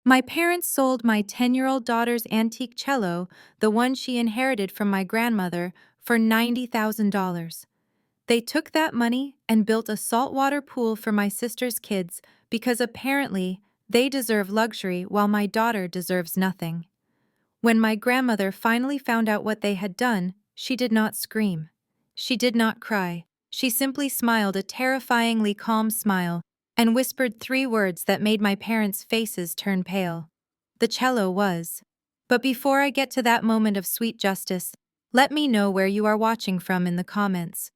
My parents sold my 10-year-old daughter's antique cello, the one she inherited from my grandmother, for $90,000. They took that money and built a saltwater pool for my sister's kids because apparently they deserve luxury while my daughter deserves nothing. When my grandmother finally found out what they had done, she did not scream. She did not cry. She simply smiled a terrifyingly calm smile and whispered three words that made my parents' faces turn pale. The cello was. But before I get to that moment of sweet justice, let me know where you are watching from in the comments.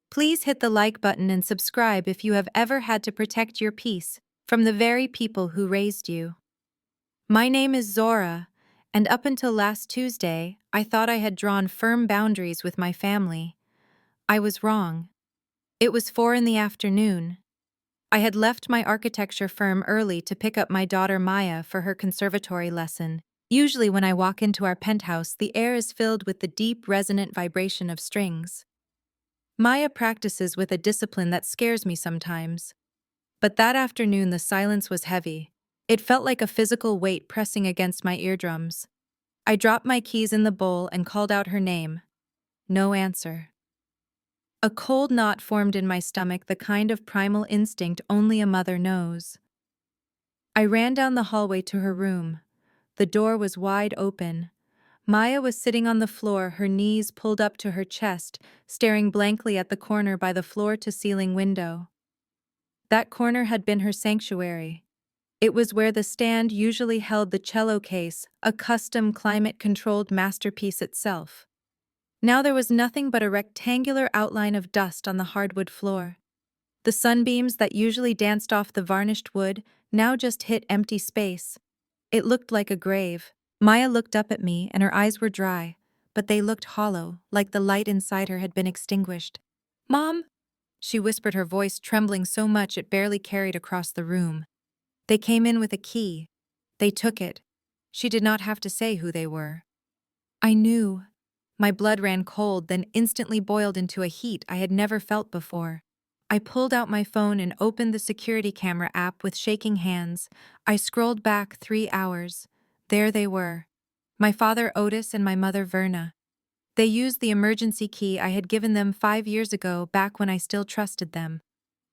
Please hit the like button and subscribe if you have ever had to protect your peace from the very people who raised you. My name is Zora, and up until last Tuesday, I thought I had drawn firm boundaries with my family. I was wrong. It was 4 in the afternoon. I had left my architecture firm early to pick up my daughter Maya for her conservatory lesson. Usually when I walk into our penthouse, the air is filled with the deep, resonant vibration of strings. Maya practices with a discipline that scares me sometimes. But that afternoon the silence was heavy. It felt like a physical weight pressing against my eardrums. I dropped my keys in the bowl and called out her name. No answer. A cold knot formed in my stomach, the kind of primal instinct only a mother knows. I ran down the hallway to her room. The door was wide open. Maya was sitting on the floor, her knees pulled up to her chest, staring blankly at the corner by the floor-to-ceiling window. That corner had been her sanctuary. It was where the stand usually held the cello case, a custom climate-controlled masterpiece itself. Now there was nothing but a rectangular outline of dust on the hardwood floor. The sunbeams that usually danced off the varnished wood now just hit empty space. It looked like a grave. Maya looked up at me and her eyes were dry, but they looked hollow, like the light inside her had been extinguished. "Mom?" she whispered, her voice trembling so much it barely carried across the room. They came in with a key. They took it. She did not have to say who they were. I knew. My blood ran cold, then instantly boiled into a heat I had never felt before. I pulled out my phone and opened the security camera app with shaking hands. I scrolled back 3 hours. There they were. My father Otis and my mother Verna. They used the emergency key I had given them 5 years ago, back when I still trusted them.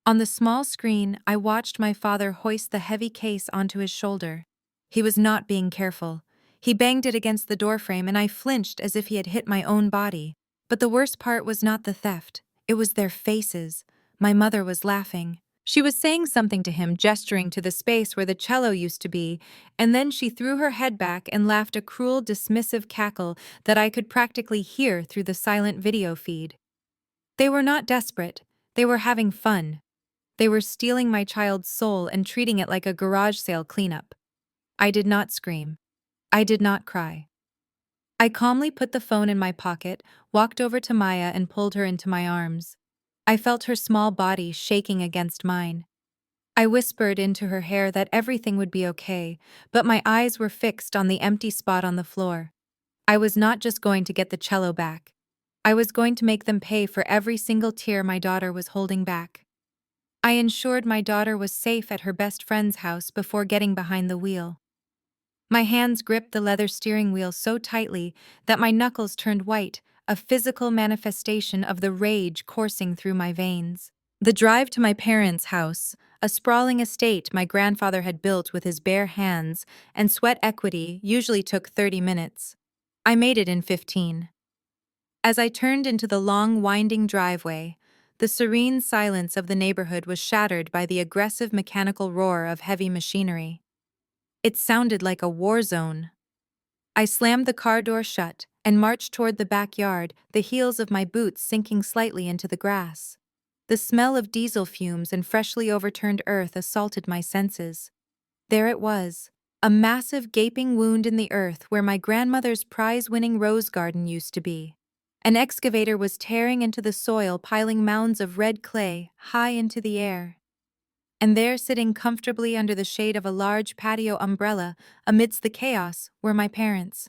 On the small screen, I watched my father hoist the heavy case onto his shoulder. He was not being careful. He banged it against the doorframe and I flinched as if he had hit my own body. But the worst part was not the theft. It was their faces. My mother was laughing. She was saying something to him, gesturing to the space where the cello used to be, and then she threw her head back and laughed, a cruel, dismissive cackle that I could practically hear through the silent video feed. They were not desperate. They were having fun. They were stealing my child's soul and treating it like a garage sale cleanup. I did not scream. I did not cry. I calmly put the phone in my pocket, walked over to Maya and pulled her into my arms. I felt her small body shaking against mine. I whispered into her hair that everything would be okay, but my eyes were fixed on the empty spot on the floor. I was not just going to get the cello back. I was going to make them pay for every single tear my daughter was holding back. I ensured my daughter was safe at her best friend's house before getting behind the wheel. My hands gripped the leather steering wheel so tightly that my knuckles turned white, a physical manifestation of the rage coursing through my veins. The drive to my parents' house, a sprawling estate my grandfather had built with his bare hands and sweat equity, usually took 30 minutes. I made it in 15. As I turned into the long, winding driveway, the serene silence of the neighborhood was shattered by the aggressive mechanical roar of heavy machinery. It sounded like a war zone. I slammed the car door shut and marched toward the backyard, the heels of my boots sinking slightly into the grass. The smell of diesel fumes and freshly overturned earth assaulted my senses. There it was, a massive gaping wound in the earth where my grandmother's prize-winning rose garden used to be. An excavator was tearing into the soil, piling mounds of red clay high into the air. And there, sitting comfortably under the shade of a large patio umbrella amidst the chaos, were my parents.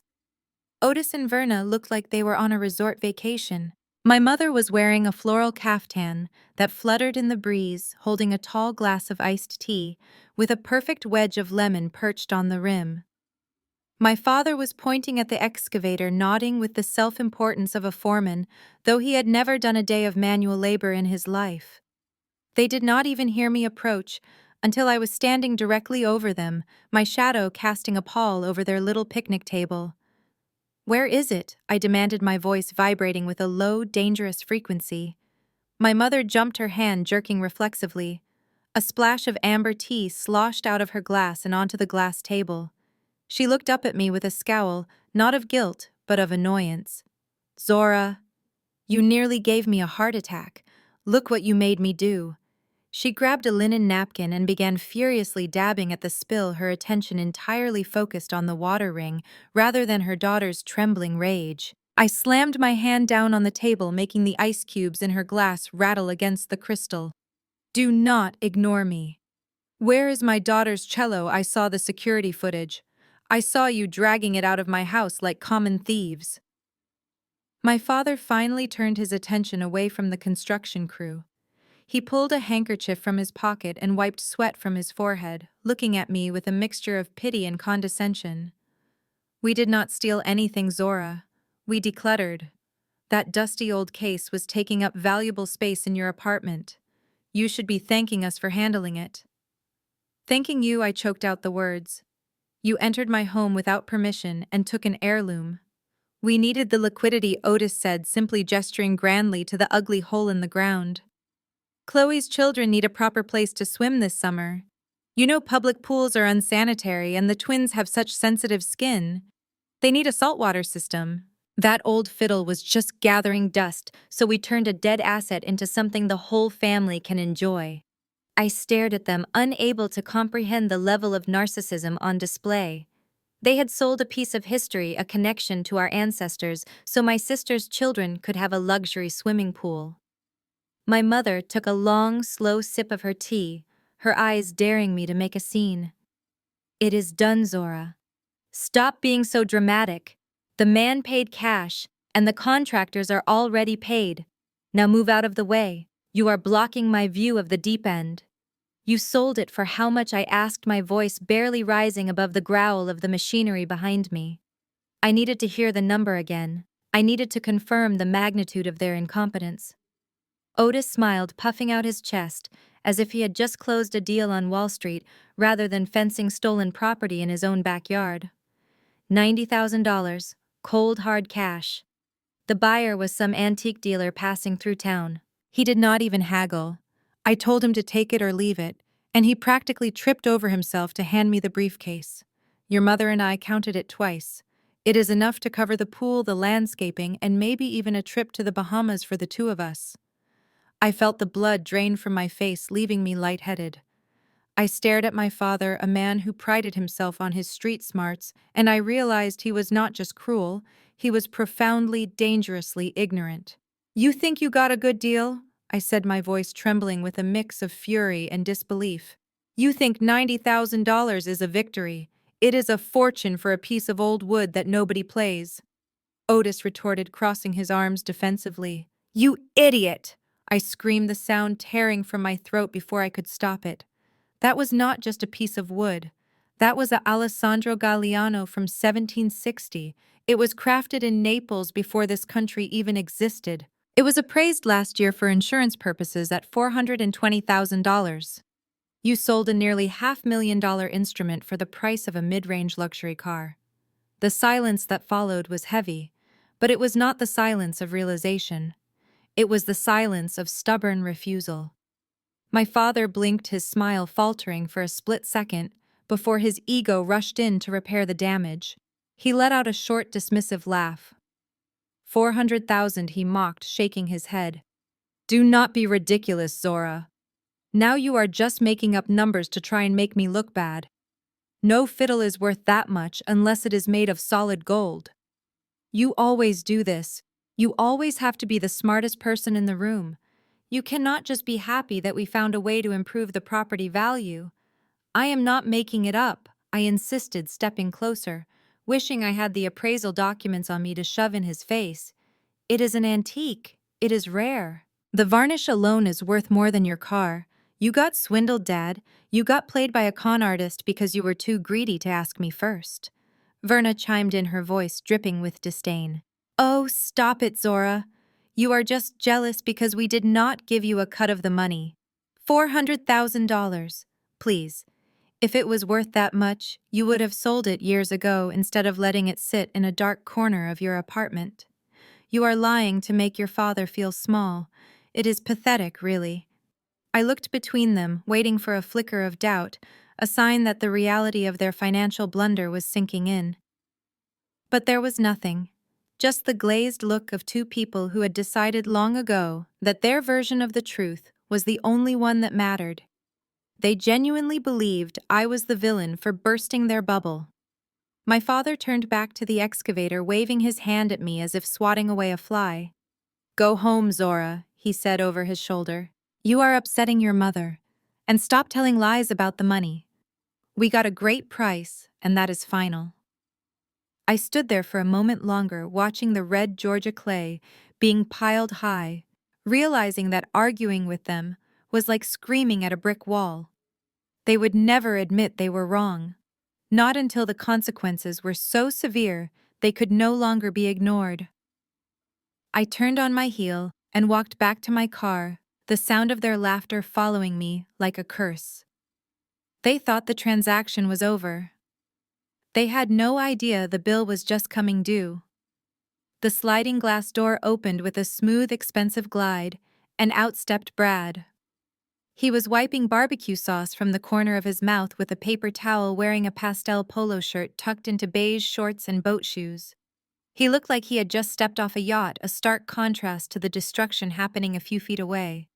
Otis and Verna looked like they were on a resort vacation. My mother was wearing a floral caftan that fluttered in the breeze, holding a tall glass of iced tea, with a perfect wedge of lemon perched on the rim. My father was pointing at the excavator, nodding with the self-importance of a foreman, though he had never done a day of manual labor in his life. They did not even hear me approach until I was standing directly over them, my shadow casting a pall over their little picnic table. "Where is it?" I demanded, my voice vibrating with a low, dangerous frequency. My mother jumped, her hand jerking reflexively. A splash of amber tea sloshed out of her glass and onto the glass table. She looked up at me with a scowl, not of guilt, but of annoyance. "Zora, you nearly gave me a heart attack. Look what you made me do." She grabbed a linen napkin and began furiously dabbing at the spill, her attention entirely focused on the water ring rather than her daughter's trembling rage. I slammed my hand down on the table, making the ice cubes in her glass rattle against the crystal. "Do not ignore me. Where is my daughter's cello? I saw the security footage. I saw you dragging it out of my house like common thieves." My father finally turned his attention away from the construction crew. He pulled a handkerchief from his pocket and wiped sweat from his forehead, looking at me with a mixture of pity and condescension. "We did not steal anything, Zora. We decluttered. That dusty old case was taking up valuable space in your apartment. You should be thanking us for handling it." "Thanking you," I choked out the words. "You entered my home without permission and took an heirloom." "We needed the liquidity," Otis said, simply gesturing grandly to the ugly hole in the ground. "Chloe's children need a proper place to swim this summer. You know public pools are unsanitary and the twins have such sensitive skin. They need a saltwater system." That old fiddle was just gathering dust, so we turned a dead asset into something the whole family can enjoy. I stared at them, unable to comprehend the level of narcissism on display. They had sold a piece of history, a connection to our ancestors, so my sister's children could have a luxury swimming pool. My mother took a long, slow sip of her tea, her eyes daring me to make a scene. "It is done, Zora. Stop being so dramatic. The man paid cash, and the contractors are already paid. Now move out of the way. You are blocking my view of the deep end." "You sold it for how much?" I asked, my voice barely rising above the growl of the machinery behind me. I needed to hear the number again. I needed to confirm the magnitude of their incompetence. Otis smiled, puffing out his chest, as if he had just closed a deal on Wall Street rather than fencing stolen property in his own backyard. $90,000, cold hard cash. The buyer was some antique dealer passing through town. He did not even haggle. I told him to take it or leave it, and he practically tripped over himself to hand me the briefcase. "Your mother and I counted it twice. It is enough to cover the pool, the landscaping, and maybe even a trip to the Bahamas for the two of us." I felt the blood drain from my face, leaving me lightheaded. I stared at my father, a man who prided himself on his street smarts, and I realized he was not just cruel, he was profoundly, dangerously ignorant. "You think you got a good deal?" I said, my voice trembling with a mix of fury and disbelief. "You think $90,000 is a victory? It is a fortune for a piece of old wood that nobody plays." Otis retorted, crossing his arms defensively. "You idiot!" I screamed, the sound tearing from my throat before I could stop it. That was not just a piece of wood. That was a Alessandro Galliano from 1760. It was crafted in Naples before this country even existed. It was appraised last year for insurance purposes at $420,000. You sold a nearly $500,000 instrument for the price of a mid-range luxury car. The silence that followed was heavy, but it was not the silence of realization. It was the silence of stubborn refusal. My father blinked, his smile faltering for a split second before his ego rushed in to repair the damage. He let out a short, dismissive laugh. 400,000, he mocked, shaking his head. "Do not be ridiculous, Zora. Now you are just making up numbers to try and make me look bad. No fiddle is worth that much unless it is made of solid gold. You always do this. You always have to be the smartest person in the room. You cannot just be happy that we found a way to improve the property value." "I am not making it up," I insisted, stepping closer, wishing I had the appraisal documents on me to shove in his face. "It is an antique. It is rare. The varnish alone is worth more than your car. You got swindled, Dad. You got played by a con artist because you were too greedy to ask me first. Verna chimed in, her voice dripping with disdain. Oh, stop it, Zora. You are just jealous because we did not give you a cut of the money. $400,000. Please. If it was worth that much, you would have sold it years ago instead of letting it sit in a dark corner of your apartment. You are lying to make your father feel small. It is pathetic, really. I looked between them, waiting for a flicker of doubt, a sign that the reality of their financial blunder was sinking in. But there was nothing. Just the glazed look of two people who had decided long ago that their version of the truth was the only one that mattered. They genuinely believed I was the villain for bursting their bubble. My father turned back to the excavator, waving his hand at me as if swatting away a fly. Go home, Zora, he said over his shoulder. You are upsetting your mother. And stop telling lies about the money. We got a great price, and that is final. I stood there for a moment longer, watching the red Georgia clay being piled high, realizing that arguing with them was like screaming at a brick wall. They would never admit they were wrong. Not until the consequences were so severe they could no longer be ignored. I turned on my heel and walked back to my car, the sound of their laughter following me like a curse. They thought the transaction was over. They had no idea the bill was just coming due. The sliding glass door opened with a smooth, expensive glide, and out stepped Brad. He was wiping barbecue sauce from the corner of his mouth with a paper towel, wearing a pastel polo shirt tucked into beige shorts and boat shoes. He looked like he had just stepped off a yacht, a stark contrast to the destruction happening a few feet away.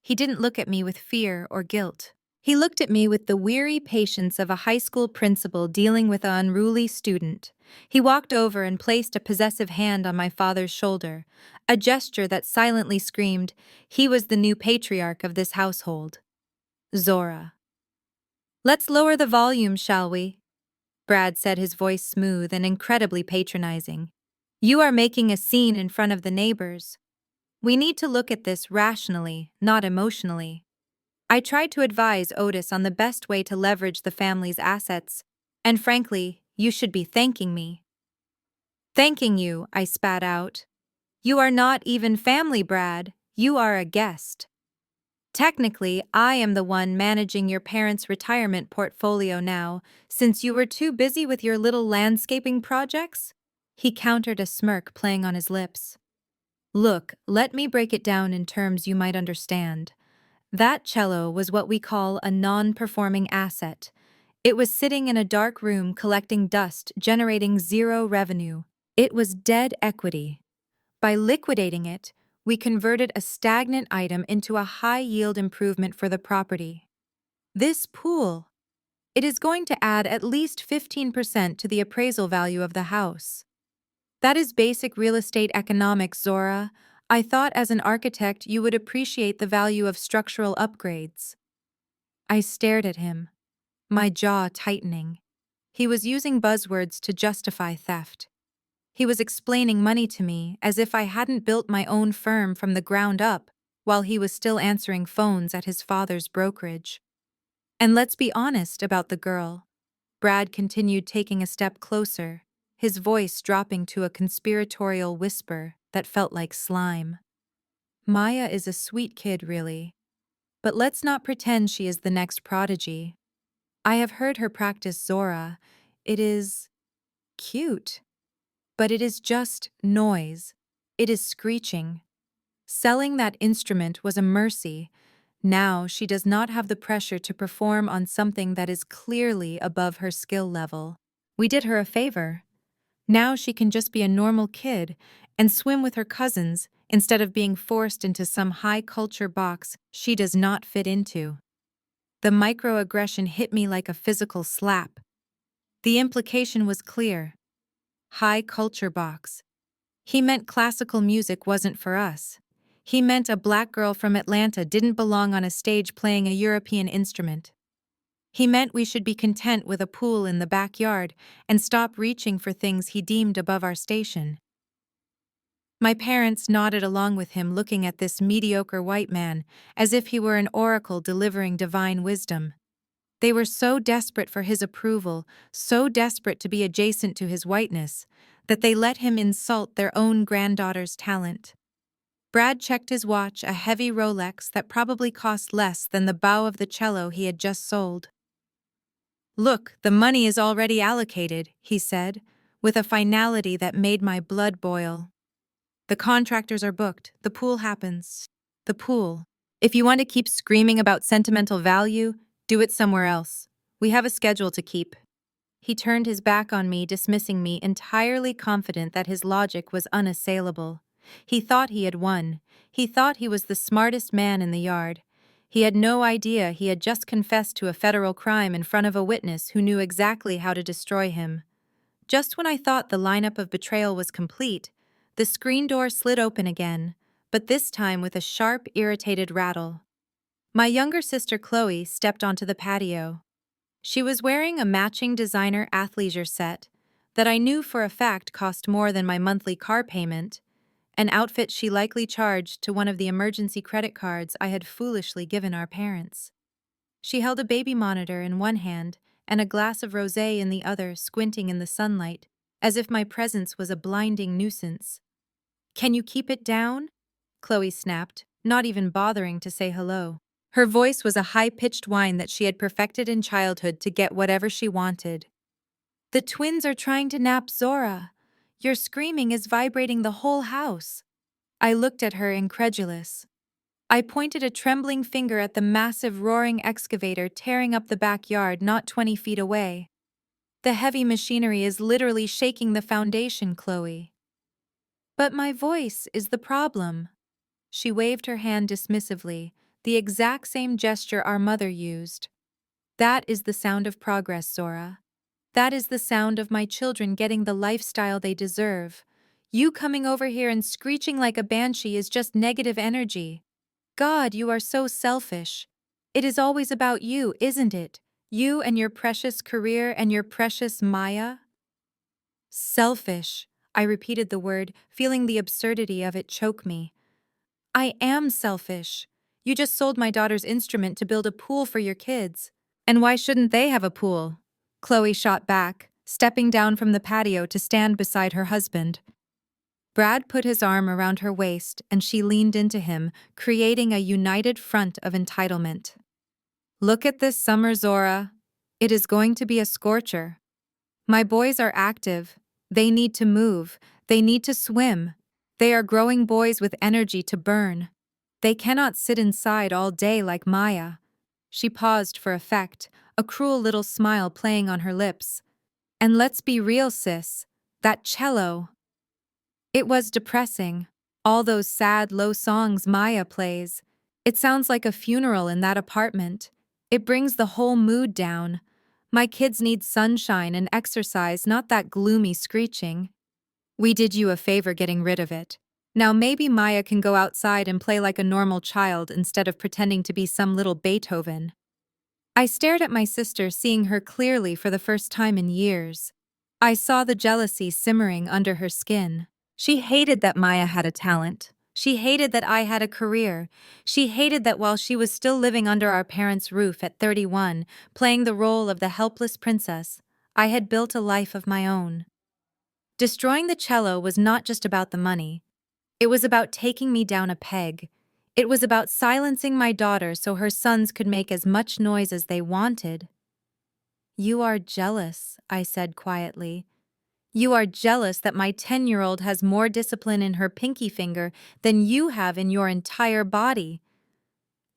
He didn't look at me with fear or guilt. He looked at me with the weary patience of a high school principal dealing with an unruly student. He walked over and placed a possessive hand on my father's shoulder, a gesture that silently screamed he was the new patriarch of this household. Zora. Let's lower the volume, shall we? Brad said, his voice smooth and incredibly patronizing. You are making a scene in front of the neighbors. We need to look at this rationally, not emotionally. I tried to advise Otis on the best way to leverage the family's assets, and frankly, you should be thanking me. Thanking you, I spat out. You are not even family, Brad. You are a guest. Technically, I am the one managing your parents' retirement portfolio now, since you were too busy with your little landscaping projects. He countered, a smirk playing on his lips. Look, let me break it down in terms you might understand. That cello was what we call a non-performing asset. It was sitting in a dark room collecting dust, generating zero revenue. It was dead equity. By liquidating it, we converted a stagnant item into a high-yield improvement for the property. This pool, it is going to add at least 15% to the appraisal value of the house. That is basic real estate economics, Zora. I thought as an architect you would appreciate the value of structural upgrades. I stared at him, my jaw tightening. He was using buzzwords to justify theft. He was explaining money to me as if I hadn't built my own firm from the ground up, while he was still answering phones at his father's brokerage. And let's be honest about the girl. Brad continued, taking a step closer, his voice dropping to a conspiratorial whisper that felt like slime. Maya is a sweet kid, really. But let's not pretend she is the next prodigy. I have heard her practice Zora. It is cute. But it is just noise. It is screeching. Selling that instrument was a mercy. Now she does not have the pressure to perform on something that is clearly above her skill level. We did her a favor. Now she can just be a normal kid and swim with her cousins instead of being forced into some high-culture box she does not fit into. The microaggression hit me like a physical slap. The implication was clear. High-culture box. He meant classical music wasn't for us. He meant a black girl from Atlanta didn't belong on a stage playing a European instrument. He meant we should be content with a pool in the backyard and stop reaching for things he deemed above our station. My parents nodded along with him, looking at this mediocre white man as if he were an oracle delivering divine wisdom. They were so desperate for his approval, so desperate to be adjacent to his whiteness, that they let him insult their own granddaughter's talent. Brad checked his watch, a heavy Rolex that probably cost less than the bow of the cello he had just sold. "Look, the money is already allocated," he said, with a finality that made my blood boil. "The contractors are booked. The pool happens. The pool. If you want to keep screaming about sentimental value, do it somewhere else. We have a schedule to keep." He turned his back on me, dismissing me, entirely confident that his logic was unassailable. He thought he had won. He thought he was the smartest man in the yard. He had no idea he had just confessed to a federal crime in front of a witness who knew exactly how to destroy him. Just when I thought the lineup of betrayal was complete, the screen door slid open again, but this time with a sharp, irritated rattle. My younger sister Chloe stepped onto the patio. She was wearing a matching designer athleisure set that I knew for a fact cost more than my monthly car payment, an outfit she likely charged to one of the emergency credit cards I had foolishly given our parents. She held a baby monitor in one hand and a glass of rosé in the other, squinting in the sunlight, as if my presence was a blinding nuisance. "Can you keep it down?" Chloe snapped, not even bothering to say hello. Her voice was a high-pitched whine that she had perfected in childhood to get whatever she wanted. "The twins are trying to nap Zora. Your screaming is vibrating the whole house." I looked at her, incredulous. I pointed a trembling finger at the massive roaring excavator tearing up the backyard not 20 feet away. "The heavy machinery is literally shaking the foundation, Chloe." "But my voice is the problem." She waved her hand dismissively, the exact same gesture our mother used. "That is the sound of progress, Zora. That is the sound of my children getting the lifestyle they deserve. You coming over here and screeching like a banshee is just negative energy. God, you are so selfish. It is always about you, isn't it? You and your precious career and your precious Maya." "Selfish." I repeated the word, feeling the absurdity of it choke me. "I am selfish. You just sold my daughter's instrument to build a pool for your kids. And why shouldn't they have a pool?" Chloe shot back, stepping down from the patio to stand beside her husband. Brad put his arm around her waist and she leaned into him, creating a united front of entitlement. "Look at this summer, Zora. It is going to be a scorcher. My boys are active. They need to move. They need to swim. They are growing boys with energy to burn. They cannot sit inside all day like Maya." She paused for effect, a cruel little smile playing on her lips. "And let's be real, sis. That cello." It was depressing. All those sad, low songs Maya plays. It sounds like a funeral in that apartment. It brings the whole mood down. My kids need sunshine and exercise, not that gloomy screeching. We did you a favor getting rid of it. Now maybe Maya can go outside and play like a normal child instead of pretending to be some little Beethoven. I stared at my sister, seeing her clearly for the first time in years. I saw the jealousy simmering under her skin. She hated that Maya had a talent. She hated that I had a career. She hated that while she was still living under our parents' roof at 31, playing the role of the helpless princess, I had built a life of my own. Destroying the cello was not just about the money. It was about taking me down a peg. It was about silencing my daughter so her sons could make as much noise as they wanted. "You are jealous," I said quietly. "You are jealous that my 10-year-old has more discipline in her pinky finger than you have in your entire body."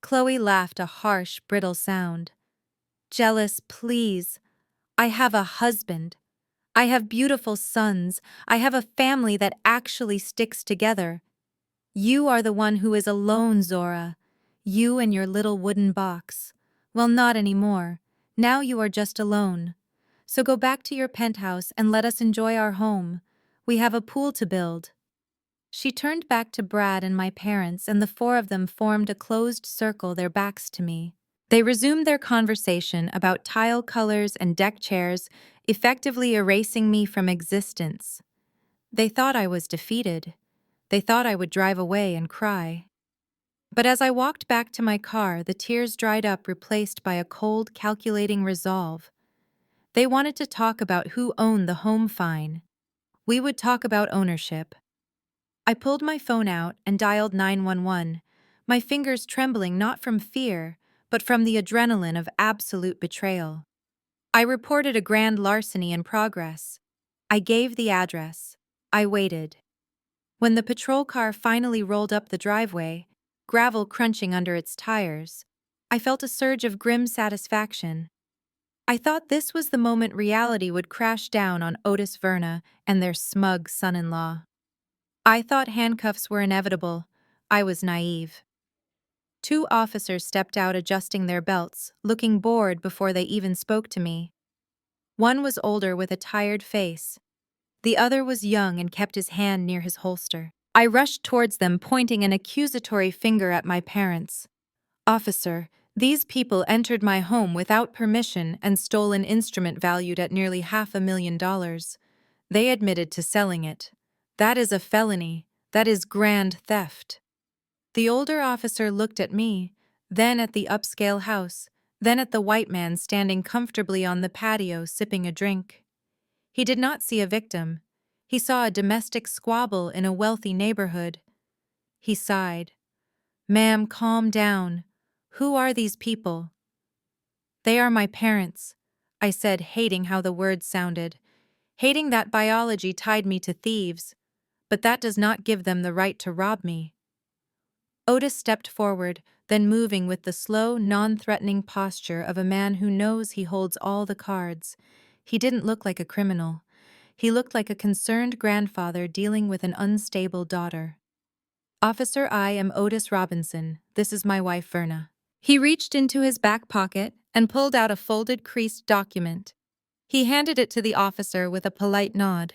Chloe laughed, a harsh, brittle sound. "Jealous, please. I have a husband. I have beautiful sons. I have a family that actually sticks together. You are the one who is alone, Zora. You and your little wooden box. Well, not anymore. Now you are just alone. So go back to your penthouse and let us enjoy our home. We have a pool to build." She turned back to Brad and my parents, and the four of them formed a closed circle, their backs to me. They resumed their conversation about tile colors and deck chairs, effectively erasing me from existence. They thought I was defeated. They thought I would drive away and cry. But as I walked back to my car, the tears dried up, replaced by a cold, calculating resolve. They wanted to talk about who owned the home fine. We would talk about ownership. I pulled my phone out and dialed 911, my fingers trembling not from fear, but from the adrenaline of absolute betrayal. I reported a grand larceny in progress. I gave the address. I waited. When the patrol car finally rolled up the driveway, gravel crunching under its tires, I felt a surge of grim satisfaction. I thought this was the moment reality would crash down on Otis Verna and their smug son-in-law. I thought handcuffs were inevitable. I was naive. Two officers stepped out, adjusting their belts, looking bored before they even spoke to me. One was older with a tired face. The other was young and kept his hand near his holster. I rushed towards them, pointing an accusatory finger at my parents. "Officer, these people entered my home without permission and stole an instrument valued at nearly $500,000. They admitted to selling it. That is a felony. That is grand theft." The older officer looked at me, then at the upscale house, then at the white man standing comfortably on the patio sipping a drink. He did not see a victim. He saw a domestic squabble in a wealthy neighborhood. He sighed. "Ma'am, calm down. Who are these people?" "They are my parents," I said, hating how the words sounded, hating that biology tied me to thieves, but that does not give them the right to rob me. Otis stepped forward, then moving with the slow, non-threatening posture of a man who knows he holds all the cards. He didn't look like a criminal. He looked like a concerned grandfather dealing with an unstable daughter. "Officer, I am Otis Robinson. This is my wife, Verna." He reached into his back pocket and pulled out a folded, creased document. He handed it to the officer with a polite nod.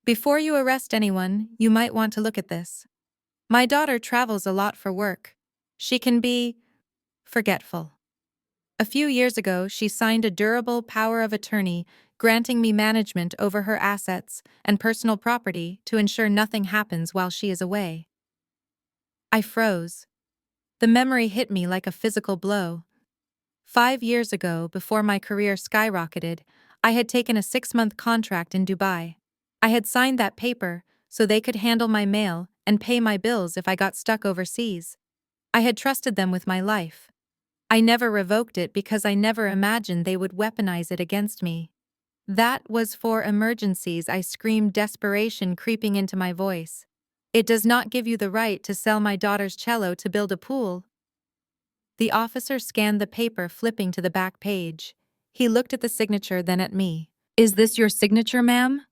"Before you arrest anyone, you might want to look at this. My daughter travels a lot for work. She can be forgetful. A few years ago, she signed a durable power of attorney granting me management over her assets and personal property to ensure nothing happens while she is away." I froze. The memory hit me like a physical blow. 5 years ago, before my career skyrocketed, I had taken a 6-month contract in Dubai. I had signed that paper so they could handle my mail and pay my bills if I got stuck overseas. I had trusted them with my life. I never revoked it because I never imagined they would weaponize it against me. "That was for emergencies," I screamed, desperation creeping into my voice. "It does not give you the right to sell my daughter's cello to build a pool." The officer scanned the paper, flipping to the back page. He looked at the signature, then at me. "Is this your signature, ma'am?"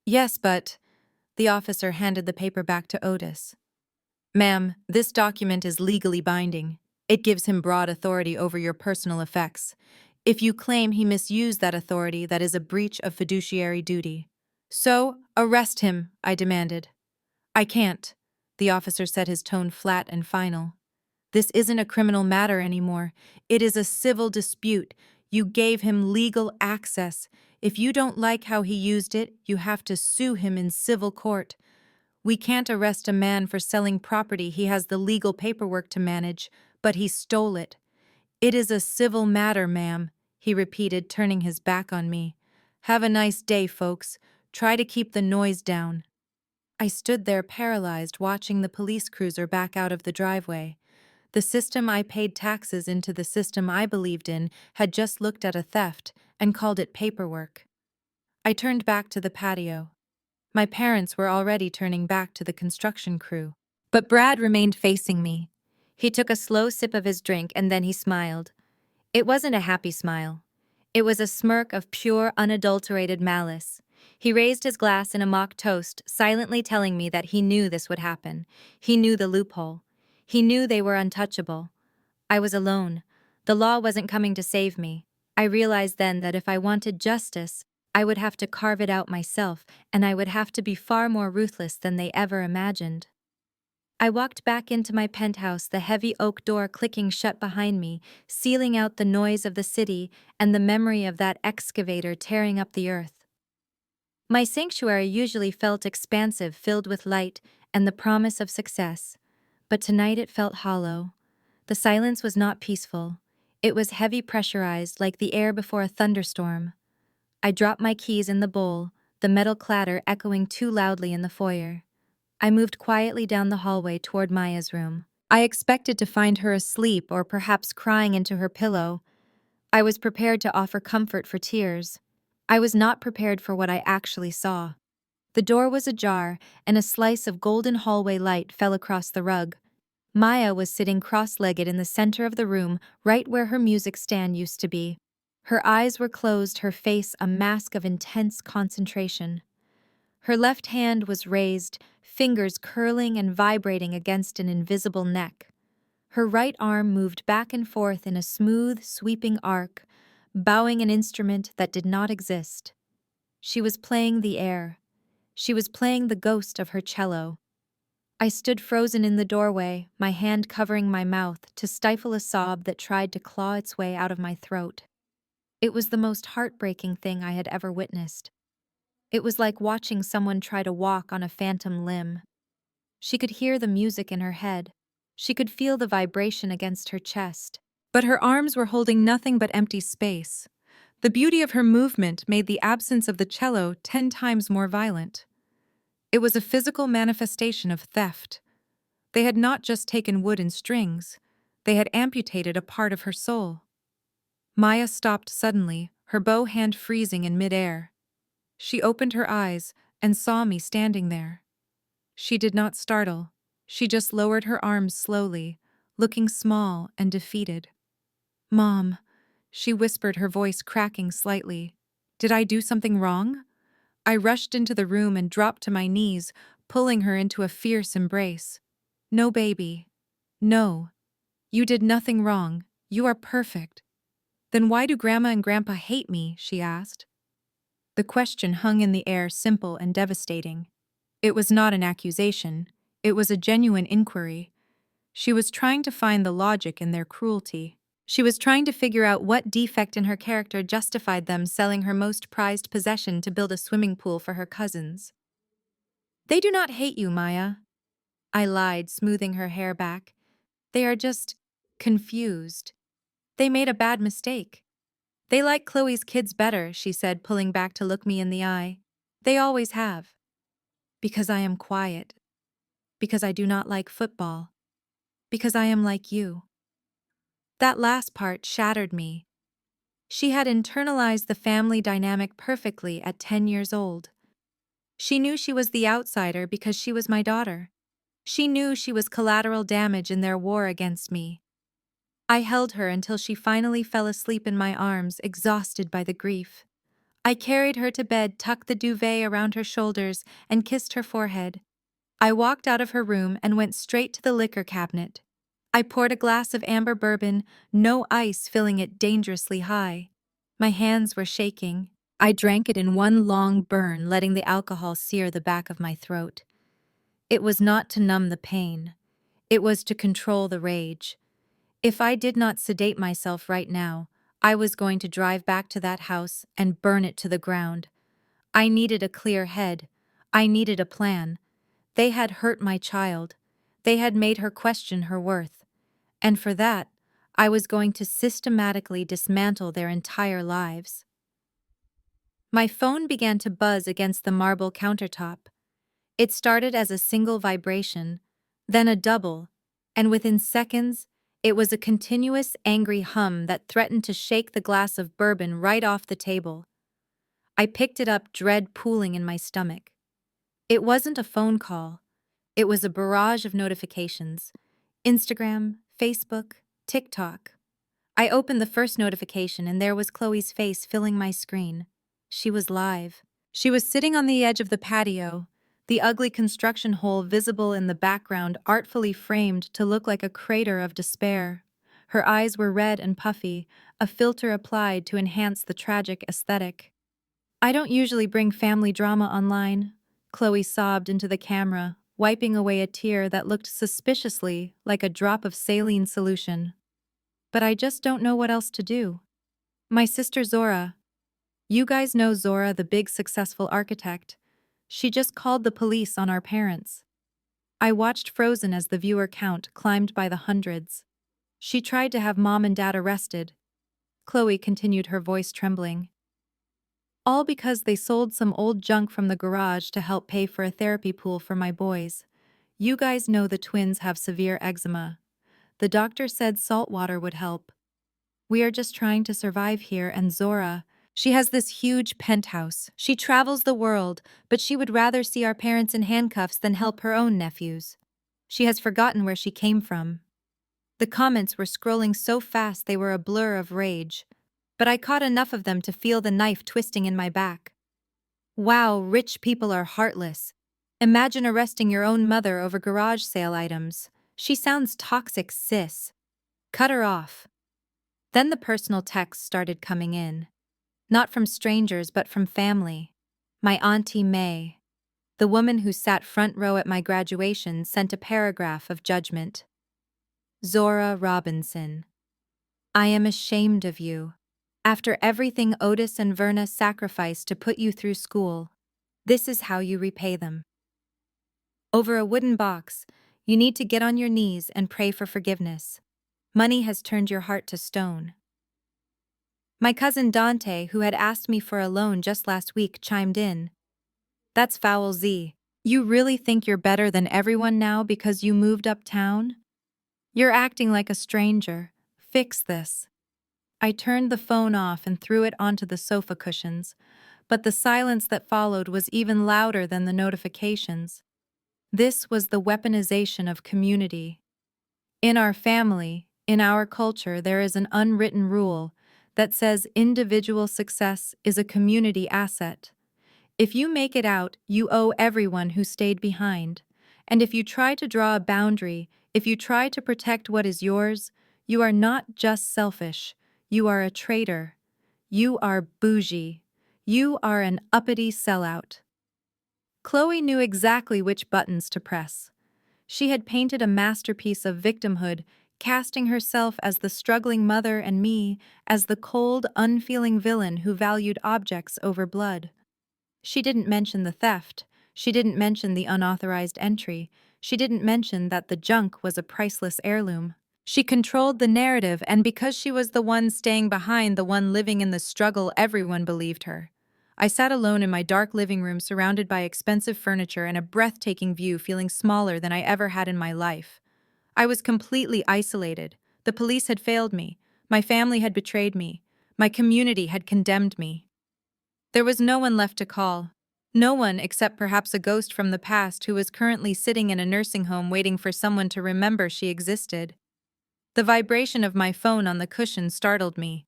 "Yes, but—" The officer handed the paper back to Otis. "Ma'am, this document is legally binding. It gives him broad authority over your personal effects. If you claim he misused that authority, that is a breach of fiduciary duty. So, arrest him," I demanded. "I can't," the officer said, his tone flat and final. "This isn't a criminal matter anymore. It is a civil dispute. You gave him legal access. If you don't like how he used it, you have to sue him in civil court. We can't arrest a man for selling property he has the legal paperwork to manage, but he stole it. It is a civil matter, ma'am," he repeated, turning his back on me. "Have a nice day, folks. Try to keep the noise down." I stood there paralyzed, watching the police cruiser back out of the driveway. The system I paid taxes into, the system I believed in, had just looked at a theft and called it paperwork. I turned back to the patio. My parents were already turning back to the construction crew. But Brad remained facing me. He took a slow sip of his drink and then he smiled. It wasn't a happy smile. It was a smirk of pure, unadulterated malice. He raised his glass in a mock toast, silently telling me that he knew this would happen. He knew the loophole. He knew they were untouchable. I was alone. The law wasn't coming to save me. I realized then that if I wanted justice, I would have to carve it out myself, and I would have to be far more ruthless than they ever imagined. I walked back into my penthouse, the heavy oak door clicking shut behind me, sealing out the noise of the city and the memory of that excavator tearing up the earth. My sanctuary usually felt expansive, filled with light, and the promise of success. But tonight it felt hollow. The silence was not peaceful. It was heavy pressurized like the air before a thunderstorm. I dropped my keys in the bowl, the metal clatter echoing too loudly in the foyer. I moved quietly down the hallway toward Maya's room. I expected to find her asleep or perhaps crying into her pillow. I was prepared to offer comfort for tears. I was not prepared for what I actually saw. The door was ajar, and a slice of golden hallway light fell across the rug. Maya was sitting cross-legged in the center of the room, right where her music stand used to be. Her eyes were closed, her face a mask of intense concentration. Her left hand was raised, fingers curling and vibrating against an invisible neck. Her right arm moved back and forth in a smooth, sweeping arc, bowing an instrument that did not exist. She was playing the air. She was playing the ghost of her cello. I stood frozen in the doorway, my hand covering my mouth to stifle a sob that tried to claw its way out of my throat. It was the most heartbreaking thing I had ever witnessed. It was like watching someone try to walk on a phantom limb. She could hear the music in her head. She could feel the vibration against her chest. But her arms were holding nothing but empty space. The beauty of her movement made the absence of the cello 10 times more violent. It was a physical manifestation of theft. They had not just taken wood and strings, they had amputated a part of her soul. Maya stopped suddenly, her bow hand freezing in midair. She opened her eyes and saw me standing there. She did not startle. She just lowered her arms slowly, looking small and defeated. "Mom," she whispered, her voice cracking slightly. "Did I do something wrong?" I rushed into the room and dropped to my knees, pulling her into a fierce embrace. "No, baby. No. You did nothing wrong. You are perfect." "Then why do Grandma and Grandpa hate me?" she asked. The question hung in the air, simple and devastating. It was not an accusation. It was a genuine inquiry. She was trying to find the logic in their cruelty. She was trying to figure out what defect in her character justified them selling her most prized possession to build a swimming pool for her cousins. "They do not hate you, Maya," I lied, smoothing her hair back. "They are just confused. They made a bad mistake." "They like Chloe's kids better," she said, pulling back to look me in the eye. "They always have. Because I am quiet. Because I do not like football. Because I am like you." That last part shattered me. She had internalized the family dynamic perfectly at 10 years old. She knew she was the outsider because she was my daughter. She knew she was collateral damage in their war against me. I held her until she finally fell asleep in my arms, exhausted by the grief. I carried her to bed, tucked the duvet around her shoulders, and kissed her forehead. I walked out of her room and went straight to the liquor cabinet. I poured a glass of amber bourbon, no ice, filling it dangerously high. My hands were shaking. I drank it in one long burn, letting the alcohol sear the back of my throat. It was not to numb the pain. It was to control the rage. If I did not sedate myself right now, I was going to drive back to that house and burn it to the ground. I needed a clear head. I needed a plan. They had hurt my child. They had made her question her worth. And for that, I was going to systematically dismantle their entire lives. My phone began to buzz against the marble countertop. It started as a single vibration, then a double, and within seconds, it was a continuous angry hum that threatened to shake the glass of bourbon right off the table. I picked it up, dread pooling in my stomach. It wasn't a phone call. It was a barrage of notifications. Instagram, Facebook, TikTok. I opened the first notification and there was Chloe's face filling my screen. She was live. She was sitting on the edge of the patio, the ugly construction hole visible in the background artfully framed to look like a crater of despair. Her eyes were red and puffy, a filter applied to enhance the tragic aesthetic. "I don't usually bring family drama online," Chloe sobbed into the camera, wiping away a tear that looked suspiciously like a drop of saline solution. "But I just don't know what else to do. My sister Zora, you guys know Zora, the big successful architect, she just called the police on our parents." I watched frozen as the viewer count climbed by the hundreds. She tried to have mom and dad arrested. Chloe continued, her voice trembling. All because they sold some old junk from the garage to help pay for a therapy pool for my boys. You guys know the twins have severe eczema. The doctor said salt water would help. We are just trying to survive here, and Zora, she has this huge penthouse. She travels the world, but she would rather see our parents in handcuffs than help her own nephews. She has forgotten where she came from. The comments were scrolling so fast they were a blur of rage, but I caught enough of them to feel the knife twisting in my back. Wow, rich people are heartless. Imagine arresting your own mother over garage sale items. She sounds toxic, sis. Cut her off. Then the personal texts started coming in. Not from strangers, but from family. My Auntie May, the woman who sat front row at my graduation, sent a paragraph of judgment. Zora Robinson, I am ashamed of you. After everything Otis and Verna sacrificed to put you through school, this is how you repay them. Over a wooden box, you need to get on your knees and pray for forgiveness. Money has turned your heart to stone. My cousin Dante, who had asked me for a loan just last week, chimed in. That's foul, Z. You really think you're better than everyone now because you moved uptown? You're acting like a stranger. Fix this. I turned the phone off and threw it onto the sofa cushions, but the silence that followed was even louder than the notifications. This was the weaponization of community. In our family, in our culture, there is an unwritten rule that says individual success is a community asset. If you make it out, you owe everyone who stayed behind. And if you try to draw a boundary, if you try to protect what is yours, you are not just selfish, you are a traitor. You are bougie. You are an uppity sellout. Chloe knew exactly which buttons to press. She had painted a masterpiece of victimhood, casting herself as the struggling mother and me as the cold, unfeeling villain who valued objects over blood. She didn't mention the theft. She didn't mention the unauthorized entry. She didn't mention that the junk was a priceless heirloom. She controlled the narrative, and because she was the one staying behind, the one living in the struggle, everyone believed her. I sat alone in my dark living room, surrounded by expensive furniture and a breathtaking view, feeling smaller than I ever had in my life. I was completely isolated. The police had failed me. My family had betrayed me. My community had condemned me. There was no one left to call. No one except perhaps a ghost from the past who was currently sitting in a nursing home waiting for someone to remember she existed. The vibration of my phone on the cushion startled me.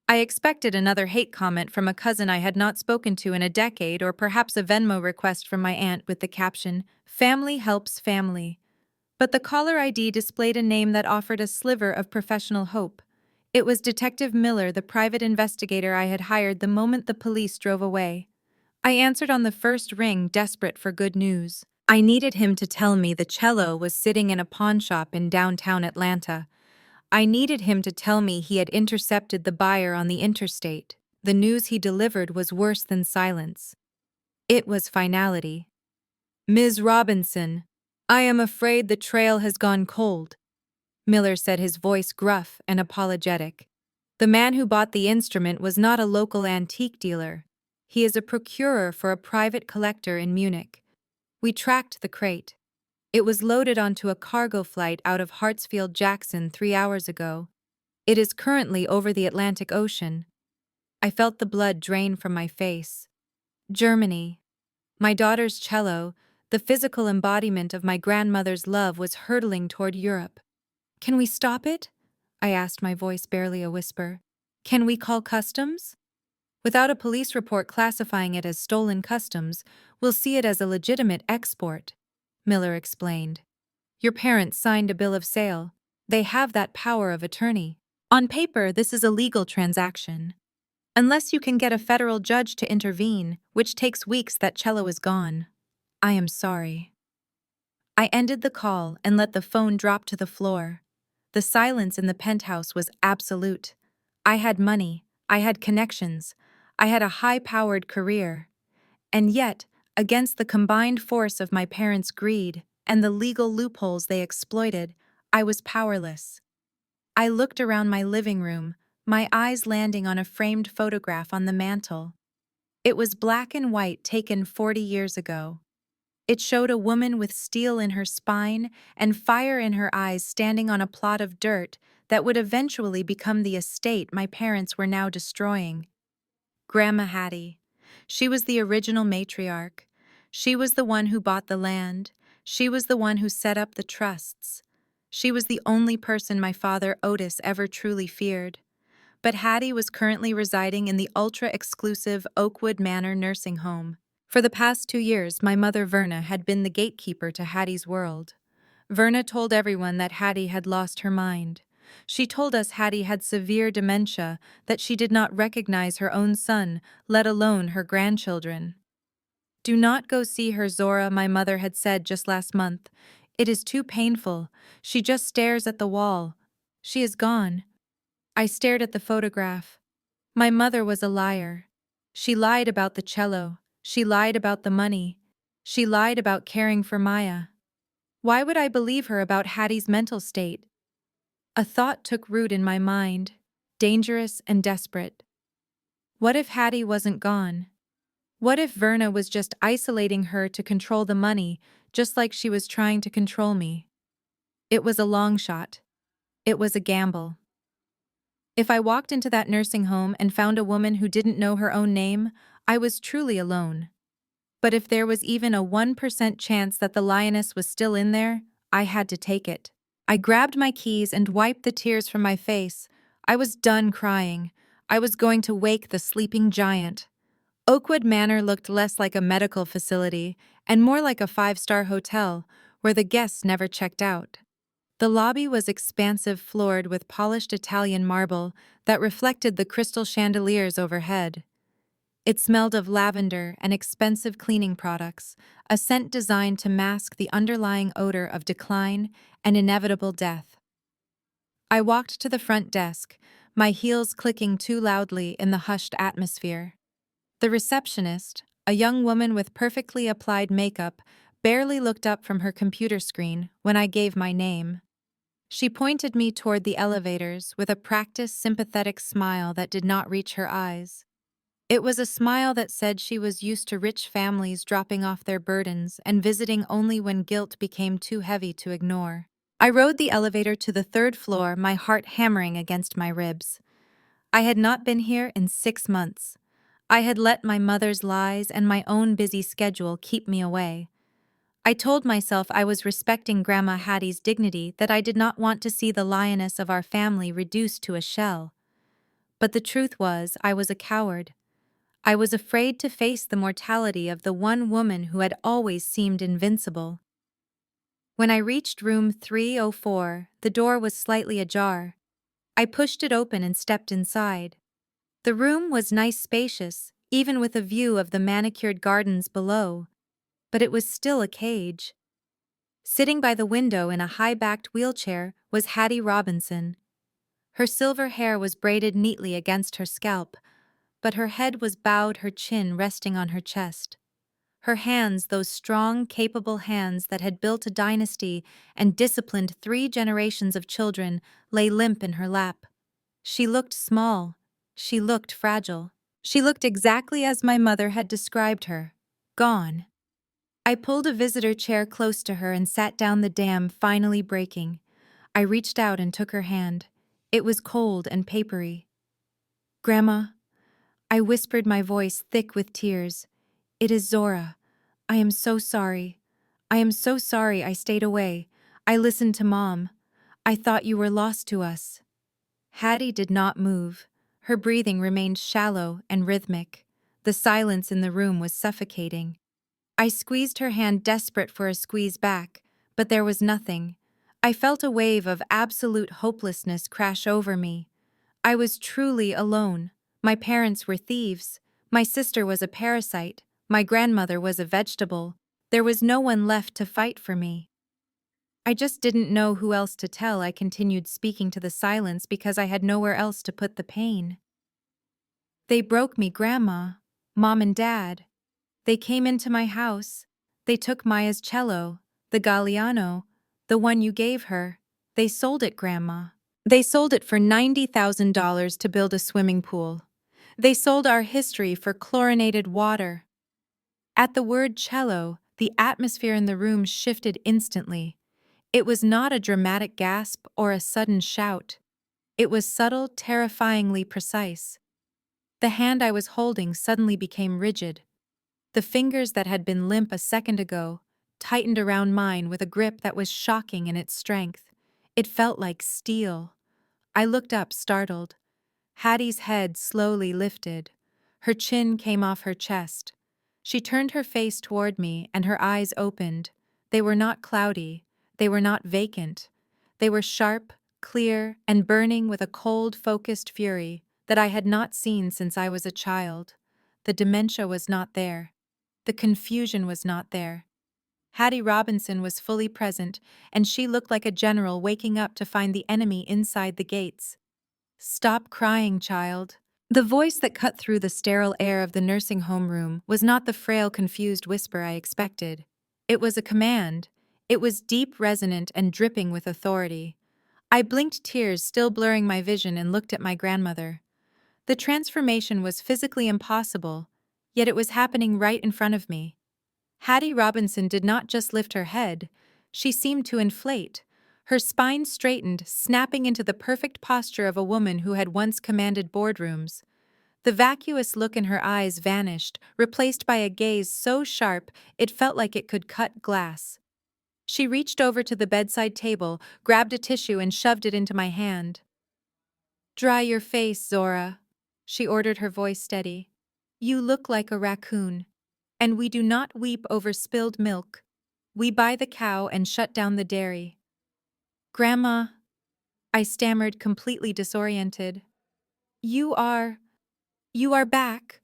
I expected another hate comment from a cousin I had not spoken to in a decade, or perhaps a Venmo request from my aunt with the caption, "Family helps family." But the caller ID displayed a name that offered a sliver of professional hope. It was Detective Miller, the private investigator I had hired the moment the police drove away. I answered on the first ring, desperate for good news. I needed him to tell me the cello was sitting in a pawn shop in downtown Atlanta. I needed him to tell me he had intercepted the buyer on the interstate. The news he delivered was worse than silence. It was finality. "Ms. Robinson, I am afraid the trail has gone cold," Miller said, his voice gruff and apologetic. The man who bought the instrument was not a local antique dealer. He is a procurer for a private collector in Munich. We tracked the crate. It was loaded onto a cargo flight out of Hartsfield-Jackson 3 hours ago. It is currently over the Atlantic Ocean. I felt the blood drain from my face. Germany. My daughter's cello, the physical embodiment of my grandmother's love, was hurtling toward Europe. "Can we stop it?" I asked, my voice barely a whisper. "Can we call customs?" "Without a police report classifying it as stolen customs, we'll see it as a legitimate export," Miller explained. "Your parents signed a bill of sale. They have that power of attorney. On paper, this is a legal transaction. Unless you can get a federal judge to intervene, which takes weeks, that cello is gone. I am sorry." I ended the call and let the phone drop to the floor. The silence in the penthouse was absolute. I had money, I had connections, I had a high-powered career. And yet, against the combined force of my parents' greed, and the legal loopholes they exploited, I was powerless. I looked around my living room, my eyes landing on a framed photograph on the mantel. It was black and white, taken 40 years ago. It showed a woman with steel in her spine and fire in her eyes standing on a plot of dirt that would eventually become the estate my parents were now destroying. Grandma Hattie. She was the original matriarch. She was the one who bought the land. She was the one who set up the trusts. She was the only person my father Otis ever truly feared. But Hattie was currently residing in the ultra-exclusive Oakwood Manor nursing home. For the past 2 years, my mother Verna had been the gatekeeper to Hattie's world. Verna told everyone that Hattie had lost her mind. She told us Hattie had severe dementia, that she did not recognize her own son, let alone her grandchildren. "Do not go see her, Zora," my mother had said just last month. "It is too painful. She just stares at the wall. She is gone." I stared at the photograph. My mother was a liar. She lied about the cello. She lied about the money. She lied about caring for Maya. Why would I believe her about Hattie's mental state? A thought took root in my mind, dangerous and desperate. What if Hattie wasn't gone? What if Verna was just isolating her to control the money, just like she was trying to control me? It was a long shot. It was a gamble. If I walked into that nursing home and found a woman who didn't know her own name, I was truly alone. But if there was even a 1% chance that the lioness was still in there, I had to take it. I grabbed my keys and wiped the tears from my face. I was done crying. I was going to wake the sleeping giant. Oakwood Manor looked less like a medical facility and more like a five-star hotel where the guests never checked out. The lobby was expansive, floored with polished Italian marble that reflected the crystal chandeliers overhead. It smelled of lavender and expensive cleaning products, a scent designed to mask the underlying odor of decline and inevitable death. I walked to the front desk, my heels clicking too loudly in the hushed atmosphere. The receptionist, a young woman with perfectly applied makeup, barely looked up from her computer screen when I gave my name. She pointed me toward the elevators with a practiced, sympathetic smile that did not reach her eyes. It was a smile that said she was used to rich families dropping off their burdens and visiting only when guilt became too heavy to ignore. I rode the elevator to the third floor, my heart hammering against my ribs. I had not been here in 6 months. I had let my mother's lies and my own busy schedule keep me away. I told myself I was respecting Grandma Hattie's dignity, that I did not want to see the lioness of our family reduced to a shell. But the truth was, I was a coward. I was afraid to face the mortality of the one woman who had always seemed invincible. When I reached room 304, the door was slightly ajar. I pushed it open and stepped inside. The room was nice, spacious, even with a view of the manicured gardens below. But it was still a cage. Sitting by the window in a high-backed wheelchair was Hattie Robinson. Her silver hair was braided neatly against her scalp, but her head was bowed, her chin resting on her chest. Her hands, those strong, capable hands that had built a dynasty and disciplined 3 generations of children, lay limp in her lap. She looked small. She looked fragile. She looked exactly as my mother had described her. Gone. I pulled a visitor chair close to her and sat down, the dam finally breaking. I reached out and took her hand. It was cold and papery. "Grandma," I whispered, my voice thick with tears. "It is Zora. I am so sorry. I am so sorry I stayed away. I listened to Mom. I thought you were lost to us." Hattie did not move. Her breathing remained shallow and rhythmic. The silence in the room was suffocating. I squeezed her hand, desperate for a squeeze back, but there was nothing. I felt a wave of absolute hopelessness crash over me. I was truly alone. My parents were thieves. My sister was a parasite. My grandmother was a vegetable. There was no one left to fight for me. I just didn't know who else to tell. I continued speaking to the silence because I had nowhere else to put the pain. "They broke me, Grandma. Mom and Dad. They came into my house. They took Maya's cello. The Galliano, the one you gave her, they sold it, Grandma. They sold it for $90,000 to build a swimming pool. They sold our history for chlorinated water. At the word cello, the atmosphere in the room shifted instantly. It was not a dramatic gasp or a sudden shout. It was subtle, terrifyingly precise. The hand I was holding suddenly became rigid. The fingers that had been limp a second ago tightened around mine with a grip that was shocking in its strength. It felt like steel. I looked up, startled. Hattie's head slowly lifted. Her chin came off her chest. She turned her face toward me and her eyes opened. They were not cloudy. They were not vacant. They were sharp, clear, and burning with a cold, focused fury that I had not seen since I was a child. The dementia was not there. The confusion was not there. Hattie Robinson was fully present, and she looked like a general waking up to find the enemy inside the gates. "Stop crying, child." The voice that cut through the sterile air of the nursing home room was not the frail, confused whisper I expected. It was a command. It was deep, resonant, and dripping with authority. I blinked, tears still blurring my vision, and looked at my grandmother. The transformation was physically impossible, yet it was happening right in front of me. Hattie Robinson did not just lift her head, she seemed to inflate. Her spine straightened, snapping into the perfect posture of a woman who had once commanded boardrooms. The vacuous look in her eyes vanished, replaced by a gaze so sharp it felt like it could cut glass. She reached over to the bedside table, grabbed a tissue, and shoved it into my hand. "Dry your face, Zora," she ordered, her voice steady. "You look like a raccoon. And we do not weep over spilled milk. We buy the cow and shut down the dairy." "Grandma," I stammered, completely disoriented. You are back.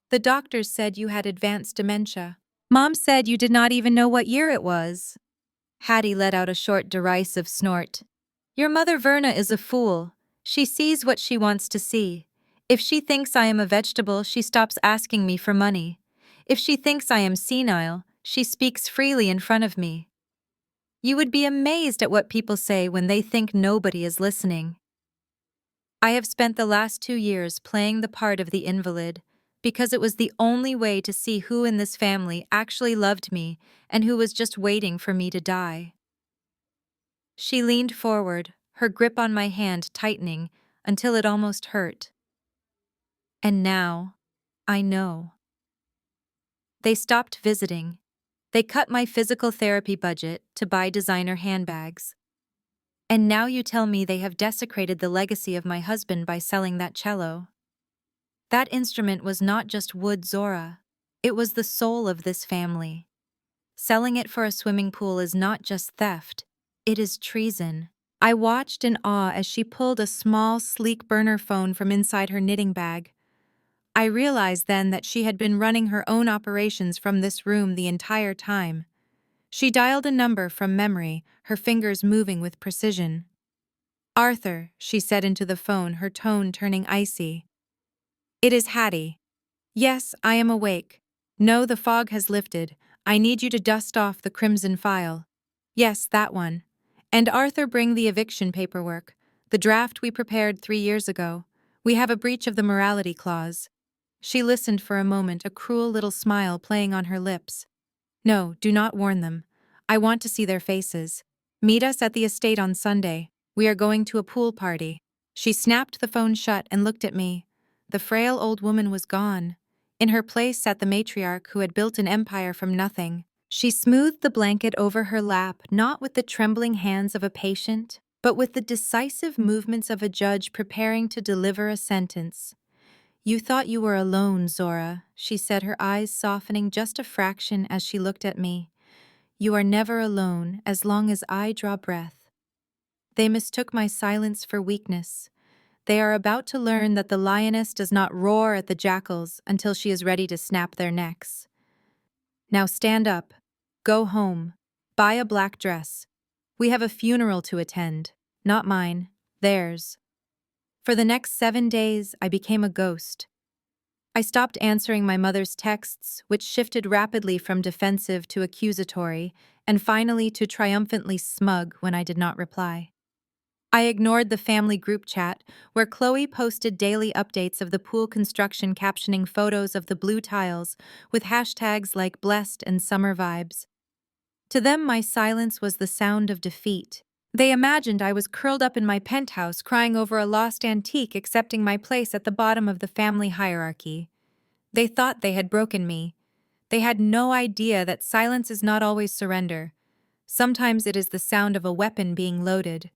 The doctors said you had advanced dementia. Mom said you did not even know what year it was." Hattie let out a short, derisive snort. "Your mother Verna is a fool. She sees what she wants to see. If she thinks I am a vegetable, she stops asking me for money. If she thinks I am senile, she speaks freely in front of me. You would be amazed at what people say when they think nobody is listening. I have spent the last 2 years playing the part of the invalid, because it was the only way to see who in this family actually loved me and who was just waiting for me to die." She leaned forward, her grip on my hand tightening until it almost hurt. "And now, I know." They stopped visiting. They cut my physical therapy budget to buy designer handbags. And now you tell me they have desecrated the legacy of my husband by selling that cello. That instrument was not just wood, Zora. It was the soul of this family. Selling it for a swimming pool is not just theft, it is treason. I watched in awe as she pulled a small, sleek burner phone from inside her knitting bag. I realized then that she had been running her own operations from this room the entire time. She dialed a number from memory, her fingers moving with precision. "Arthur," she said into the phone, her tone turning icy. "It is Hattie. Yes, I am awake. No, the fog has lifted. I need you to dust off the crimson file. Yes, that one. And Arthur, bring the eviction paperwork, the draft we prepared 3 years ago. We have a breach of the morality clause." She listened for a moment, a cruel little smile playing on her lips. "No, do not warn them. I want to see their faces. Meet us at the estate on Sunday. We are going to a pool party." She snapped the phone shut and looked at me. The frail old woman was gone. In her place sat the matriarch who had built an empire from nothing. She smoothed the blanket over her lap, not with the trembling hands of a patient, but with the decisive movements of a judge preparing to deliver a sentence. "You thought you were alone, Zora," she said, her eyes softening just a fraction as she looked at me. "You are never alone as long as I draw breath." They mistook my silence for weakness. They are about to learn that the lioness does not roar at the jackals until she is ready to snap their necks. Now stand up. Go home. Buy a black dress. We have a funeral to attend. Not mine, theirs. For the next 7 days, I became a ghost. I stopped answering my mother's texts, which shifted rapidly from defensive to accusatory, and finally to triumphantly smug when I did not reply. I ignored the family group chat, where Chloe posted daily updates of the pool construction captioning photos of the blue tiles with hashtags like blessed and summer vibes. To them, my silence was the sound of defeat. They imagined I was curled up in my penthouse crying over a lost antique, accepting my place at the bottom of the family hierarchy. They thought they had broken me. They had no idea that silence is not always surrender. Sometimes it is the sound of a weapon being loaded.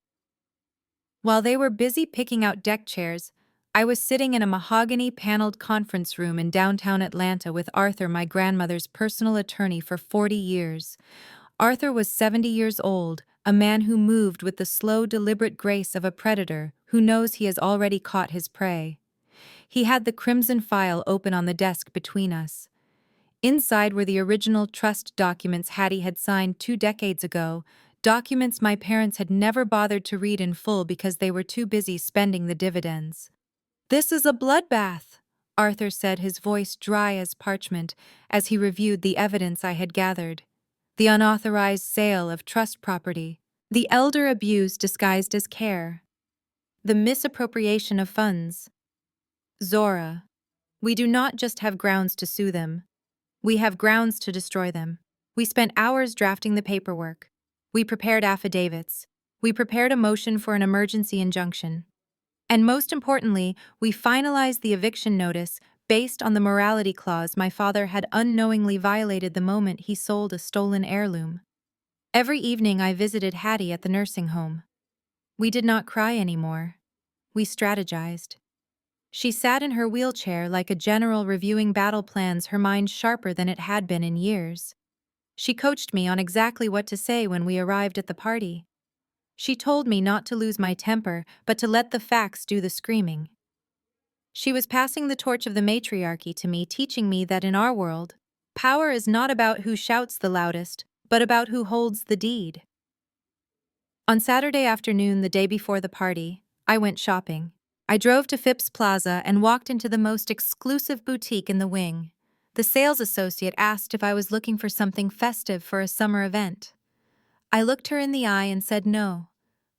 While they were busy picking out deck chairs, I was sitting in a mahogany-paneled conference room in downtown Atlanta with Arthur, my grandmother's personal attorney for 40 years. Arthur was 70 years old, a man who moved with the slow, deliberate grace of a predator who knows he has already caught his prey. He had the crimson file open on the desk between us. Inside were the original trust documents Hattie had signed 2 decades ago, documents my parents had never bothered to read in full because they were too busy spending the dividends. "This is a bloodbath," Arthur said, his voice dry as parchment, as he reviewed the evidence I had gathered. The unauthorized sale of trust property, the elder abuse disguised as care, the misappropriation of funds. Zora, we do not just have grounds to sue them. We have grounds to destroy them. We spent hours drafting the paperwork. We prepared affidavits. We prepared a motion for an emergency injunction. And most importantly, we finalized the eviction notice based on the morality clause my father had unknowingly violated the moment he sold a stolen heirloom. Every evening I visited Hattie at the nursing home. We did not cry anymore. We strategized. She sat in her wheelchair like a general reviewing battle plans, her mind sharper than it had been in years. She coached me on exactly what to say when we arrived at the party. She told me not to lose my temper, but to let the facts do the screaming. She was passing the torch of the matriarchy to me, teaching me that in our world, power is not about who shouts the loudest, but about who holds the deed. On Saturday afternoon, the day before the party, I went shopping. I drove to Phipps Plaza and walked into the most exclusive boutique in the wing. The sales associate asked if I was looking for something festive for a summer event. I looked her in the eye and said no.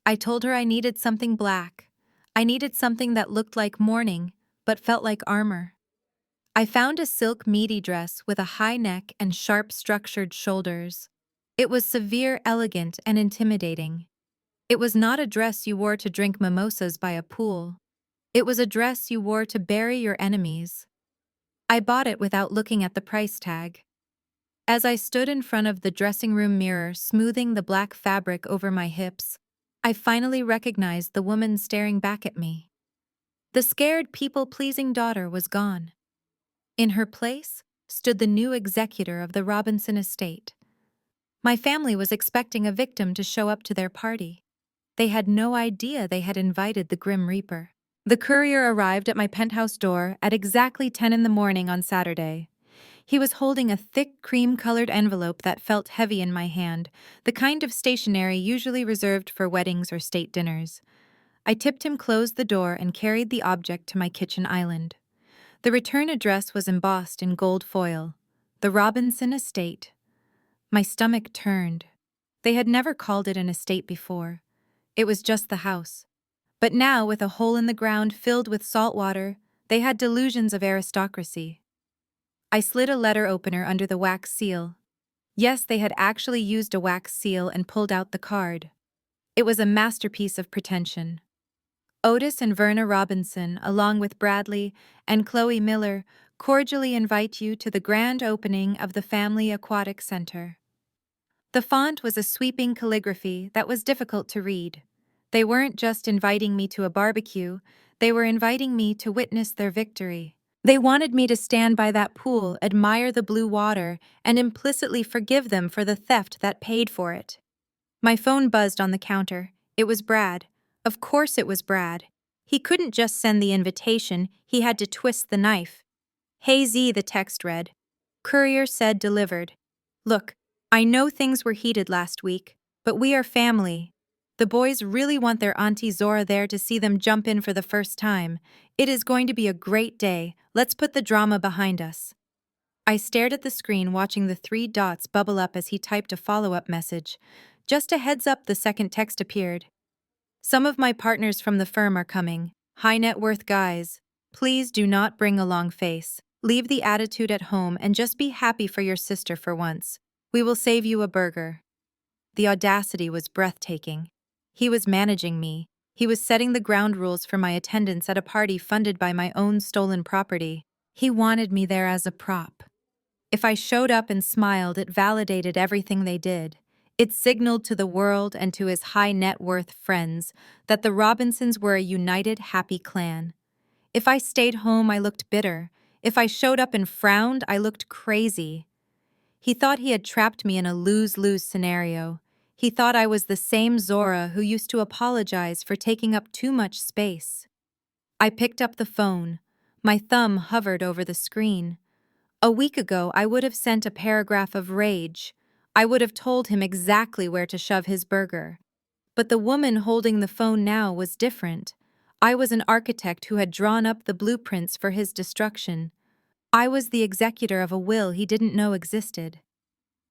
I told her I needed something black. I needed something that looked like mourning, but felt like armor. I found a silk midi dress with a high neck and sharp structured shoulders. It was severe, elegant, and intimidating. It was not a dress you wore to drink mimosas by a pool. It was a dress you wore to bury your enemies. I bought it without looking at the price tag. As I stood in front of the dressing room mirror, smoothing the black fabric over my hips, I finally recognized the woman staring back at me. The scared, people-pleasing daughter was gone. In her place stood the new executor of the Robinson estate. My family was expecting a victim to show up to their party. They had no idea they had invited the Grim Reaper. The courier arrived at my penthouse door at exactly 10 in the morning on Saturday. He was holding a thick cream-colored envelope that felt heavy in my hand, the kind of stationery usually reserved for weddings or state dinners. I tipped him, closed the door, and carried the object to my kitchen island. The return address was embossed in gold foil. The Robinson estate. My stomach turned. They had never called it an estate before. It was just the house. But now, with a hole in the ground filled with salt water, they had delusions of aristocracy. I slid a letter opener under the wax seal. Yes, they had actually used a wax seal and pulled out the card. It was a masterpiece of pretension. Otis and Verna Robinson, along with Bradley and Chloe Miller, cordially invite you to the grand opening of the Family Aquatic Center. The font was a sweeping calligraphy that was difficult to read. They weren't just inviting me to a barbecue, they were inviting me to witness their victory. They wanted me to stand by that pool, admire the blue water, and implicitly forgive them for the theft that paid for it. My phone buzzed on the counter. It was Brad. Of course it was Brad. He couldn't just send the invitation, he had to twist the knife. "Hey Z," the text read. Courier said delivered. "Look, I know things were heated last week, but we are family. The boys really want their Auntie Zora there to see them jump in for the first time. It is going to be a great day. Let's put the drama behind us." I stared at the screen, watching the three dots bubble up as he typed a follow-up message. Just a heads up, the second text appeared. Some of my partners from the firm are coming. High net worth guys. Please do not bring a long face. Leave the attitude at home and just be happy for your sister for once. We will save you a burger. The audacity was breathtaking. He was managing me. He was setting the ground rules for my attendance at a party funded by my own stolen property. He wanted me there as a prop. If I showed up and smiled, it validated everything they did. It signaled to the world and to his high net worth friends that the Robinsons were a united, happy clan. If I stayed home, I looked bitter. If I showed up and frowned, I looked crazy. He thought he had trapped me in a lose-lose scenario. He thought I was the same Zora who used to apologize for taking up too much space. I picked up the phone. My thumb hovered over the screen. A week ago, I would have sent a paragraph of rage. I would have told him exactly where to shove his burger. But the woman holding the phone now was different. I was an architect who had drawn up the blueprints for his destruction. I was the executor of a will he didn't know existed.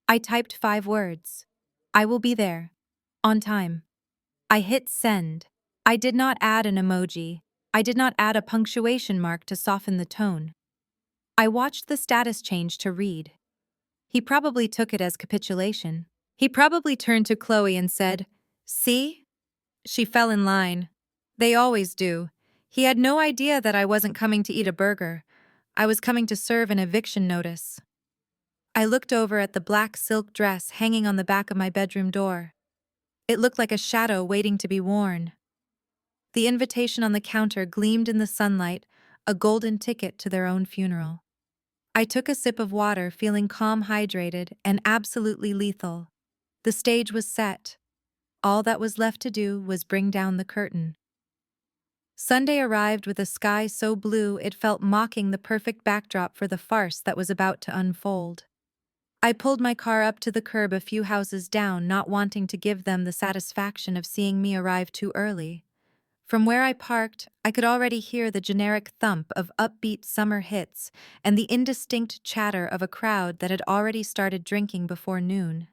I typed 5 words. I will be there. On time. I hit send. I did not add an emoji. I did not add a punctuation mark to soften the tone. I watched the status change to read. He probably took it as capitulation. He probably turned to Chloe and said, "See?" She fell in line. They always do. He had no idea that I wasn't coming to eat a burger. I was coming to serve an eviction notice. I looked over at the black silk dress hanging on the back of my bedroom door. It looked like a shadow waiting to be worn. The invitation on the counter gleamed in the sunlight, a golden ticket to their own funeral. I took a sip of water, feeling calm, hydrated, and absolutely lethal. The stage was set. All that was left to do was bring down the curtain. Sunday arrived with a sky so blue it felt mocking, the perfect backdrop for the farce that was about to unfold. I pulled my car up to the curb a few houses down, not wanting to give them the satisfaction of seeing me arrive too early. From where I parked, I could already hear the generic thump of upbeat summer hits and the indistinct chatter of a crowd that had already started drinking before noon.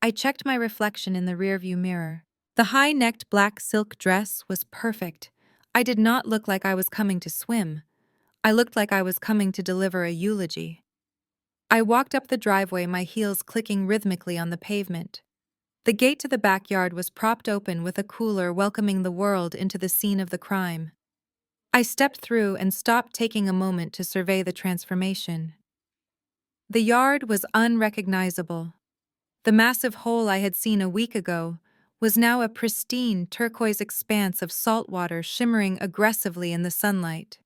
I checked my reflection in the rearview mirror. The high-necked black silk dress was perfect. I did not look like I was coming to swim. I looked like I was coming to deliver a eulogy. I walked up the driveway, my heels clicking rhythmically on the pavement. The gate to the backyard was propped open with a cooler welcoming the world into the scene of the crime. I stepped through and stopped, taking a moment to survey the transformation. The yard was unrecognizable. The massive hole I had seen a week ago was now a pristine turquoise expanse of salt water shimmering aggressively in the sunlight.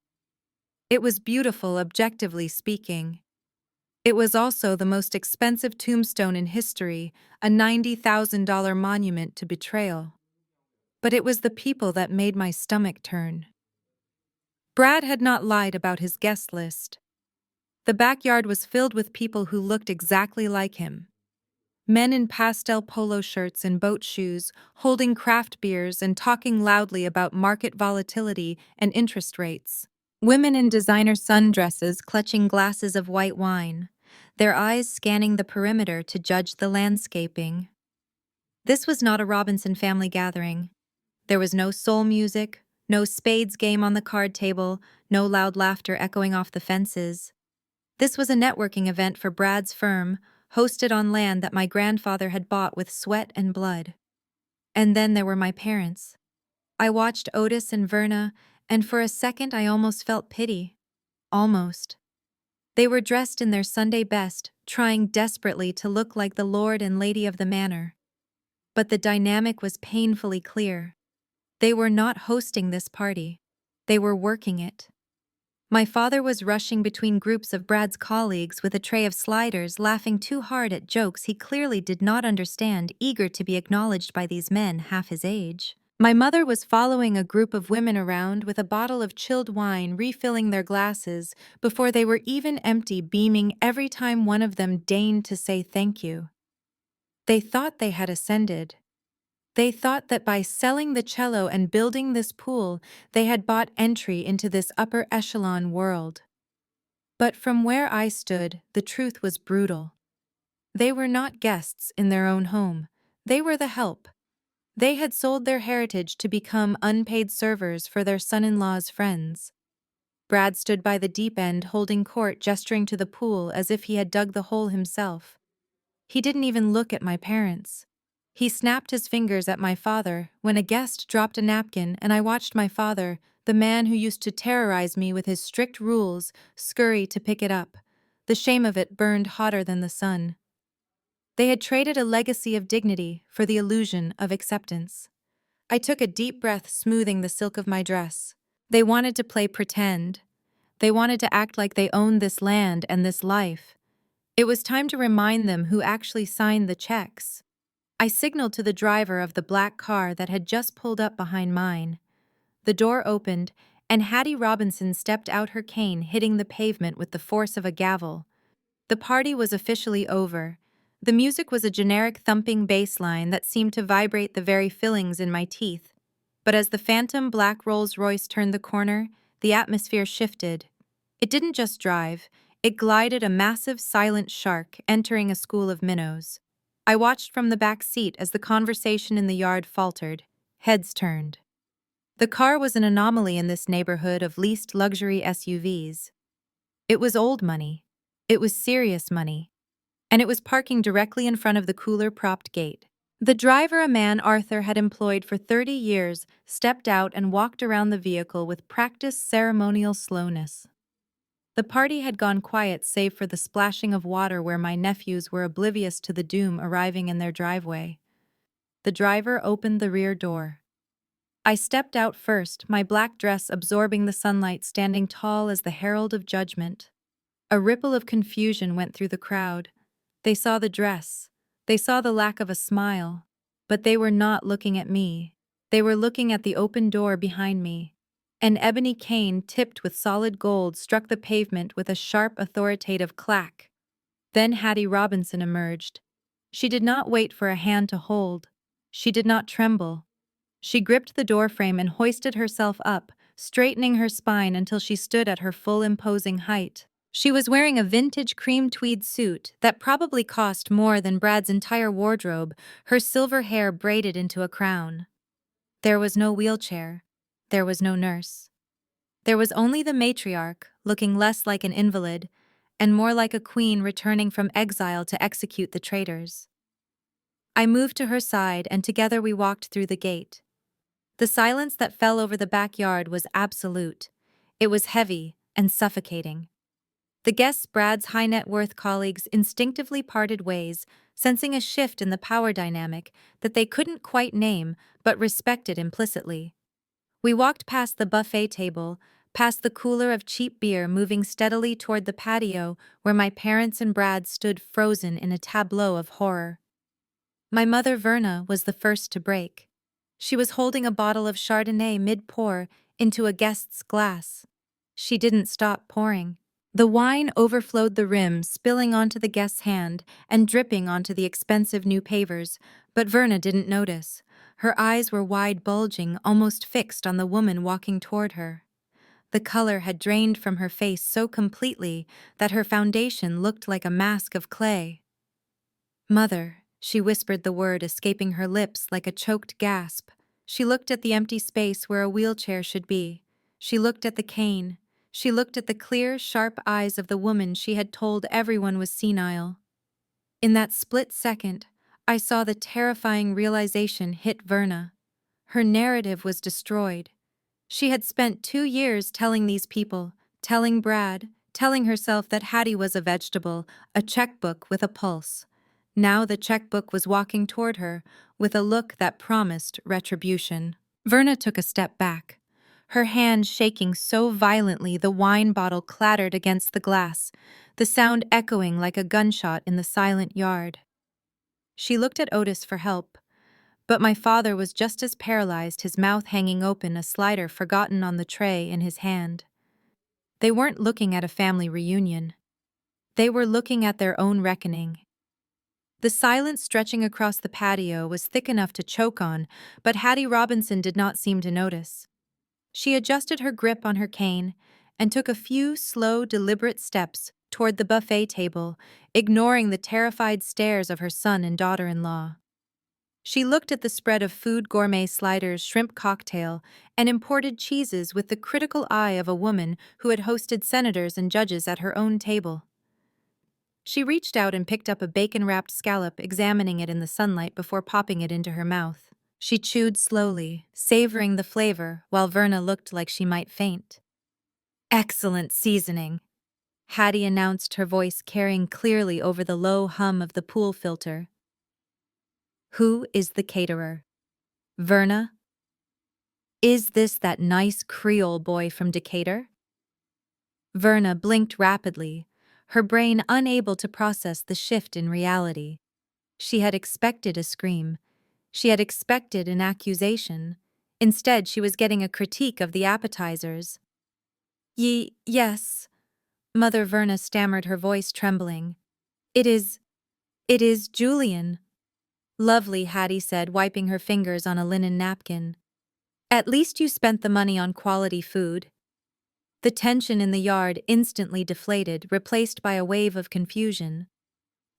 It was beautiful, objectively speaking. It was also the most expensive tombstone in history, a $90,000 monument to betrayal. But it was the people that made my stomach turn. Brad had not lied about his guest list. The backyard was filled with people who looked exactly like him. Men in pastel polo shirts and boat shoes, holding craft beers and talking loudly about market volatility and interest rates. Women in designer sundresses clutching glasses of white wine, their eyes scanning the perimeter to judge the landscaping. This was not a Robinson family gathering. There was no soul music, no spades game on the card table, no loud laughter echoing off the fences. This was a networking event for Brad's firm, hosted on land that my grandfather had bought with sweat and blood. And then there were my parents. I watched Otis and Verna, and for a second I almost felt pity. Almost. They were dressed in their Sunday best, trying desperately to look like the lord and lady of the manor. But the dynamic was painfully clear. They were not hosting this party. They were working it. My father was rushing between groups of Brad's colleagues with a tray of sliders, laughing too hard at jokes he clearly did not understand, eager to be acknowledged by these men half his age. My mother was following a group of women around with a bottle of chilled wine, refilling their glasses before they were even empty, beaming every time one of them deigned to say thank you. They thought they had ascended. They thought that by selling the cello and building this pool, they had bought entry into this upper echelon world. But from where I stood, the truth was brutal. They were not guests in their own home. They were the help. They had sold their heritage to become unpaid servers for their son-in-law's friends. Brad stood by the deep end holding court, gesturing to the pool as if he had dug the hole himself. He didn't even look at my parents. He snapped his fingers at my father when a guest dropped a napkin, and I watched my father, the man who used to terrorize me with his strict rules, scurry to pick it up. The shame of it burned hotter than the sun. They had traded a legacy of dignity for the illusion of acceptance. I took a deep breath, smoothing the silk of my dress. They wanted to play pretend. They wanted to act like they owned this land and this life. It was time to remind them who actually signed the checks. I signaled to the driver of the black car that had just pulled up behind mine. The door opened, and Hattie Robinson stepped out, her cane hitting the pavement with the force of a gavel. The party was officially over. The music was a generic thumping bass line that seemed to vibrate the very fillings in my teeth. But as the phantom black Rolls-Royce turned the corner, the atmosphere shifted. It didn't just drive, it glided, a massive, silent shark entering a school of minnows. I watched from the back seat as the conversation in the yard faltered. Heads turned. The car was an anomaly in this neighborhood of leased luxury SUVs. It was old money. It was serious money. And it was parking directly in front of the cooler-propped gate. The driver, a man Arthur had employed for 30 years, stepped out and walked around the vehicle with practiced ceremonial slowness. The party had gone quiet save for the splashing of water where my nephews were oblivious to the doom arriving in their driveway. The driver opened the rear door. I stepped out first, my black dress absorbing the sunlight, standing tall as the herald of judgment. A ripple of confusion went through the crowd. They saw the dress. They saw the lack of a smile. But they were not looking at me. They were looking at the open door behind me. An ebony cane tipped with solid gold struck the pavement with a sharp, authoritative clack. Then Hattie Robinson emerged. She did not wait for a hand to hold. She did not tremble. She gripped the doorframe and hoisted herself up, straightening her spine until she stood at her full imposing height. She was wearing a vintage cream tweed suit that probably cost more than Brad's entire wardrobe, her silver hair braided into a crown. There was no wheelchair. There was no nurse. There was only the matriarch, looking less like an invalid and more like a queen returning from exile to execute the traitors. I moved to her side, and together we walked through the gate. The silence that fell over the backyard was absolute. It was heavy and suffocating. The guests, Brad's high-net-worth colleagues, instinctively parted ways, sensing a shift in the power dynamic that they couldn't quite name but respected implicitly. We walked past the buffet table, past the cooler of cheap beer, moving steadily toward the patio where my parents and Brad stood frozen in a tableau of horror. My mother, Verna, was the first to break. She was holding a bottle of Chardonnay mid-pour into a guest's glass. She didn't stop pouring. The wine overflowed the rim, spilling onto the guest's hand and dripping onto the expensive new pavers, but Verna didn't notice. Her eyes were wide, bulging, almost fixed on the woman walking toward her. The color had drained from her face so completely that her foundation looked like a mask of clay. "Mother," she whispered, the word escaping her lips like a choked gasp. She looked at the empty space where a wheelchair should be. She looked at the cane. She looked at the clear, sharp eyes of the woman she had told everyone was senile. In that split second, I saw the terrifying realization hit Verna. Her narrative was destroyed. She had spent 2 years telling these people, telling Brad, telling herself that Hattie was a vegetable, a checkbook with a pulse. Now the checkbook was walking toward her, with a look that promised retribution. Verna took a step back. Her hand shaking so violently the wine bottle clattered against the glass, the sound echoing like a gunshot in the silent yard. She looked at Otis for help, but my father was just as paralyzed, his mouth hanging open, a slider forgotten on the tray in his hand. They weren't looking at a family reunion. They were looking at their own reckoning. The silence stretching across the patio was thick enough to choke on, but Hattie Robinson did not seem to notice. She adjusted her grip on her cane, and took a few slow, deliberate steps toward the buffet table, ignoring the terrified stares of her son and daughter-in-law. She looked at the spread of food gourmet sliders, shrimp cocktail, and imported cheeses with the critical eye of a woman who had hosted senators and judges at her own table. She reached out and picked up a bacon-wrapped scallop, examining it in the sunlight before popping it into her mouth. She chewed slowly, savoring the flavor, while Verna looked like she might faint. "Excellent seasoning," Hattie announced, her voice carrying clearly over the low hum of the pool filter. "Who is the caterer? Verna? Is this that nice Creole boy from Decatur?" Verna blinked rapidly, her brain unable to process the shift in reality. She had expected a scream. She had expected an accusation. Instead, she was getting a critique of the appetizers. Yes," Mother Verna stammered, her voice trembling. It is Julian." "Lovely," Hattie said, wiping her fingers on a linen napkin. "At least you spent the money on quality food." The tension in the yard instantly deflated, replaced by a wave of confusion.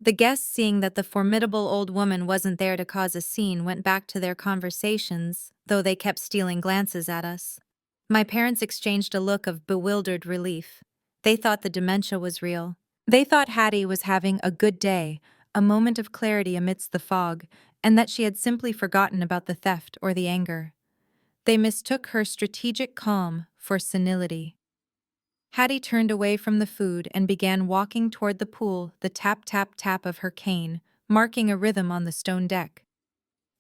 The guests, seeing that the formidable old woman wasn't there to cause a scene, went back to their conversations, though they kept stealing glances at us. My parents exchanged a look of bewildered relief. They thought the dementia was real. They thought Hattie was having a good day, a moment of clarity amidst the fog, and that she had simply forgotten about the theft or the anger. They mistook her strategic calm for senility. Hattie turned away from the food and began walking toward the pool, the tap-tap-tap of her cane, marking a rhythm on the stone deck.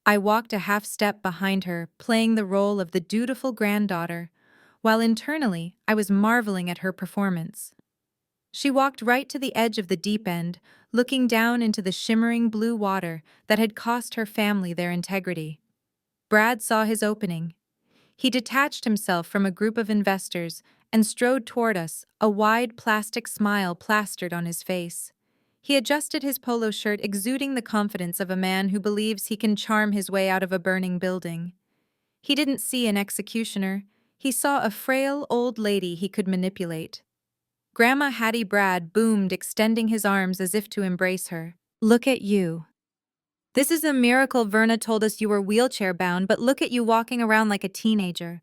I walked a half-step behind her, playing the role of the dutiful granddaughter, while internally I was marveling at her performance. She walked right to the edge of the deep end, looking down into the shimmering blue water that had cost her family their integrity. Brad saw his opening. He detached himself from a group of investors and strode toward us, a wide plastic smile plastered on his face. He adjusted his polo shirt, exuding the confidence of a man who believes he can charm his way out of a burning building. He didn't see an executioner. He saw a frail old lady he could manipulate. Grandma Hattie Brad boomed, extending his arms as if to embrace her. "Look at you. This is a miracle. Verna told us you were wheelchair-bound, but look at you walking around like a teenager.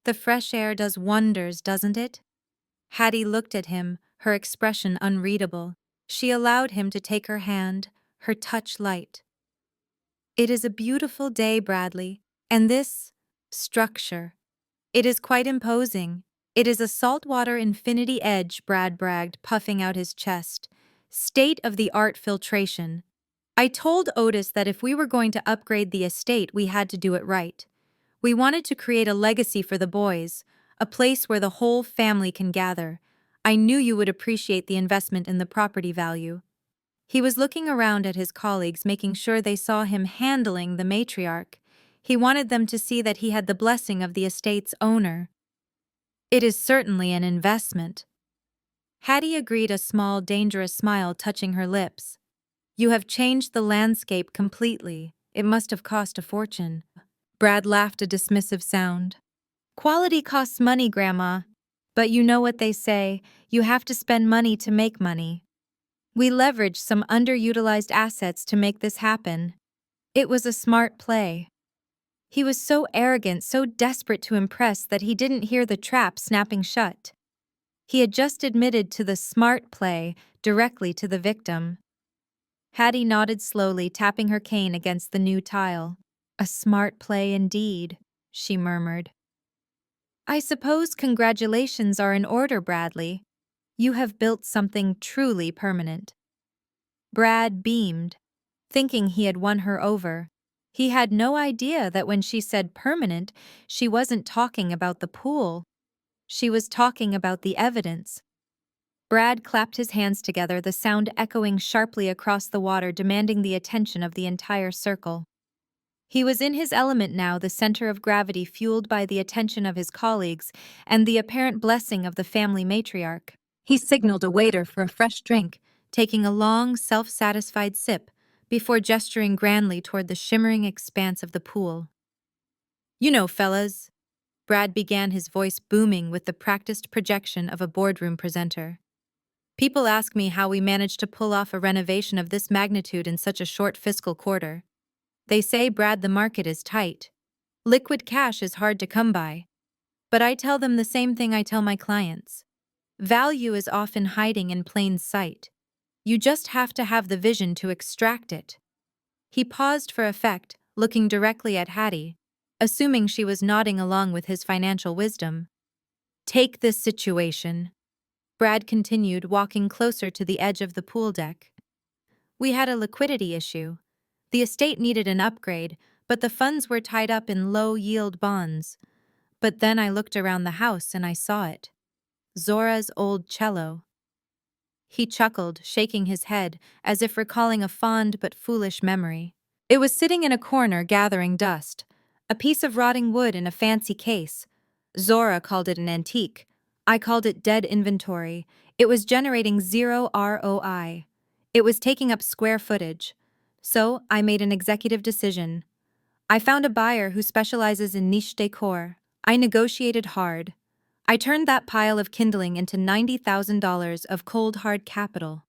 The fresh air does wonders, doesn't it?" Hattie looked at him, her expression unreadable. She allowed him to take her hand, her touch light. "It is a beautiful day, Bradley, and this structure. It is quite imposing. It is a saltwater infinity edge," Brad bragged, puffing out his chest. "State-of-the-art filtration. I told Otis that if we were going to upgrade the estate, we had to do it right. We wanted to create a legacy for the boys, a place where the whole family can gather. I knew you would appreciate the investment in the property value." He was looking around at his colleagues, making sure they saw him handling the matriarch. He wanted them to see that he had the blessing of the estate's owner. "It is certainly an investment." Hattie agreed, a small, dangerous smile touching her lips. "You have changed the landscape completely. It must have cost a fortune." Brad laughed, a dismissive sound. "Quality costs money, Grandma. But you know what they say, you have to spend money to make money. We leveraged some underutilized assets to make this happen. It was a smart play." He was so arrogant, so desperate to impress, that he didn't hear the trap snapping shut. He had just admitted to the smart play directly to the victim. Hattie nodded slowly, tapping her cane against the new tile. "A smart play indeed," she murmured. "I suppose congratulations are in order, Bradley. You have built something truly permanent." Brad beamed, thinking he had won her over. He had no idea that when she said permanent, she wasn't talking about the pool. She was talking about the evidence. Brad clapped his hands together, the sound echoing sharply across the water, demanding the attention of the entire circle. He was in his element now, the center of gravity, fueled by the attention of his colleagues and the apparent blessing of the family matriarch. He signaled a waiter for a fresh drink, taking a long, self-satisfied sip before gesturing grandly toward the shimmering expanse of the pool. "You know, fellas, Brad began, his voice booming with the practiced projection of a boardroom presenter. People ask me how we managed to pull off a renovation of this magnitude in such a short fiscal quarter. They say, Brad, the market is tight. Liquid cash is hard to come by. But I tell them the same thing I tell my clients. Value is often hiding in plain sight. You just have to have the vision to extract it. He paused for effect, looking directly at Hattie, assuming she was nodding along with his financial wisdom. Take this situation. Brad continued, walking closer to the edge of the pool deck. We had a liquidity issue. The estate needed an upgrade, but the funds were tied up in low-yield bonds. But then I looked around the house and I saw it. Zora's old cello. He chuckled, shaking his head, as if recalling a fond but foolish memory. It was sitting in a corner gathering dust, a piece of rotting wood in a fancy case. Zora called it an antique. I called it dead inventory. It was generating zero ROI. It was taking up square footage. So I made an executive decision. I found a buyer who specializes in niche decor. I negotiated hard. I turned that pile of kindling into $90,000 of cold hard capital.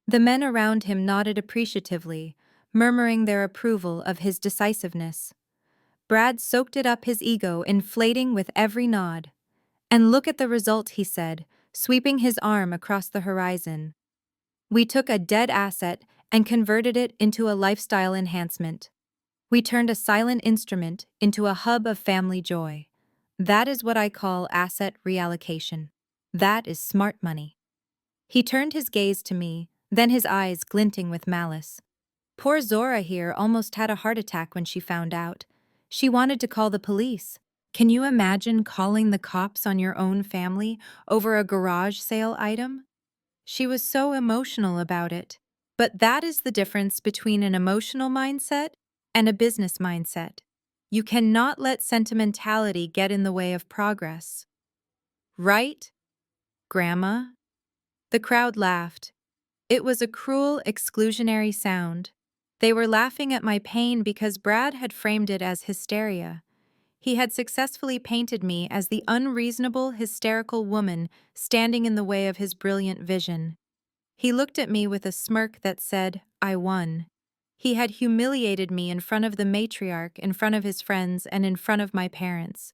The men around him nodded appreciatively, murmuring their approval of his decisiveness. Brad soaked it up, his ego inflating with every nod. And look at the result, he said, sweeping his arm across the horizon. We took a dead asset and converted it into a lifestyle enhancement. We turned a silent instrument into a hub of family joy. That is what I call asset reallocation. That is smart money. He turned his gaze to me, then his eyes glinting with malice. Poor Zora here almost had a heart attack when she found out. She wanted to call the police. Can you imagine calling the cops on your own family over a garage sale item? She was so emotional about it. But that is the difference between an emotional mindset and a business mindset. You cannot let sentimentality get in the way of progress. Right, Grandma? The crowd laughed. It was a cruel, exclusionary sound. They were laughing at my pain because Brad had framed it as hysteria. He had successfully painted me as the unreasonable, hysterical woman standing in the way of his brilliant vision. He looked at me with a smirk that said, I won. He had humiliated me in front of the matriarch, in front of his friends, and in front of my parents.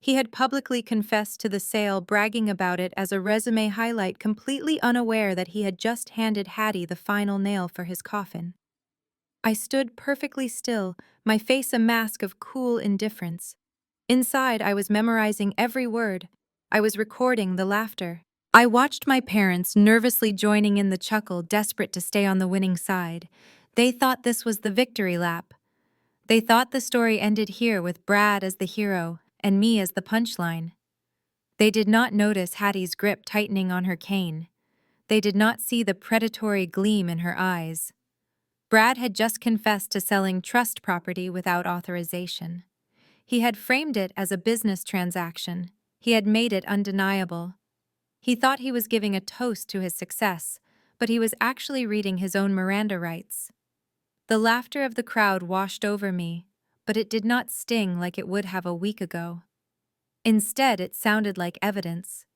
He had publicly confessed to the sale, bragging about it as a resume highlight, completely unaware that he had just handed Hattie the final nail for his coffin. I stood perfectly still, my face a mask of cool indifference. Inside, I was memorizing every word. I was recording the laughter. I watched my parents nervously joining in the chuckle, desperate to stay on the winning side. They thought this was the victory lap. They thought the story ended here with Brad as the hero and me as the punchline. They did not notice Hattie's grip tightening on her cane. They did not see the predatory gleam in her eyes. Brad had just confessed to selling trust property without authorization. He had framed it as a business transaction. He had made it undeniable. He thought he was giving a toast to his success, but he was actually reading his own Miranda rights. The laughter of the crowd washed over me, but it did not sting like it would have a week ago. Instead, it sounded like evidence.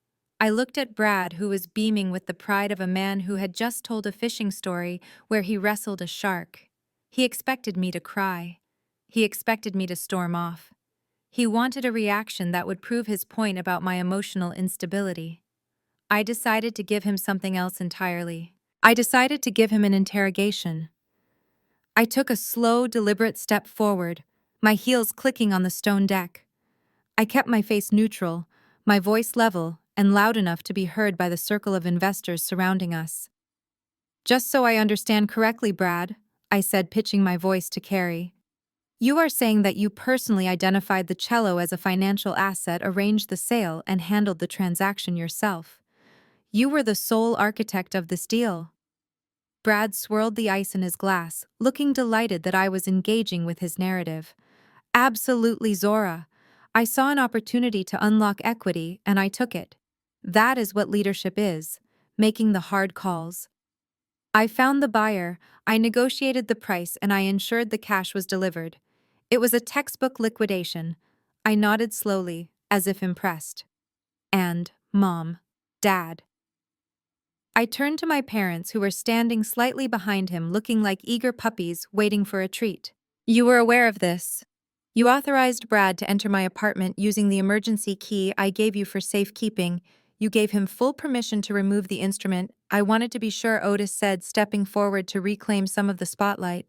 I looked at Brad, who was beaming with the pride of a man who had just told a fishing story where he wrestled a shark. He expected me to cry. He expected me to storm off. He wanted a reaction that would prove his point about my emotional instability. I decided to give him something else entirely. I decided to give him an interrogation. I took a slow, deliberate step forward, my heels clicking on the stone deck. I kept my face neutral, my voice level and loud enough to be heard by the circle of investors surrounding us. Just so I understand correctly, Brad, I said, pitching my voice to Carrie. You are saying that you personally identified the cello as a financial asset, arranged the sale, and handled the transaction yourself. You were the sole architect of this deal. Brad swirled the ice in his glass, looking delighted that I was engaging with his narrative. Absolutely, Zora. I saw an opportunity to unlock equity, and I took it. That is what leadership is, making the hard calls. I found the buyer, I negotiated the price, and I ensured the cash was delivered. It was a textbook liquidation. I nodded slowly, as if impressed. And, Mom, Dad. I turned to my parents who were standing slightly behind him looking like eager puppies waiting for a treat. You were aware of this. You authorized Brad to enter my apartment using the emergency key I gave you for safekeeping. You gave him full permission to remove the instrument. I wanted to be sure, Otis said, stepping forward to reclaim some of the spotlight.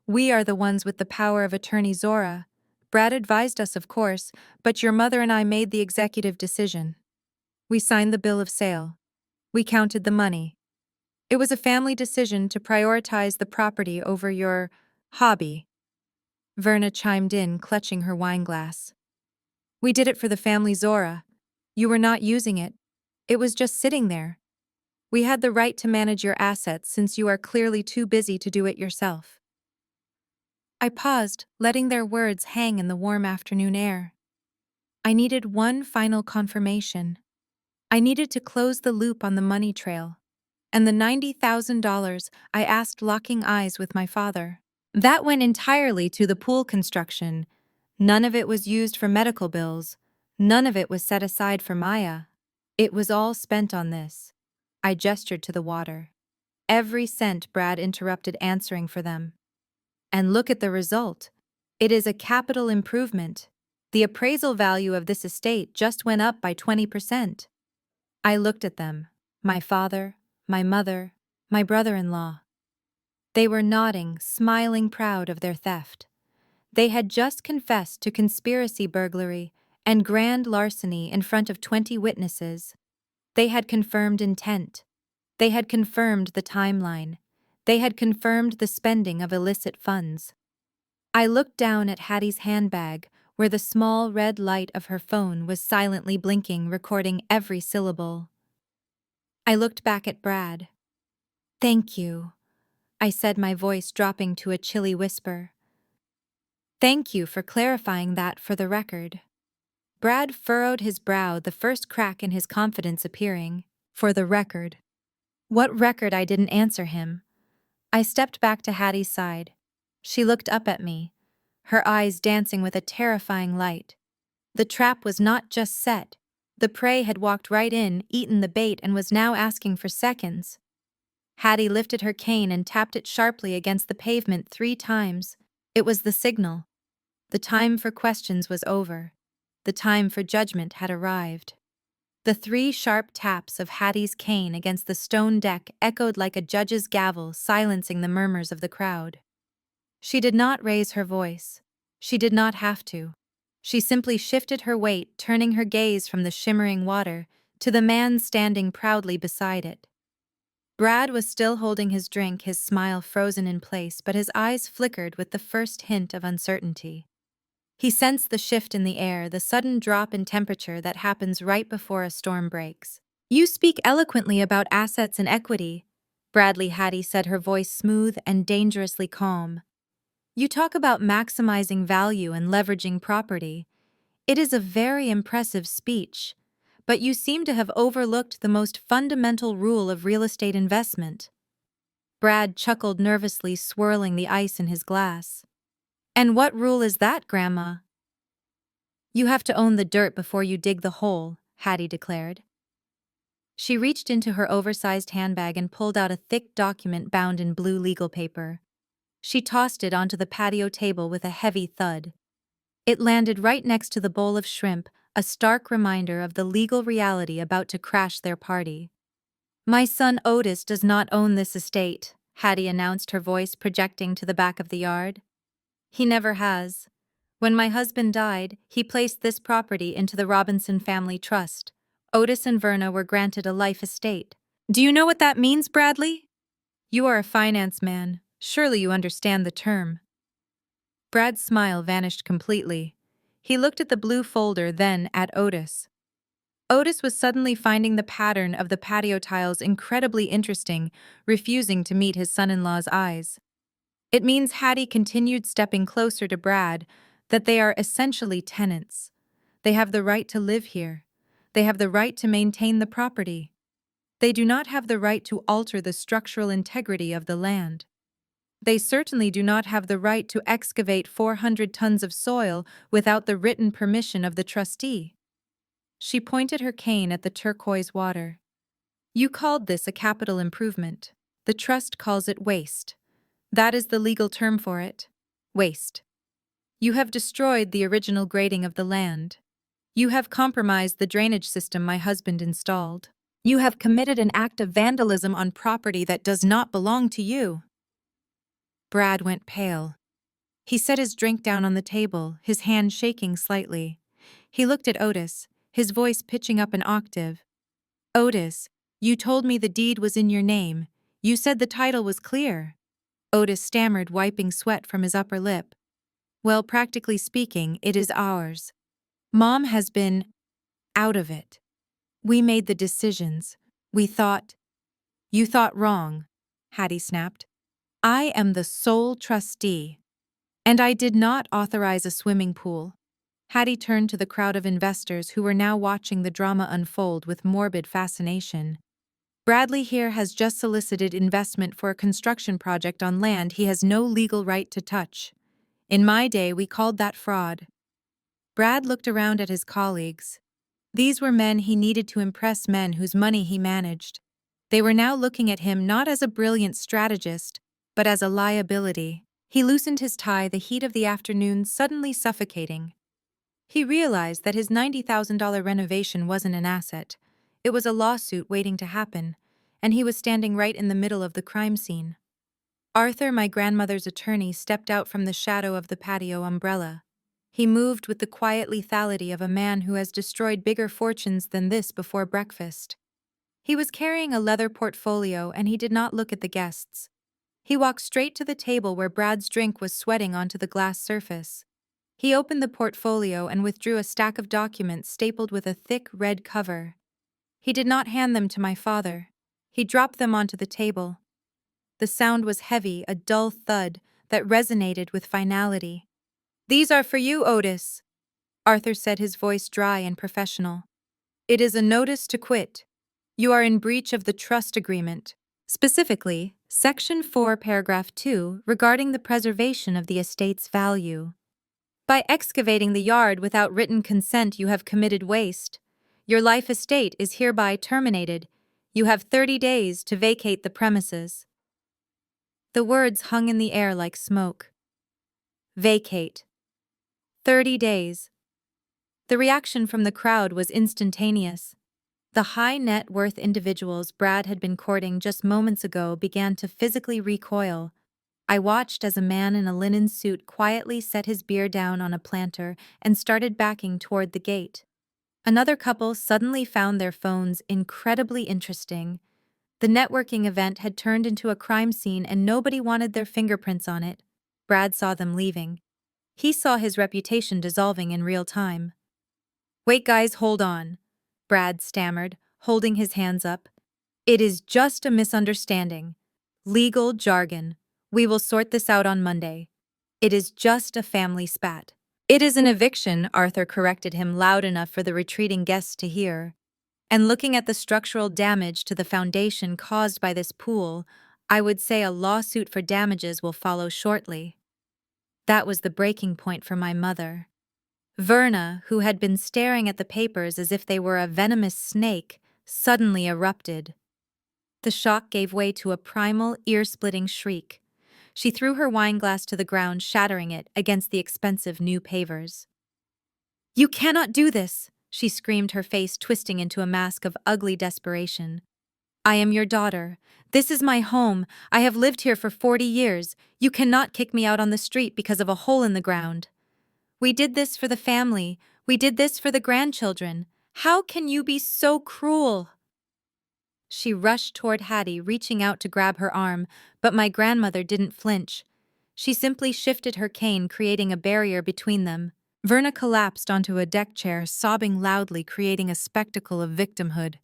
We are the ones with the power of attorney, Zora. Brad advised us, of course, but your mother and I made the executive decision. We signed the bill of sale. We counted the money. It was a family decision to prioritize the property over your hobby. Verna chimed in, clutching her wineglass. We did it for the family, Zora. You were not using it. It was just sitting there. We had the right to manage your assets since you are clearly too busy to do it yourself. I paused, letting their words hang in the warm afternoon air. I needed one final confirmation. I needed to close the loop on the money trail. And the $90,000 I asked, locking eyes with my father. That went entirely to the pool construction. None of it was used for medical bills. None of it was set aside for Maya. It was all spent on this. I gestured to the water. Every cent, Brad interrupted, answering for them. And look at the result. It is a capital improvement. The appraisal value of this estate just went up by 20%. I looked at them, my father, my mother, my brother-in-law. They were nodding, smiling, proud of their theft. They had just confessed to conspiracy burglary and grand larceny in front of 20 witnesses. They had confirmed intent. They had confirmed the timeline. They had confirmed the spending of illicit funds. I looked down at Hattie's handbag, where the small red light of her phone was silently blinking, recording every syllable. I looked back at Brad. Thank you, I said, my voice dropping to a chilly whisper. Thank you for clarifying that for the record. Brad furrowed his brow, the first crack in his confidence appearing. For the record. What record? I didn't answer him. I stepped back to Hattie's side. She looked up at me, her eyes dancing with a terrifying light. The trap was not just set. The prey had walked right in, eaten the bait, and was now asking for seconds. Hattie lifted her cane and tapped it sharply against the pavement 3 times. It was the signal. The time for questions was over. The time for judgment had arrived. The 3 sharp taps of Hattie's cane against the stone deck echoed like a judge's gavel, silencing the murmurs of the crowd. She did not raise her voice. She did not have to. She simply shifted her weight, turning her gaze from the shimmering water to the man standing proudly beside it. Brad was still holding his drink, his smile frozen in place, but his eyes flickered with the first hint of uncertainty. He sensed the shift in the air, the sudden drop in temperature that happens right before a storm breaks. You speak eloquently about assets and equity, Bradley Hattie said, her voice smooth and dangerously calm. You talk about maximizing value and leveraging property. It is a very impressive speech, but you seem to have overlooked the most fundamental rule of real estate investment. Brad chuckled nervously, swirling the ice in his glass. And what rule is that, Grandma? You have to own the dirt before you dig the hole, Hattie declared. She reached into her oversized handbag and pulled out a thick document bound in blue legal paper. She tossed it onto the patio table with a heavy thud. It landed right next to the bowl of shrimp, a stark reminder of the legal reality about to crash their party. My son Otis does not own this estate, Hattie announced, her voice projecting to the back of the yard. He never has. When my husband died, he placed this property into the Robinson Family Trust. Otis and Verna were granted a life estate. Do you know what that means, Bradley? You are a finance man. Surely you understand the term. Brad's smile vanished completely. He looked at the blue folder, then at Otis. Otis was suddenly finding the pattern of the patio tiles incredibly interesting, refusing to meet his son-in-law's eyes. It means, Hattie continued, stepping closer to Brad, that they are essentially tenants. They have the right to live here. They have the right to maintain the property. They do not have the right to alter the structural integrity of the land. They certainly do not have the right to excavate 400 tons of soil without the written permission of the trustee. She pointed her cane at the turquoise water. You called this a capital improvement. The trust calls it waste. That is the legal term for it. Waste. You have destroyed the original grading of the land. You have compromised the drainage system my husband installed. You have committed an act of vandalism on property that does not belong to you. Brad went pale. He set his drink down on the table, his hand shaking slightly. He looked at Otis, his voice pitching up an octave. Otis, you told me the deed was in your name. You said the title was clear. Otis stammered, wiping sweat from his upper lip. Well, practically speaking, it is ours. Mom has been out of it. We made the decisions. We thought. You thought wrong, Hattie snapped. I am the sole trustee. And I did not authorize a swimming pool. Hattie turned to the crowd of investors who were now watching the drama unfold with morbid fascination. Bradley here has just solicited investment for a construction project on land he has no legal right to touch. In my day, we called that fraud. Brad looked around at his colleagues. These were men he needed to impress, men whose money he managed. They were now looking at him not as a brilliant strategist, but as a liability. He loosened his tie, the heat of the afternoon suddenly suffocating. He realized that his $90,000 renovation wasn't an asset. It was a lawsuit waiting to happen, and he was standing right in the middle of the crime scene. Arthur, my grandmother's attorney, stepped out from the shadow of the patio umbrella. He moved with the quiet lethality of a man who has destroyed bigger fortunes than this before breakfast. He was carrying a leather portfolio, and he did not look at the guests. He walked straight to the table where Brad's drink was sweating onto the glass surface. He opened the portfolio and withdrew a stack of documents stapled with a thick red cover. He did not hand them to my father. He dropped them onto the table. The sound was heavy, a dull thud that resonated with finality. These are for you, Otis, Arthur said, his voice dry and professional. It is a notice to quit. You are in breach of the trust agreement. Specifically, Section 4, Paragraph 2, regarding the preservation of the estate's value. By excavating the yard without written consent, you have committed waste. Your life estate is hereby terminated. You have 30 days to vacate the premises. The words hung in the air like smoke. Vacate. 30 days. The reaction from the crowd was instantaneous. The high net worth individuals Brad had been courting just moments ago began to physically recoil. I watched as a man in a linen suit quietly set his beer down on a planter and started backing toward the gate. Another couple suddenly found their phones incredibly interesting. The networking event had turned into a crime scene and nobody wanted their fingerprints on it. Brad saw them leaving. He saw his reputation dissolving in real time. Wait, guys, hold on, Brad stammered, holding his hands up. It is just a misunderstanding. Legal jargon. We will sort this out on Monday. It is just a family spat. It is an eviction, Arthur corrected him loud enough for the retreating guests to hear. And looking at the structural damage to the foundation caused by this pool, I would say a lawsuit for damages will follow shortly. That was the breaking point for my mother. Verna, who had been staring at the papers as if they were a venomous snake, suddenly erupted. The shock gave way to a primal, ear-splitting shriek. She threw her wineglass to the ground, shattering it against the expensive new pavers. You cannot do this, she screamed, her face twisting into a mask of ugly desperation. I am your daughter. This is my home. I have lived here for 40 years. You cannot kick me out on the street because of a hole in the ground. We did this for the family. We did this for the grandchildren. How can you be so cruel? She rushed toward Hattie, reaching out to grab her arm, but my grandmother didn't flinch. She simply shifted her cane, creating a barrier between them. Verna collapsed onto a deck chair, sobbing loudly, creating a spectacle of victimhood.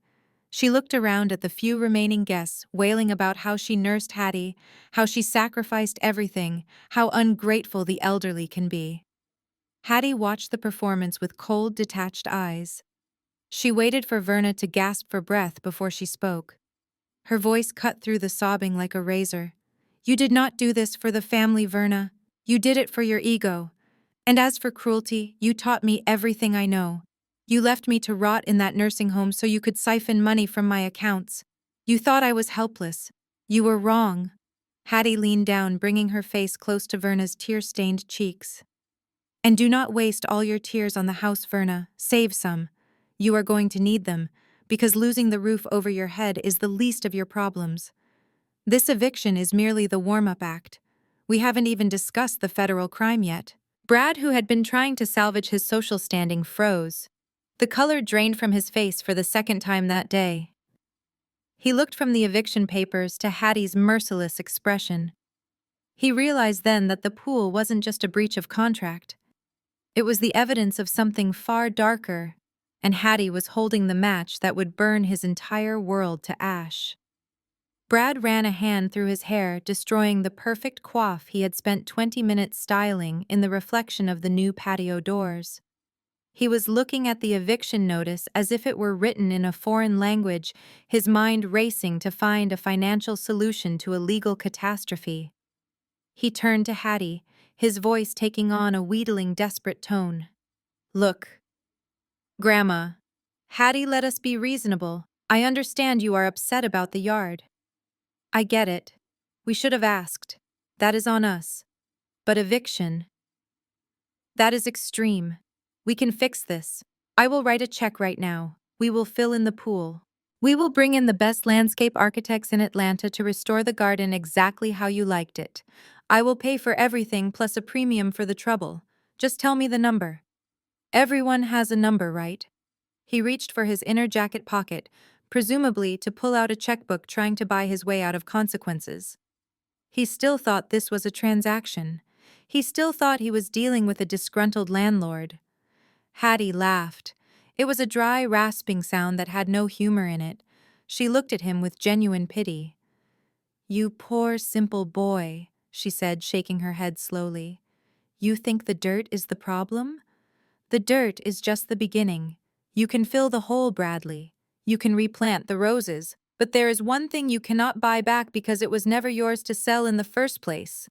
She looked around at the few remaining guests, wailing about how she nursed Hattie, how she sacrificed everything, how ungrateful the elderly can be. Hattie watched the performance with cold, detached eyes. She waited for Verna to gasp for breath before she spoke. Her voice cut through the sobbing like a razor. You did not do this for the family, Verna. You did it for your ego. And as for cruelty, you taught me everything I know. You left me to rot in that nursing home so you could siphon money from my accounts. You thought I was helpless. You were wrong. Hattie leaned down, bringing her face close to Verna's tear-stained cheeks. And do not waste all your tears on the house, Verna. Save some. You are going to need them, because losing the roof over your head is the least of your problems. This eviction is merely the warm-up act. We haven't even discussed the federal crime yet. Brad, who had been trying to salvage his social standing, froze. The color drained from his face for the second time that day. He looked from the eviction papers to Hattie's merciless expression. He realized then that the pool wasn't just a breach of contract. It was the evidence of something far darker, and Hattie was holding the match that would burn his entire world to ash. Brad ran a hand through his hair, destroying the perfect coif he had spent 20 minutes styling in the reflection of the new patio doors. He was looking at the eviction notice as if it were written in a foreign language, his mind racing to find a financial solution to a legal catastrophe. He turned to Hattie, his voice taking on a wheedling, desperate tone. Look, Grandma. Hattie, let us be reasonable. I understand you are upset about the yard. I get it. We should have asked. That is on us. But eviction. That is extreme. We can fix this. I will write a check right now. We will fill in the pool. We will bring in the best landscape architects in Atlanta to restore the garden exactly how you liked it. I will pay for everything plus a premium for the trouble. Just tell me the number. Everyone has a number, right? He reached for his inner jacket pocket, presumably to pull out a checkbook, trying to buy his way out of consequences. He still thought this was a transaction. He still thought he was dealing with a disgruntled landlord. Hattie laughed. It was a dry, rasping sound that had no humor in it. She looked at him with genuine pity. You poor, simple boy, she said, shaking her head slowly. You think the dirt is the problem? The dirt is just the beginning. You can fill the hole, Bradley. You can replant the roses, but there is one thing you cannot buy back because it was never yours to sell in the first place.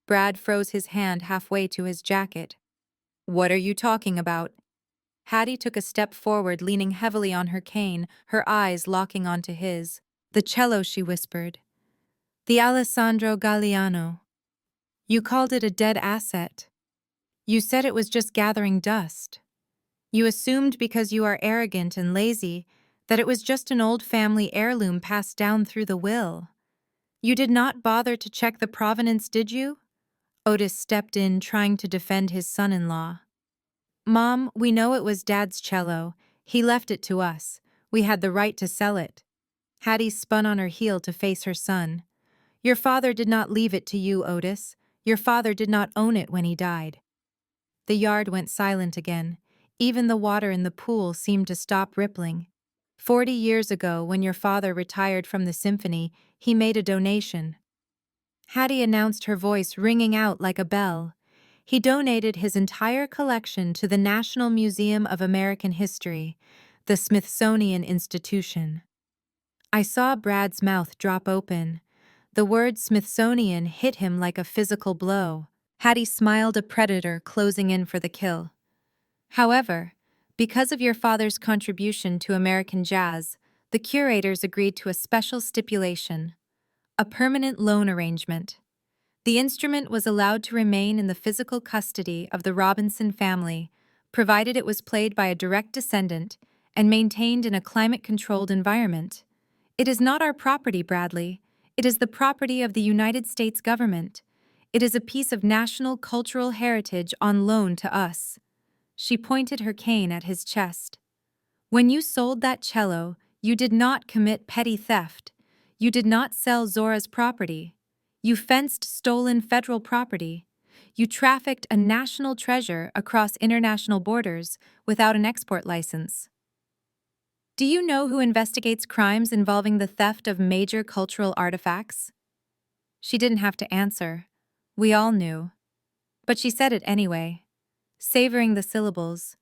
Brad froze his hand halfway to his jacket. What are you talking about? Hattie took a step forward, leaning heavily on her cane, her eyes locking onto his. The cello, she whispered. The Alessandro Galliano. You called it a dead asset. You said it was just gathering dust. You assumed because you are arrogant and lazy that it was just an old family heirloom passed down through the will. You did not bother to check the provenance, did you? Otis stepped in, trying to defend his son-in-law. Mom, we know it was Dad's cello. He left it to us. We had the right to sell it. Hattie spun on her heel to face her son. Your father did not leave it to you, Otis. Your father did not own it when he died. The yard went silent again. Even the water in the pool seemed to stop rippling. 40 years ago, when your father retired from the symphony, he made a donation. Hattie announced, her voice ringing out like a bell. He donated his entire collection to the National Museum of American History, the Smithsonian Institution. I saw Brad's mouth drop open. The word Smithsonian hit him like a physical blow. Hattie smiled, a predator closing in for the kill. However, because of your father's contribution to American jazz, the curators agreed to a special stipulation, a permanent loan arrangement. The instrument was allowed to remain in the physical custody of the Robinson family, provided it was played by a direct descendant and maintained in a climate-controlled environment. It is not our property, Bradley. It is the property of the United States government. It is a piece of national cultural heritage on loan to us. She pointed her cane at his chest. When you sold that cello, you did not commit petty theft. You did not sell Zora's property. You fenced stolen federal property. You trafficked a national treasure across international borders without an export license. Do you know who investigates crimes involving the theft of major cultural artifacts? She didn't have to answer. We all knew. But she said it anyway, savoring the syllables.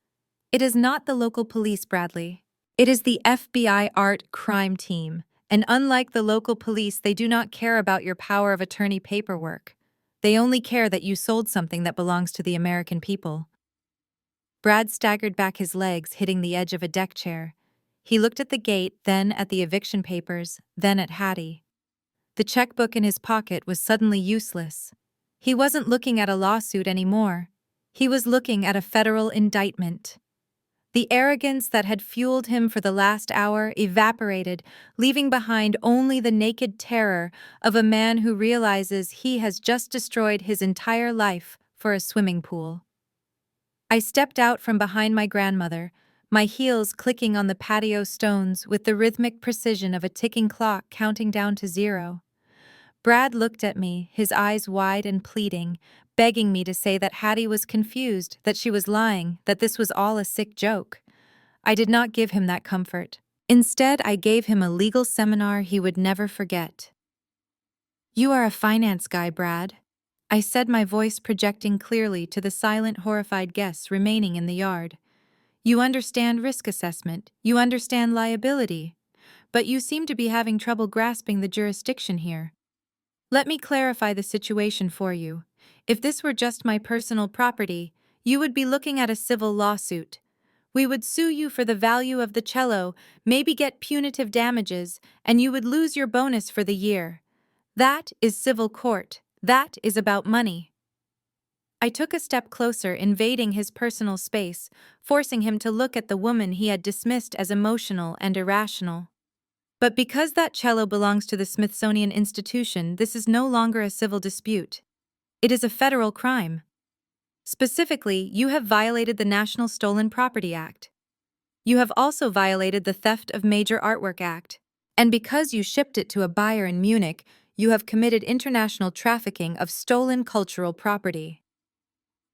It is not the local police, Bradley. It is the FBI Art Crime Team, and unlike the local police, they do not care about your power of attorney paperwork. They only care that you sold something that belongs to the American people. Brad staggered back his legs, hitting the edge of a deck chair. He looked at the gate, then at the eviction papers, then at Hattie. The checkbook in his pocket was suddenly useless. He wasn't looking at a lawsuit anymore. He was looking at a federal indictment. The arrogance that had fueled him for the last hour evaporated, leaving behind only the naked terror of a man who realizes he has just destroyed his entire life for a swimming pool. I stepped out from behind my grandmother, my heels clicking on the patio stones with the rhythmic precision of a ticking clock counting down to 0. Brad looked at me, his eyes wide and pleading, begging me to say that Hattie was confused, that she was lying, that this was all a sick joke. I did not give him that comfort. Instead, I gave him a legal seminar he would never forget. "You are a finance guy, Brad," I said, my voice projecting clearly to the silent, horrified guests remaining in the yard. "You understand risk assessment, you understand liability, but you seem to be having trouble grasping the jurisdiction here. Let me clarify the situation for you. If this were just my personal property, you would be looking at a civil lawsuit. We would sue you for the value of the cello, maybe get punitive damages, and you would lose your bonus for the year. That is civil court. That is about money." I took a step closer, invading his personal space, forcing him to look at the woman he had dismissed as emotional and irrational. "But because that cello belongs to the Smithsonian Institution, this is no longer a civil dispute. It is a federal crime. Specifically, you have violated the National Stolen Property Act. You have also violated the Theft of Major Artwork Act. And because you shipped it to a buyer in Munich, you have committed international trafficking of stolen cultural property."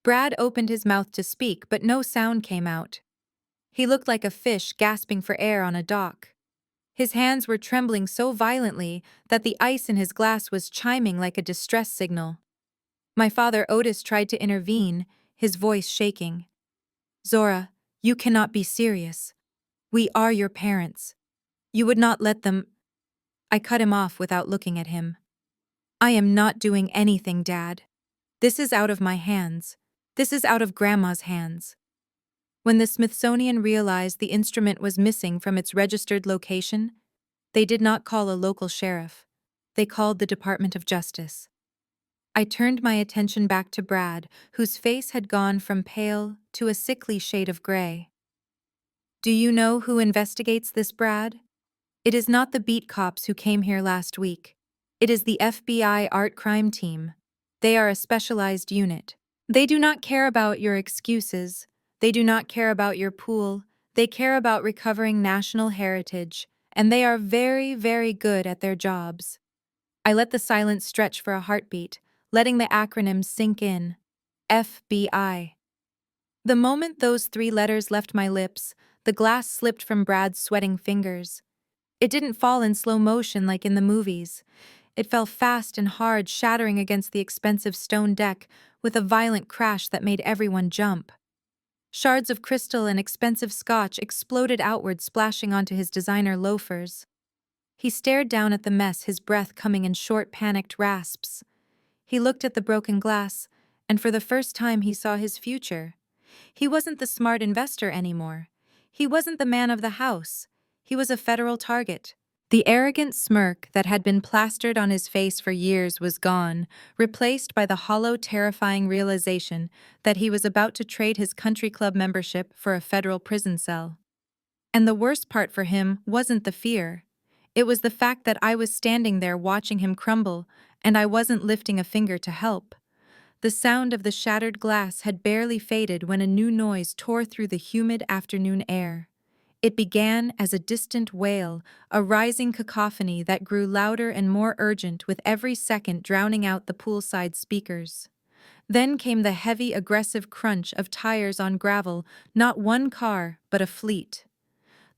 Brad opened his mouth to speak, but no sound came out. He looked like a fish gasping for air on a dock. His hands were trembling so violently that the ice in his glass was chiming like a distress signal. My father Otis tried to intervene, his voice shaking. "Zora, you cannot be serious. We are your parents. You would not let them—" I cut him off without looking at him. "I am not doing anything, Dad. This is out of my hands. This is out of Grandma's hands." When the Smithsonian realized the instrument was missing from its registered location, they did not call a local sheriff. They called the Department of Justice. I turned my attention back to Brad, whose face had gone from pale to a sickly shade of gray. "Do you know who investigates this, Brad? It is not the beat cops who came here last week. It is the FBI art crime team. They are a specialized unit. They do not care about your excuses. They do not care about your pool. They care about recovering national heritage, and they are very, very good at their jobs." I let the silence stretch for a heartbeat, letting the acronym sink in. FBI. The moment those 3 letters left my lips, the glass slipped from Brad's sweating fingers. It didn't fall in slow motion like in the movies. It fell fast and hard, shattering against the expensive stone deck with a violent crash that made everyone jump. Shards of crystal and expensive scotch exploded outward, splashing onto his designer loafers. He stared down at the mess, his breath coming in short, panicked rasps. He looked at the broken glass, and for the first time he saw his future. He wasn't the smart investor anymore. He wasn't the man of the house. He was a federal target. The arrogant smirk that had been plastered on his face for years was gone, replaced by the hollow, terrifying realization that he was about to trade his country club membership for a federal prison cell. And the worst part for him wasn't the fear. It was the fact that I was standing there watching him crumble, and I wasn't lifting a finger to help. The sound of the shattered glass had barely faded when a new noise tore through the humid afternoon air. It began as a distant wail, a rising cacophony that grew louder and more urgent with every second, drowning out the poolside speakers. Then came the heavy, aggressive crunch of tires on gravel, not one car, but a fleet.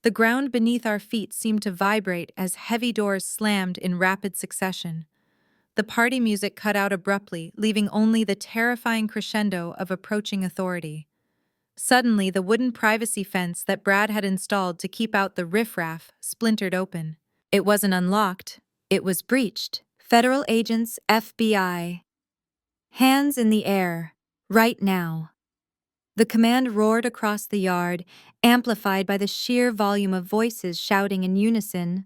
The ground beneath our feet seemed to vibrate as heavy doors slammed in rapid succession. The party music cut out abruptly, leaving only the terrifying crescendo of approaching authority. Suddenly, the wooden privacy fence that Brad had installed to keep out the riffraff splintered open. It wasn't unlocked. It was breached. Federal agents, FBI. Hands in the air. Right now. The command roared across the yard, amplified by the sheer volume of voices shouting in unison.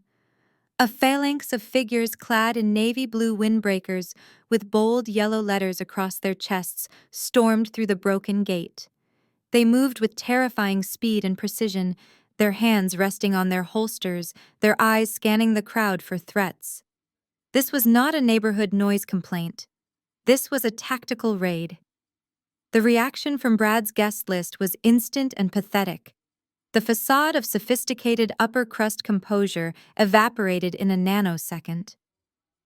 A phalanx of figures clad in navy blue windbreakers with bold yellow letters across their chests stormed through the broken gate. They moved with terrifying speed and precision, their hands resting on their holsters, their eyes scanning the crowd for threats. This was not a neighborhood noise complaint. This was a tactical raid. The reaction from Brad's guest list was instant and pathetic. The facade of sophisticated upper-crust composure evaporated in a nanosecond.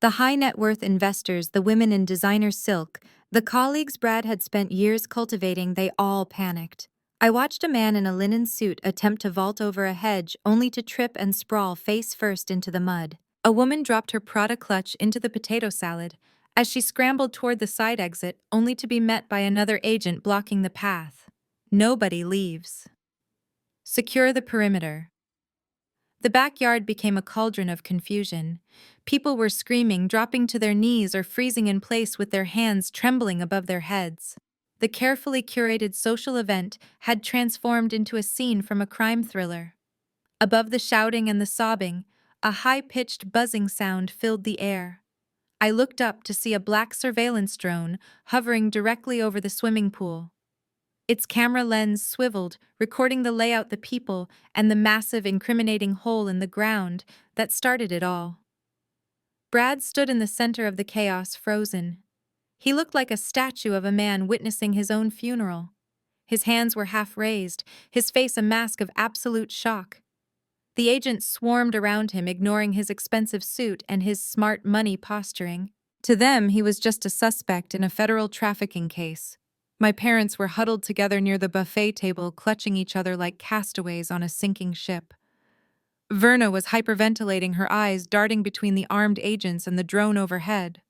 The high-net-worth investors, the women in designer silk, the colleagues Brad had spent years cultivating, they all panicked. I watched a man in a linen suit attempt to vault over a hedge only to trip and sprawl face first into the mud. A woman dropped her Prada clutch into the potato salad as she scrambled toward the side exit only to be met by another agent blocking the path. Nobody leaves. Secure the perimeter. The backyard became a cauldron of confusion. People were screaming, dropping to their knees or freezing in place with their hands trembling above their heads. The carefully curated social event had transformed into a scene from a crime thriller. Above the shouting and the sobbing, a high-pitched buzzing sound filled the air. I looked up to see a black surveillance drone hovering directly over the swimming pool. Its camera lens swiveled, recording the layout, the people, and the massive incriminating hole in the ground that started it all. Brad stood in the center of the chaos, frozen. He looked like a statue of a man witnessing his own funeral. His hands were half raised, his face a mask of absolute shock. The agents swarmed around him, ignoring his expensive suit and his smart money posturing. To them, he was just a suspect in a federal trafficking case. My parents were huddled together near the buffet table, clutching each other like castaways on a sinking ship. Verna was hyperventilating, her eyes darting between the armed agents and the drone overhead.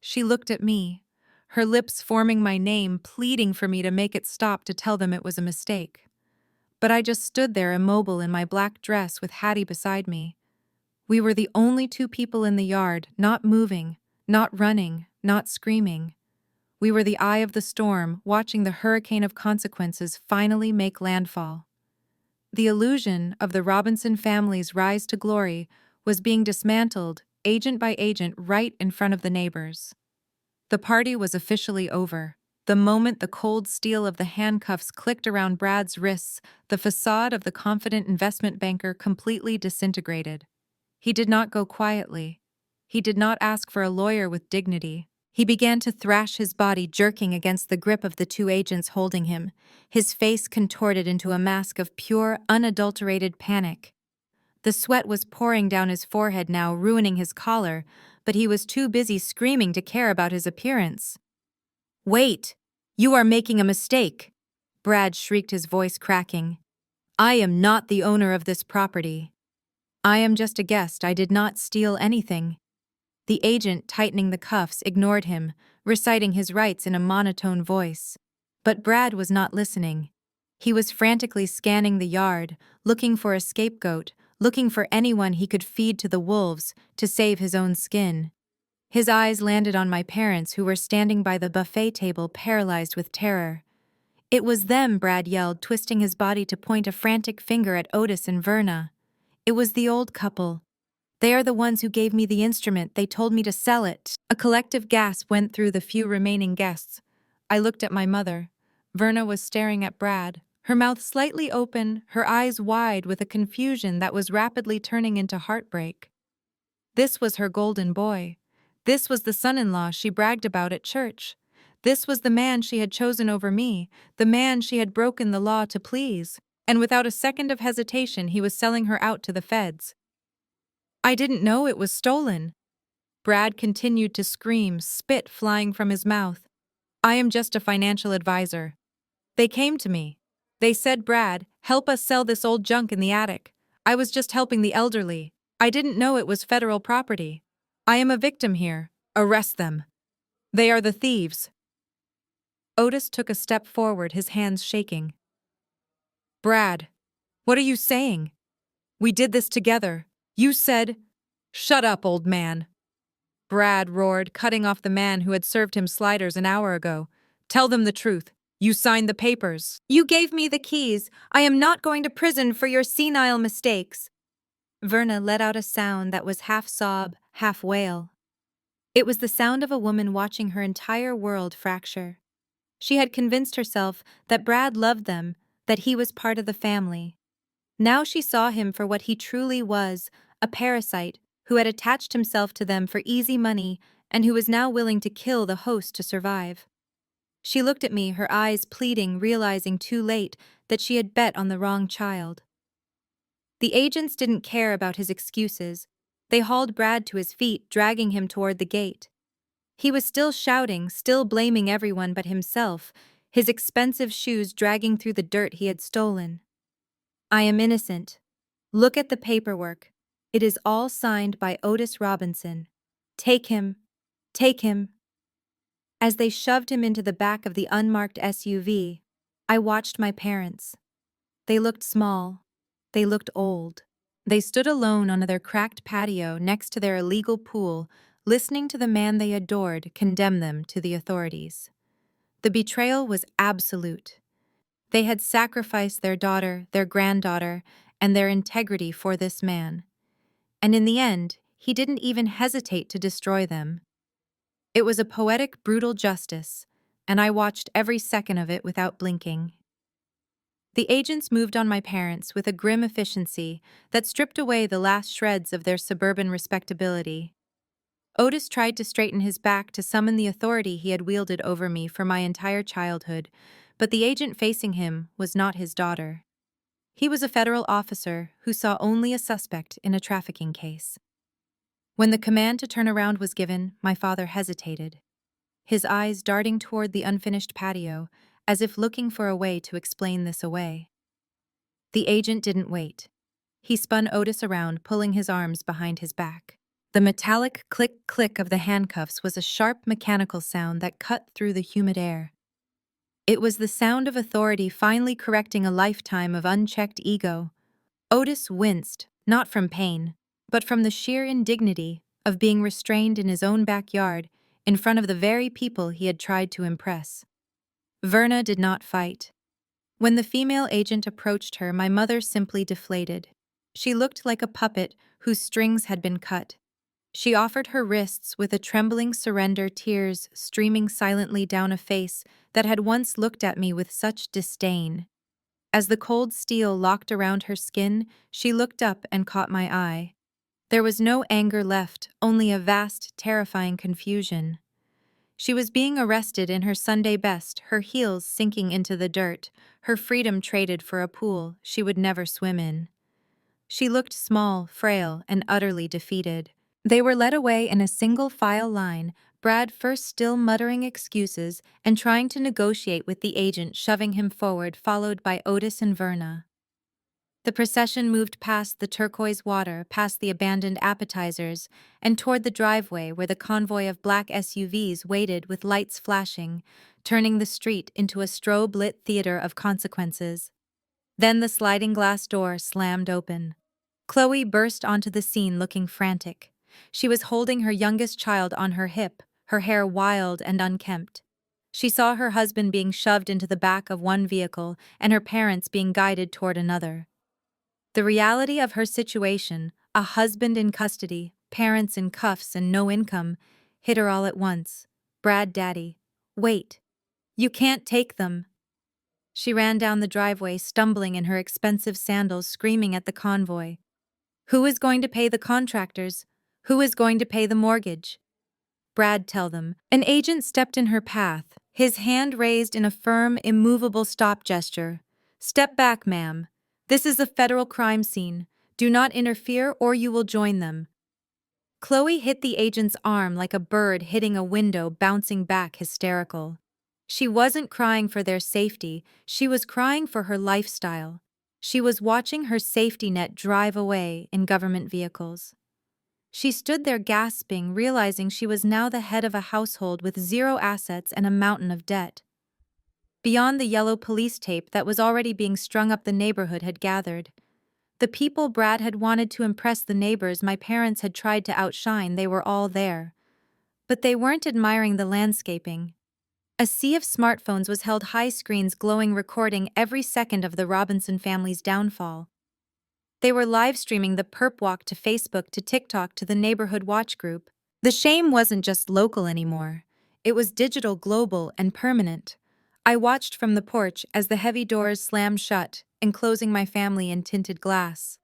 She looked at me, her lips forming my name, pleading for me to make it stop, to tell them it was a mistake. But I just stood there immobile in my black dress with Hattie beside me. We were the only two people in the yard, not moving, not running, not screaming. We were the eye of the storm, watching the hurricane of consequences finally make landfall. The illusion of the Robinson family's rise to glory was being dismantled, agent by agent, right in front of the neighbors. The party was officially over. The moment the cold steel of the handcuffs clicked around Brad's wrists, the facade of the confident investment banker completely disintegrated. He did not go quietly. He did not ask for a lawyer with dignity. He began to thrash his body, jerking against the grip of the two agents holding him, his face contorted into a mask of pure, unadulterated panic. The sweat was pouring down his forehead now, ruining his collar, but he was too busy screaming to care about his appearance. "Wait! You are making a mistake!" Brad shrieked, his voice cracking. "I am not the owner of this property. I am just a guest. I did not steal anything." The agent, tightening the cuffs, ignored him, reciting his rights in a monotone voice. But Brad was not listening. He was frantically scanning the yard, looking for a scapegoat, looking for anyone he could feed to the wolves to save his own skin. His eyes landed on my parents, who were standing by the buffet table, paralyzed with terror. "It was them," Brad yelled, twisting his body to point a frantic finger at Otis and Verna. "It was the old couple. They are the ones who gave me the instrument. They told me to sell it." A collective gasp went through the few remaining guests. I looked at my mother. Verna was staring at Brad, her mouth slightly open, her eyes wide with a confusion that was rapidly turning into heartbreak. This was her golden boy. This was the son-in-law she bragged about at church. This was the man she had chosen over me, the man she had broken the law to please, and without a second of hesitation he was selling her out to the feds. "I didn't know it was stolen." Brad continued to scream, spit flying from his mouth. "I am just a financial advisor. They came to me. They said, 'Brad, help us sell this old junk in the attic.' I was just helping the elderly. I didn't know it was federal property. I am a victim here. Arrest them. They are the thieves." Otis took a step forward, his hands shaking. "Brad, what are you saying? We did this together. You said—" "Shut up, old man!" Brad roared, cutting off the man who had served him sliders an hour ago. "Tell them the truth. You signed the papers. You gave me the keys. I am not going to prison for your senile mistakes. Verna let out a sound that was half sob, half wail. It was the sound of a woman watching her entire world fracture. She had convinced herself that Brad loved them, that he was part of the family. Now she saw him for what he truly was, a parasite who had attached himself to them for easy money and who was now willing to kill the host to survive. She looked at me, her eyes pleading, realizing too late that she had bet on the wrong child. The agents didn't care about his excuses. They hauled Brad to his feet, dragging him toward the gate. He was still shouting, still blaming everyone but himself, his expensive shoes dragging through the dirt he had stolen. I am innocent. Look at the paperwork. It is all signed by Otis Robinson. Take him. Take him. As they shoved him into the back of the unmarked SUV, I watched my parents. They looked small. They looked old. They stood alone on their cracked patio next to their illegal pool, listening to the man they adored condemn them to the authorities. The betrayal was absolute. They had sacrificed their daughter, their granddaughter, and their integrity for this man. And in the end, he didn't even hesitate to destroy them. It was a poetic, brutal justice, and I watched every second of it without blinking. The agents moved on my parents with a grim efficiency that stripped away the last shreds of their suburban respectability. Otis tried to straighten his back to summon the authority he had wielded over me for my entire childhood, but the agent facing him was not his daughter. He was a federal officer who saw only a suspect in a trafficking case. When the command to turn around was given, my father hesitated, his eyes darting toward the unfinished patio, as if looking for a way to explain this away. The agent didn't wait. He spun Otis around, pulling his arms behind his back. The metallic click-click of the handcuffs was a sharp mechanical sound that cut through the humid air. It was the sound of authority finally correcting a lifetime of unchecked ego. Otis winced, not from pain, but from the sheer indignity of being restrained in his own backyard in front of the very people he had tried to impress. Verna did not fight. When the female agent approached her, my mother simply deflated. She looked like a puppet whose strings had been cut. She offered her wrists with a trembling surrender, tears streaming silently down a face that had once looked at me with such disdain. As the cold steel locked around her skin, she looked up and caught my eye. There was no anger left, only a vast, terrifying confusion. She was being arrested in her Sunday best, her heels sinking into the dirt, her freedom traded for a pool she would never swim in. She looked small, frail, and utterly defeated. They were led away in a single-file line, Brad first still muttering excuses and trying to negotiate with the agent, shoving him forward, followed by Otis and Verna. The procession moved past the turquoise water, past the abandoned appetizers, and toward the driveway where the convoy of black SUVs waited with lights flashing, turning the street into a strobe-lit theater of consequences. Then the sliding glass door slammed open. Chloe burst onto the scene looking frantic. She was holding her youngest child on her hip, her hair wild and unkempt. She saw her husband being shoved into the back of one vehicle and her parents being guided toward another. The reality of her situation, a husband in custody, parents in cuffs, and no income, hit her all at once. Brad, Daddy, wait. You can't take them. She ran down the driveway, stumbling in her expensive sandals, screaming at the convoy. Who is going to pay the contractors? Who is going to pay the mortgage? Brad, tell them. An agent stepped in her path, his hand raised in a firm, immovable stop gesture. Step back, ma'am. This is a federal crime scene. Do not interfere or you will join them. Chloe hit the agent's arm like a bird hitting a window, bouncing back hysterical. She wasn't crying for their safety, she was crying for her lifestyle. She was watching her safety net drive away in government vehicles. She stood there gasping, realizing she was now the head of a household with zero assets and a mountain of debt. Beyond the yellow police tape that was already being strung up, the neighborhood had gathered. The people Brad had wanted to impress, the neighbors my parents had tried to outshine, they were all there. But they weren't admiring the landscaping. A sea of smartphones was held high screens glowing recording every second of the Robinson family's downfall. They were live streaming the perp walk to Facebook to TikTok to the neighborhood watch group. The shame wasn't just local anymore. It was digital, global, and permanent. I watched from the porch as the heavy doors slammed shut, enclosing my family in tinted glass.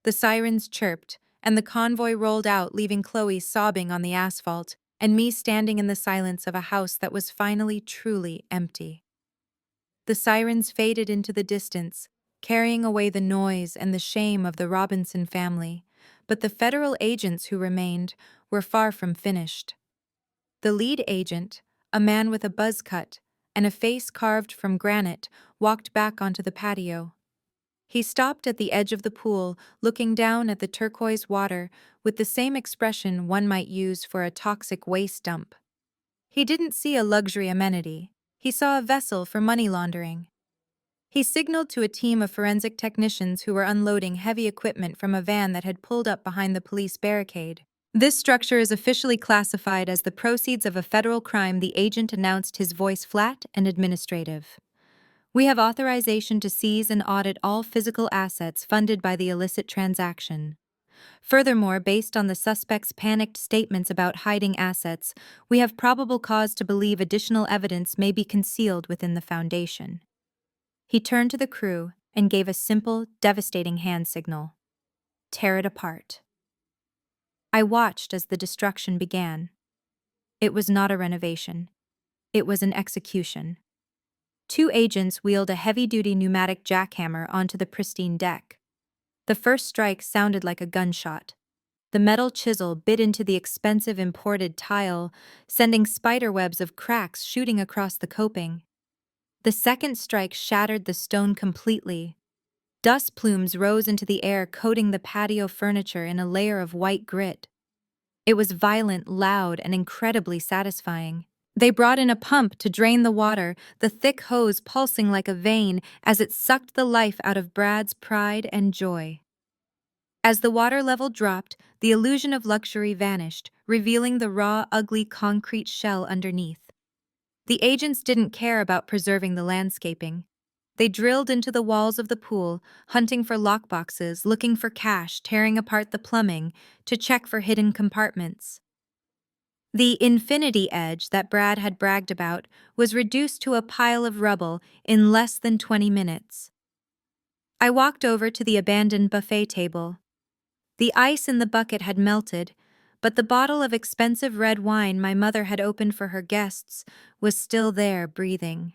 The sirens chirped, and the convoy rolled out, leaving Chloe sobbing on the asphalt, and me standing in the silence of a house that was finally truly empty. The sirens faded into the distance, carrying away the noise and the shame of the Robinson family, but the federal agents who remained were far from finished. The lead agent, a man with a buzz cut and a face carved from granite, walked back onto the patio. He stopped at the edge of the pool, looking down at the turquoise water with the same expression one might use for a toxic waste dump. He didn't see a luxury amenity. He saw a vessel for money laundering. He signaled to a team of forensic technicians who were unloading heavy equipment from a van that had pulled up behind the police barricade. This structure is officially classified as the proceeds of a federal crime, the agent announced, his voice flat and administrative. We have authorization to seize and audit all physical assets funded by the illicit transaction. Furthermore, based on the suspect's panicked statements about hiding assets, we have probable cause to believe additional evidence may be concealed within the foundation. He turned to the crew and gave a simple, devastating hand signal. Tear it apart. I watched as the destruction began. It was not a renovation. It was an execution. Two agents wheeled a heavy-duty pneumatic jackhammer onto the pristine deck. The first strike sounded like a gunshot. The metal chisel bit into the expensive imported tile, sending spiderwebs of cracks shooting across the coping. The second strike shattered the stone completely. Dust plumes rose into the air, coating the patio furniture in a layer of white grit. It was violent, loud, and incredibly satisfying. They brought in a pump to drain the water, the thick hose pulsing like a vein as it sucked the life out of Brad's pride and joy. As the water level dropped, the illusion of luxury vanished, revealing the raw, ugly concrete shell underneath. The agents didn't care about preserving the landscaping. They drilled into the walls of the pool, hunting for lockboxes, looking for cash, tearing apart the plumbing to check for hidden compartments. The infinity edge that Brad had bragged about was reduced to a pile of rubble in less than 20 minutes. I walked over to the abandoned buffet table. The ice in the bucket had melted, but the bottle of expensive red wine my mother had opened for her guests was still there, breathing.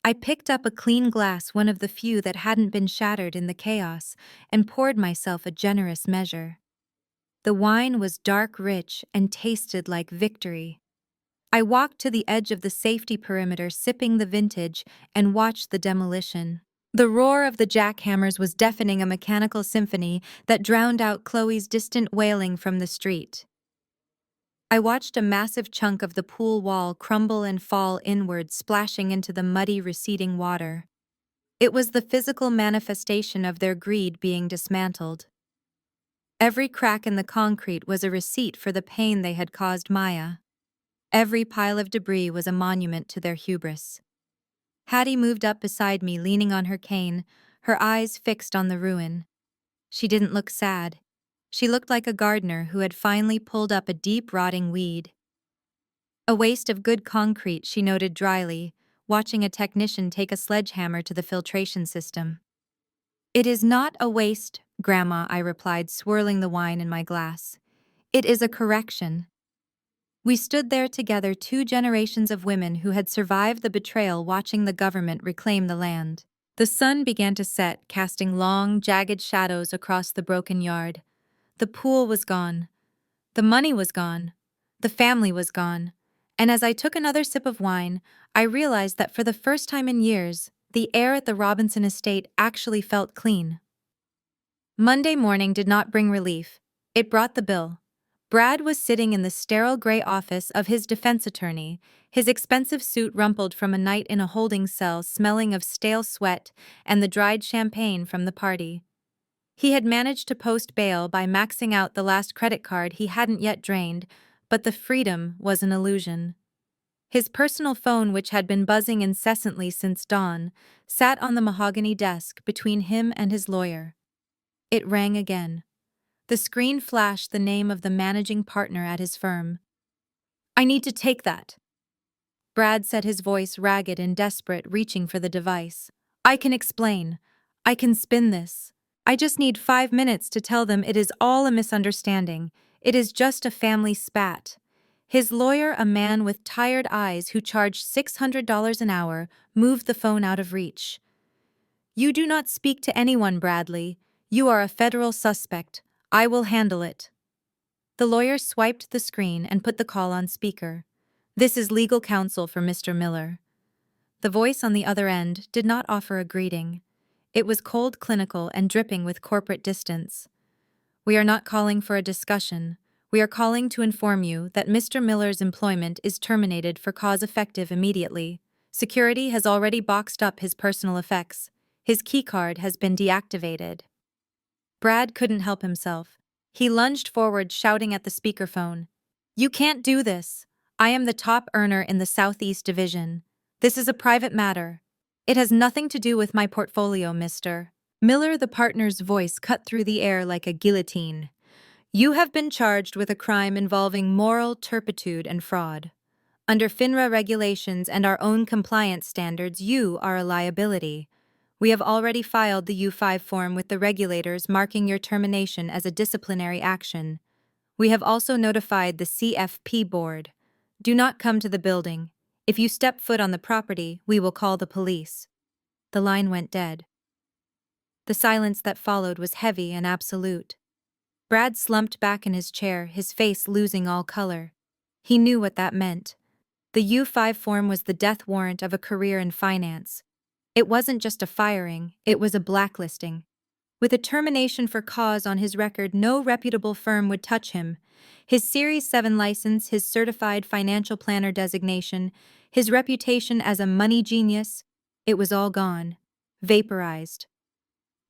I picked up a clean glass, one of the few that hadn't been shattered in the chaos, and poured myself a generous measure. The wine was dark, rich, and tasted like victory. I walked to the edge of the safety perimeter, sipping the vintage, and watched the demolition. The roar of the jackhammers was deafening, a mechanical symphony that drowned out Chloe's distant wailing from the street. I watched a massive chunk of the pool wall crumble and fall inward, splashing into the muddy, receding water. It was the physical manifestation of their greed being dismantled. Every crack in the concrete was a receipt for the pain they had caused Maya. Every pile of debris was a monument to their hubris. Hattie moved up beside me, leaning on her cane, her eyes fixed on the ruin. She didn't look sad. She looked like a gardener who had finally pulled up a deep, rotting weed. A waste of good concrete, she noted dryly, watching a technician take a sledgehammer to the filtration system. It is not a waste, Grandma, I replied, swirling the wine in my glass. It is a correction. We stood there together, two generations of women who had survived the betrayal, watching the government reclaim the land. The sun began to set, casting long, jagged shadows across the broken yard. The pool was gone. The money was gone. The family was gone. And as I took another sip of wine, I realized that for the first time in years, the air at the Robinson estate actually felt clean. Monday morning did not bring relief. It brought the bill. Brad was sitting in the sterile gray office of his defense attorney, his expensive suit rumpled from a night in a holding cell, smelling of stale sweat and the dried champagne from the party. He had managed to post bail by maxing out the last credit card he hadn't yet drained, but the freedom was an illusion. His personal phone, which had been buzzing incessantly since dawn, sat on the mahogany desk between him and his lawyer. It rang again. The screen flashed the name of the managing partner at his firm. "I need to take that," Brad said, his voice ragged and desperate, reaching for the device. "I can explain. I can spin this. I just need 5 minutes to tell them it is all a misunderstanding. It is just a family spat." His lawyer, a man with tired eyes who charged $600 an hour, moved the phone out of reach. "You do not speak to anyone, Bradley. You are a federal suspect. I will handle it." The lawyer swiped the screen and put the call on speaker. "This is legal counsel for Mr. Miller." The voice on the other end did not offer a greeting. It was cold, clinical, and dripping with corporate distance. "We are not calling for a discussion. We are calling to inform you that Mr. Miller's employment is terminated for cause effective immediately. Security has already boxed up his personal effects. His keycard has been deactivated." Brad couldn't help himself. He lunged forward, shouting at the speakerphone, "You can't do this. I am the top earner in the Southeast Division. This is a private matter. It has nothing to do with my portfolio, Mr. Miller." The partner's voice cut through the air like a guillotine. "You have been charged with a crime involving moral turpitude and fraud. Under FINRA regulations and our own compliance standards, you are a liability. We have already filed the U-5 form with the regulators, marking your termination as a disciplinary action. We have also notified the CFP board. Do not come to the building. If you step foot on the property, we will call the police." The line went dead. The silence that followed was heavy and absolute. Brad slumped back in his chair, his face losing all color. He knew what that meant. The U-5 form was the death warrant of a career in finance. It wasn't just a firing, it was a blacklisting. With a termination for cause on his record, no reputable firm would touch him. His Series 7 license, his certified financial planner designation, his reputation as a money genius, it was all gone. Vaporized.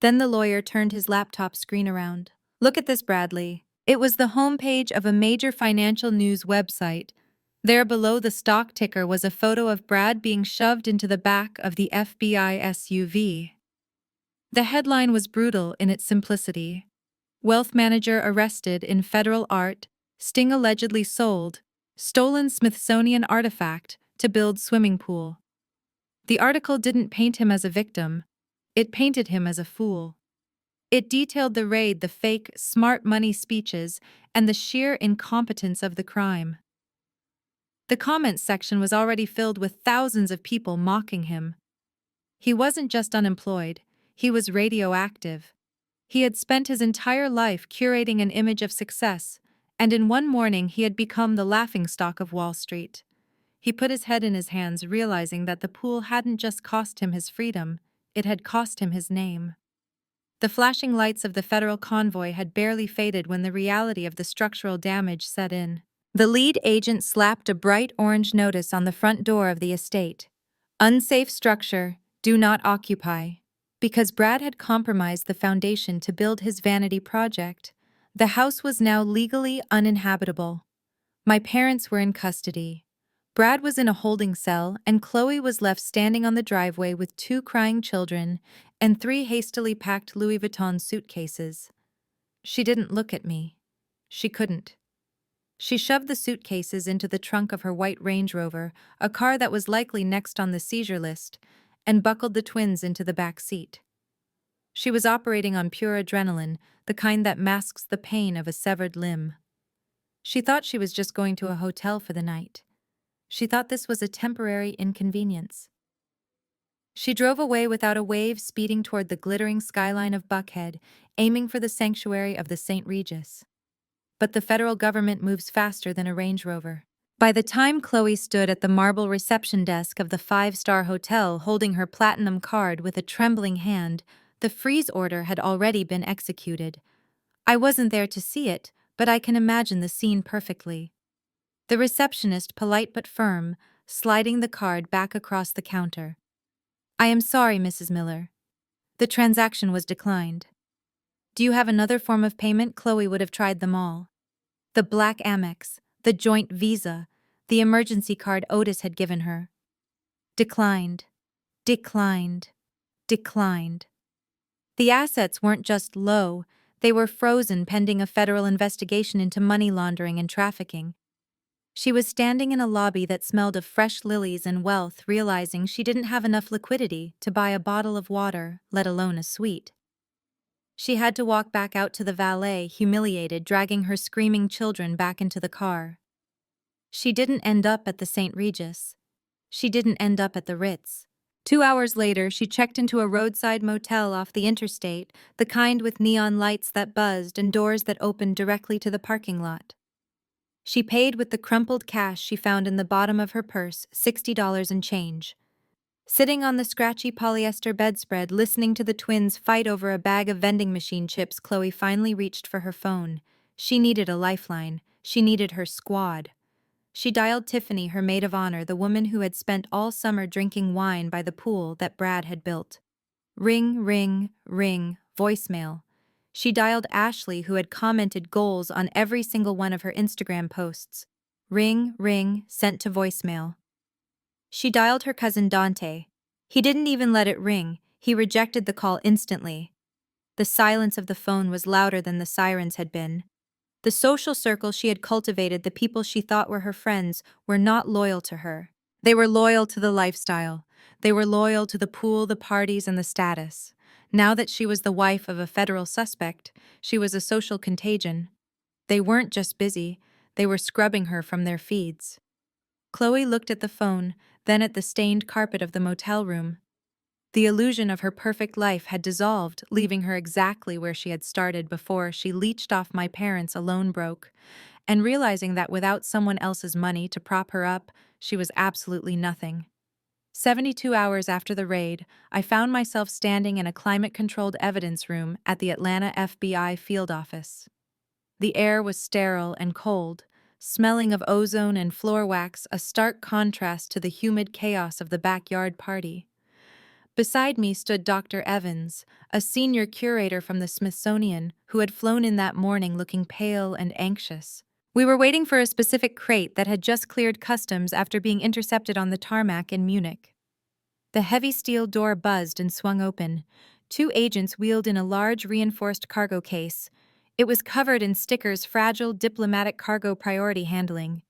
Then the lawyer turned his laptop screen around. "Look at this, Bradley." It was the homepage of a major financial news website. There below the stock ticker was a photo of Brad being shoved into the back of the FBI SUV. The headline was brutal in its simplicity. "Wealth manager arrested in federal art, sting allegedly sold, stolen Smithsonian artifact to build swimming pool." The article didn't paint him as a victim, it painted him as a fool. It detailed the raid, the fake, smart money speeches, and the sheer incompetence of the crime. The comments section was already filled with thousands of people mocking him. He wasn't just unemployed, he was radioactive. He had spent his entire life curating an image of success, and in one morning he had become the laughingstock of Wall Street. He put his head in his hands, realizing that the pool hadn't just cost him his freedom, it had cost him his name. The flashing lights of the federal convoy had barely faded when the reality of the structural damage set in. The lead agent slapped a bright orange notice on the front door of the estate. "Unsafe structure, do not occupy." Because Brad had compromised the foundation to build his vanity project, the house was now legally uninhabitable. My parents were in custody. Brad was in a holding cell, and Chloe was left standing on the driveway with 2 crying children and 3 hastily packed Louis Vuitton suitcases. She didn't look at me. She couldn't. She shoved the suitcases into the trunk of her white Range Rover, a car that was likely next on the seizure list, and buckled the twins into the back seat. She was operating on pure adrenaline, the kind that masks the pain of a severed limb. She thought she was just going to a hotel for the night. She thought this was a temporary inconvenience. She drove away without a wave, speeding toward the glittering skyline of Buckhead, aiming for the sanctuary of the St. Regis. But the federal government moves faster than a Range Rover. By the time Chloe stood at the marble reception desk of the 5-star hotel holding her platinum card with a trembling hand, the freeze order had already been executed. I wasn't there to see it, but I can imagine the scene perfectly. The receptionist, polite but firm, sliding the card back across the counter. "I am sorry, Mrs. Miller. The transaction was declined." "Do you have another form of payment?" Chloe would have tried them all. The black Amex, the joint Visa, The emergency card Otis had given her. Declined. Declined. Declined. The assets weren't just low, they were frozen pending a federal investigation into money laundering and trafficking. She was standing in a lobby that smelled of fresh lilies and wealth, realizing she didn't have enough liquidity to buy a bottle of water, let alone a sweet. She had to walk back out to the valet, humiliated, dragging her screaming children back into the car. She didn't end up at the St. Regis. She didn't end up at the Ritz. 2 hours later, she checked into a roadside motel off the interstate, the kind with neon lights that buzzed and doors that opened directly to the parking lot. She paid with the crumpled cash she found in the bottom of her purse, $60 and change. Sitting on the scratchy polyester bedspread, listening to the twins fight over a bag of vending machine chips, Chloe finally reached for her phone. She needed a lifeline. She needed her squad. She dialed Tiffany, her maid of honor, the woman who had spent all summer drinking wine by the pool that Brad had built. Ring, ring, ring, voicemail. She dialed Ashley, who had commented goals on every single one of her Instagram posts. Ring, ring, sent to voicemail. She dialed her cousin Dante. He didn't even let it ring, he rejected the call instantly. The silence of the phone was louder than the sirens had been. The social circle she had cultivated, the people she thought were her friends, were not loyal to her. They were loyal to the lifestyle. They were loyal to the pool, the parties, and the status. Now that she was the wife of a federal suspect, she was a social contagion. They weren't just busy, they were scrubbing her from their feeds. Chloe looked at the phone, then at the stained carpet of the motel room. The illusion of her perfect life had dissolved, leaving her exactly where she had started before she leached off my parents' alone broke, and realizing that without someone else's money to prop her up, she was absolutely nothing. 72 hours after the raid, I found myself standing in a climate-controlled evidence room at the Atlanta FBI field office. The air was sterile and cold, smelling of ozone and floor wax, a stark contrast to the humid chaos of the backyard party. Beside me stood Dr. Evans, a senior curator from the Smithsonian, who had flown in that morning looking pale and anxious. We were waiting for a specific crate that had just cleared customs after being intercepted on the tarmac in Munich. The heavy steel door buzzed and swung open. 2 agents wheeled in a large reinforced cargo case. It was covered in stickers, fragile diplomatic cargo priority handling.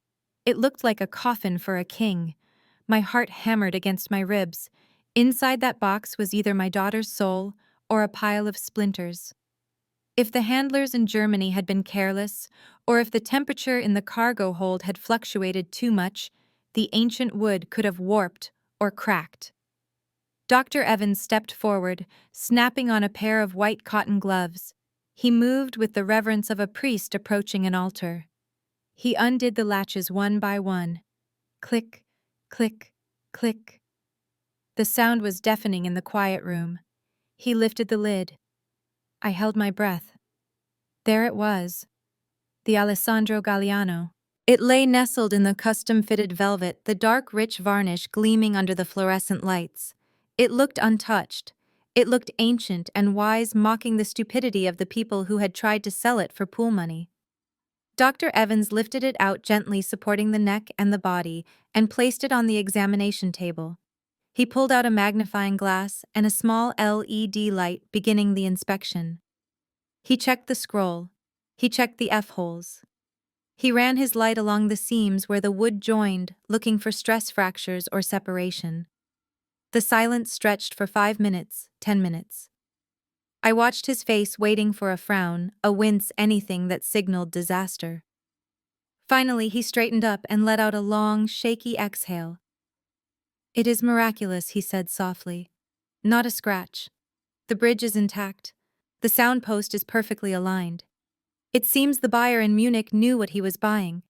It looked like a coffin for a king. My heart hammered against my ribs. Inside that box was either my daughter's soul or a pile of splinters. If the handlers in Germany had been careless, or if the temperature in the cargo hold had fluctuated too much, the ancient wood could have warped or cracked. Dr. Evans stepped forward, snapping on a pair of white cotton gloves. He moved with the reverence of a priest approaching an altar. He undid the latches one by one. Click, click, click. The sound was deafening in the quiet room. He lifted the lid. I held my breath. There it was. The Alessandro Galliano. It lay nestled in the custom-fitted velvet, the dark, rich varnish gleaming under the fluorescent lights. It looked untouched. It looked ancient and wise, mocking the stupidity of the people who had tried to sell it for pool money. Dr. Evans lifted it out gently, supporting the neck and the body, and placed it on the examination table. He pulled out a magnifying glass and a small LED light, beginning the inspection. He checked the scroll. He checked the F-holes. He ran his light along the seams where the wood joined, looking for stress fractures or separation. The silence stretched for 5 minutes, 10 minutes. I watched his face, waiting for a frown, a wince, anything that signaled disaster. Finally, he straightened up and let out a long, shaky exhale. "It is miraculous," he said softly. "Not a scratch. The bridge is intact. The sound post is perfectly aligned. It seems the buyer in Munich knew what he was buying.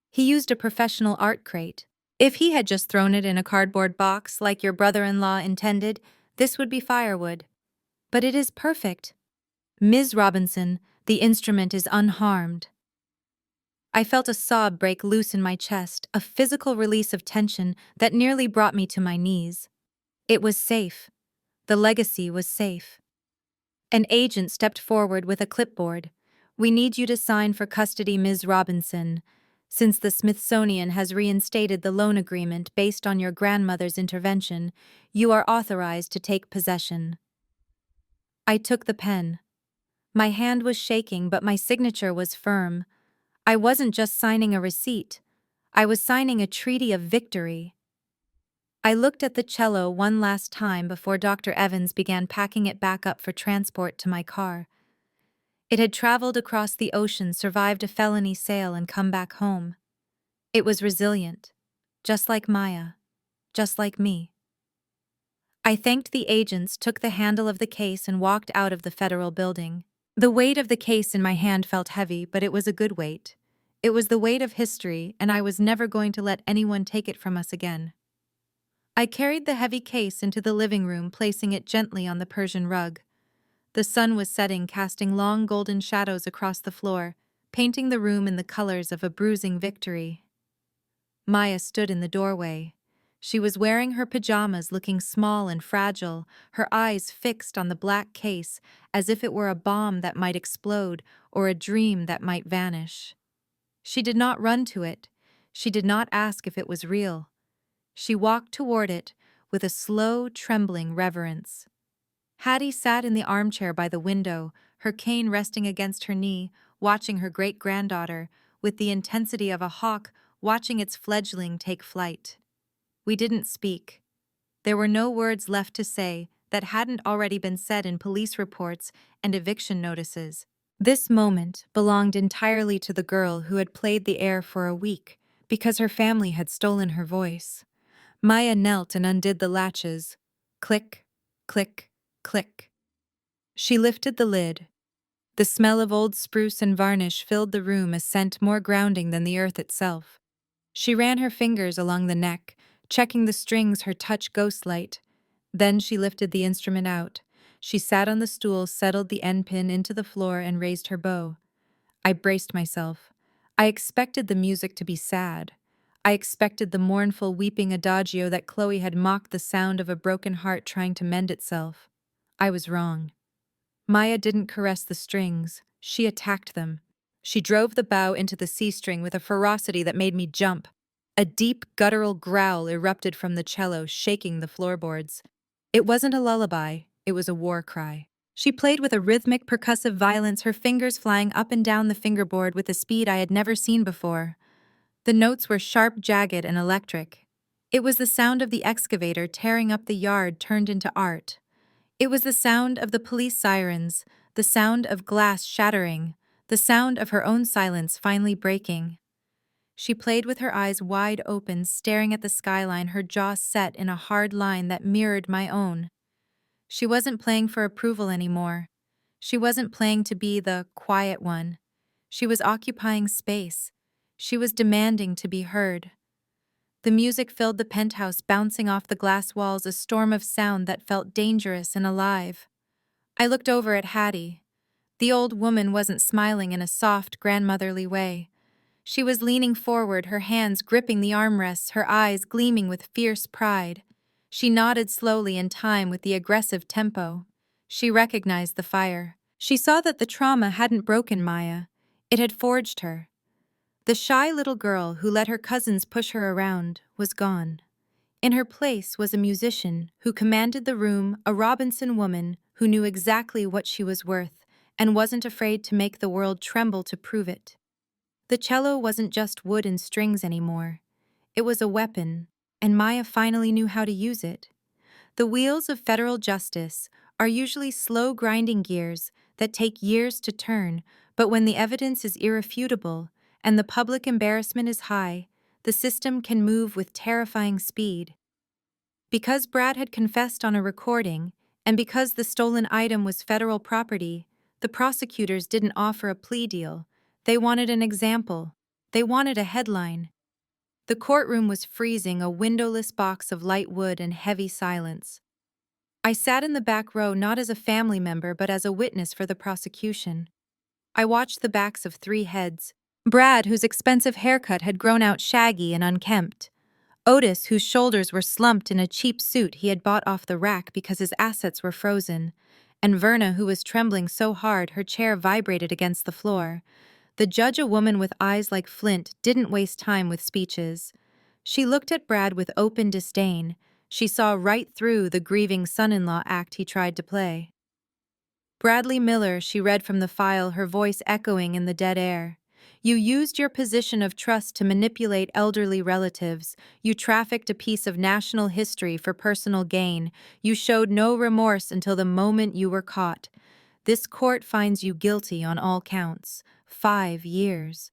He used a professional art crate. If he had just thrown it in a cardboard box like your brother-in-law intended, this would be firewood. But it is perfect. Ms. Robinson, the instrument is unharmed." I felt a sob break loose in my chest, a physical release of tension that nearly brought me to my knees. It was safe. The legacy was safe. An agent stepped forward with a clipboard. "We need you to sign for custody, Ms. Robinson. Since the Smithsonian has reinstated the loan agreement based on your grandmother's intervention, you are authorized to take possession. I took the pen. My hand was shaking, but my signature was firm. I wasn't just signing a receipt. I was signing a treaty of victory. I looked at the cello one last time before Dr. Evans began packing it back up for transport to my car. It had traveled across the ocean, survived a felony sale, and come back home. It was resilient, just like Maya, just like me. I thanked the agents, took the handle of the case, and walked out of the federal building. The weight of the case in my hand felt heavy, but it was a good weight. It was the weight of history, and I was never going to let anyone take it from us again. I carried the heavy case into the living room, placing it gently on the Persian rug. The sun was setting, casting long golden shadows across the floor, painting the room in the colors of a bruising victory. Maya stood in the doorway. She was wearing her pajamas, looking small and fragile, her eyes fixed on the black case as if it were a bomb that might explode or a dream that might vanish. She did not run to it. She did not ask if it was real. She walked toward it with a slow, trembling reverence. Hattie sat in the armchair by the window, her cane resting against her knee, watching her great-granddaughter, with the intensity of a hawk watching its fledgling take flight. We didn't speak. There were no words left to say that hadn't already been said in police reports and eviction notices. This moment belonged entirely to the girl who had played the air for a week because her family had stolen her voice. Maya knelt and undid the latches. Click, click, click. She lifted the lid. The smell of old spruce and varnish filled the room, a scent more grounding than the earth itself. She ran her fingers along the neck, checking the strings, her touch ghost-light. Then she lifted the instrument out. She sat on the stool, settled the end pin into the floor, and raised her bow. I braced myself. I expected the music to be sad. I expected the mournful, weeping adagio that Chloe had mocked, the sound of a broken heart trying to mend itself. I was wrong. Maya didn't caress the strings. She attacked them. She drove the bow into the C-string with a ferocity that made me jump. A deep, guttural growl erupted from the cello, shaking the floorboards. It wasn't a lullaby, it was a war cry. She played with a rhythmic, percussive violence, her fingers flying up and down the fingerboard with a speed I had never seen before. The notes were sharp, jagged, and electric. It was the sound of the excavator tearing up the yard turned into art. It was the sound of the police sirens, the sound of glass shattering, the sound of her own silence finally breaking. She played with her eyes wide open, staring at the skyline, her jaw set in a hard line that mirrored my own. She wasn't playing for approval anymore. She wasn't playing to be the quiet one. She was occupying space. She was demanding to be heard. The music filled the penthouse, bouncing off the glass walls, a storm of sound that felt dangerous and alive. I looked over at Hattie. The old woman wasn't smiling in a soft, grandmotherly way. She was leaning forward, her hands gripping the armrests, her eyes gleaming with fierce pride. She nodded slowly in time with the aggressive tempo. She recognized the fire. She saw that the trauma hadn't broken Maya. It had forged her. The shy little girl who let her cousins push her around was gone. In her place was a musician who commanded the room, a Robinson woman who knew exactly what she was worth and wasn't afraid to make the world tremble to prove it. The cello wasn't just wood and strings anymore. It was a weapon, and Maya finally knew how to use it. The wheels of federal justice are usually slow grinding gears that take years to turn, but when the evidence is irrefutable and the public embarrassment is high, the system can move with terrifying speed. Because Brad had confessed on a recording, and because the stolen item was federal property, the prosecutors didn't offer a plea deal. They wanted an example. They wanted a headline. The courtroom was freezing, a windowless box of light wood and heavy silence. I sat in the back row not as a family member but as a witness for the prosecution. I watched the backs of three heads. Brad, whose expensive haircut had grown out shaggy and unkempt. Otis, whose shoulders were slumped in a cheap suit he had bought off the rack because his assets were frozen. And Verna, who was trembling so hard her chair vibrated against the floor. The judge, a woman with eyes like flint, didn't waste time with speeches. She looked at Brad with open disdain. She saw right through the grieving son-in-law act he tried to play. Bradley Miller, she read from the file, her voice echoing in the dead air. You used your position of trust to manipulate elderly relatives. You trafficked a piece of national history for personal gain. You showed no remorse until the moment you were caught. This court finds you guilty on all counts. 5 years.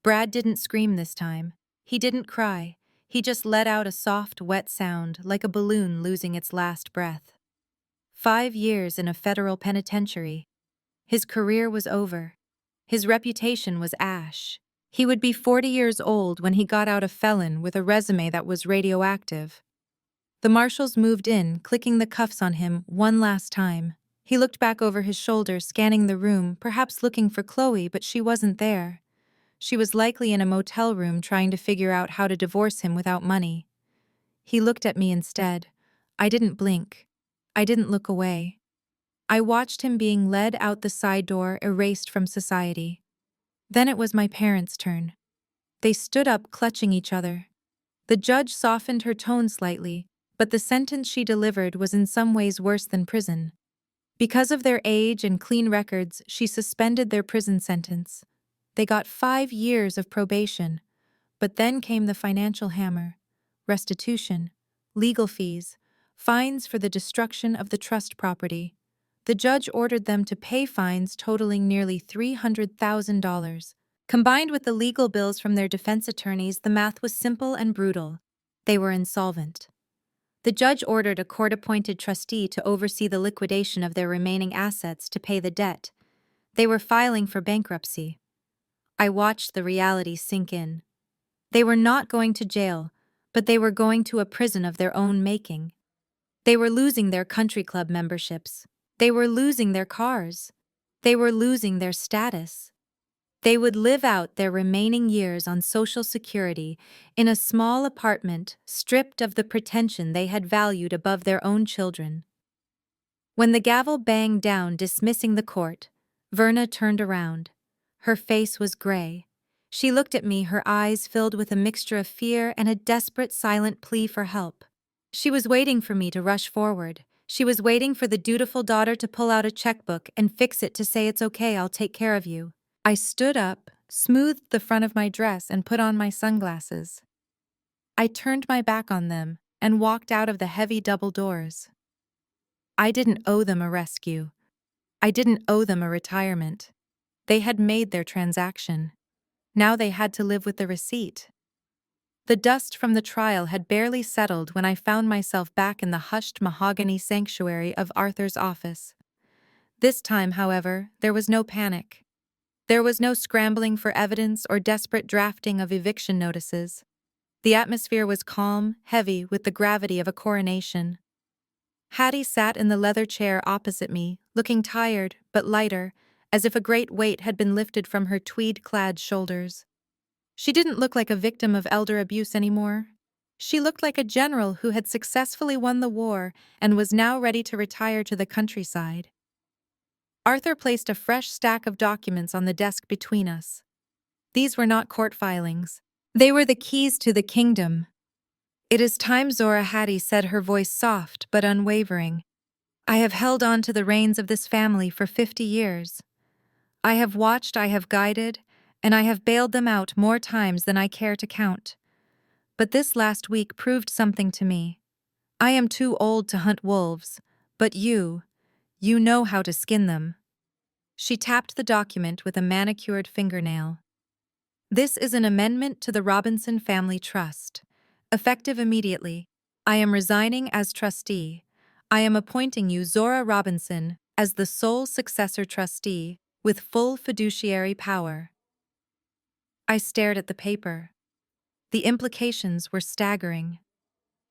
Brad didn't scream this time. He didn't cry. He just let out a soft, wet sound, like a balloon losing its last breath. 5 years in a federal penitentiary. His career was over. His reputation was ash. He would be 40 years old when he got out a felon with a resume that was radioactive. The marshals moved in, clicking the cuffs on him one last time. He looked back over his shoulder, scanning the room, perhaps looking for Chloe, but she wasn't there. She was likely in a motel room trying to figure out how to divorce him without money. He looked at me instead. I didn't blink. I didn't look away. I watched him being led out the side door, erased from society. Then it was my parents' turn. They stood up, clutching each other. The judge softened her tone slightly, but the sentence she delivered was in some ways worse than prison. Because of their age and clean records, she suspended their prison sentence. They got 5 years of probation. But then came the financial hammer: restitution, legal fees, fines for the destruction of the trust property. The judge ordered them to pay fines totaling nearly $300,000. Combined with the legal bills from their defense attorneys, the math was simple and brutal. They were insolvent. The judge ordered a court-appointed trustee to oversee the liquidation of their remaining assets to pay the debt. They were filing for bankruptcy. I watched the reality sink in. They were not going to jail, but they were going to a prison of their own making. They were losing their country club memberships. They were losing their cars. They were losing their status. They would live out their remaining years on Social Security in a small apartment, stripped of the pretension they had valued above their own children. When the gavel banged down dismissing the court, Verna turned around. Her face was gray. She looked at me, her eyes filled with a mixture of fear and a desperate, silent plea for help. She was waiting for me to rush forward. She was waiting for the dutiful daughter to pull out a checkbook and fix it, to say, "It's okay, I'll take care of you." I stood up, smoothed the front of my dress, and put on my sunglasses. I turned my back on them and walked out of the heavy double doors. I didn't owe them a rescue. I didn't owe them a retirement. They had made their transaction. Now they had to live with the receipt. The dust from the trial had barely settled when I found myself back in the hushed mahogany sanctuary of Arthur's office. This time, however, there was no panic. There was no scrambling for evidence or desperate drafting of eviction notices. The atmosphere was calm, heavy with the gravity of a coronation. Hattie sat in the leather chair opposite me, looking tired but lighter, as if a great weight had been lifted from her tweed-clad shoulders. She didn't look like a victim of elder abuse anymore. She looked like a general who had successfully won the war and was now ready to retire to the countryside. Arthur placed a fresh stack of documents on the desk between us. These were not court filings. They were the keys to the kingdom. "It is time," Zora Hattie said, her voice soft but unwavering. "I have held on to the reins of this family for 50 years. I have watched, I have guided, and I have bailed them out more times than I care to count. But this last week proved something to me. I am too old to hunt wolves, but you know how to skin them." She tapped the document with a manicured fingernail. "This is an amendment to the Robinson Family Trust. Effective immediately. I am resigning as trustee. I am appointing you, Zora Robinson, as the sole successor trustee, with full fiduciary power." I stared at the paper. The implications were staggering.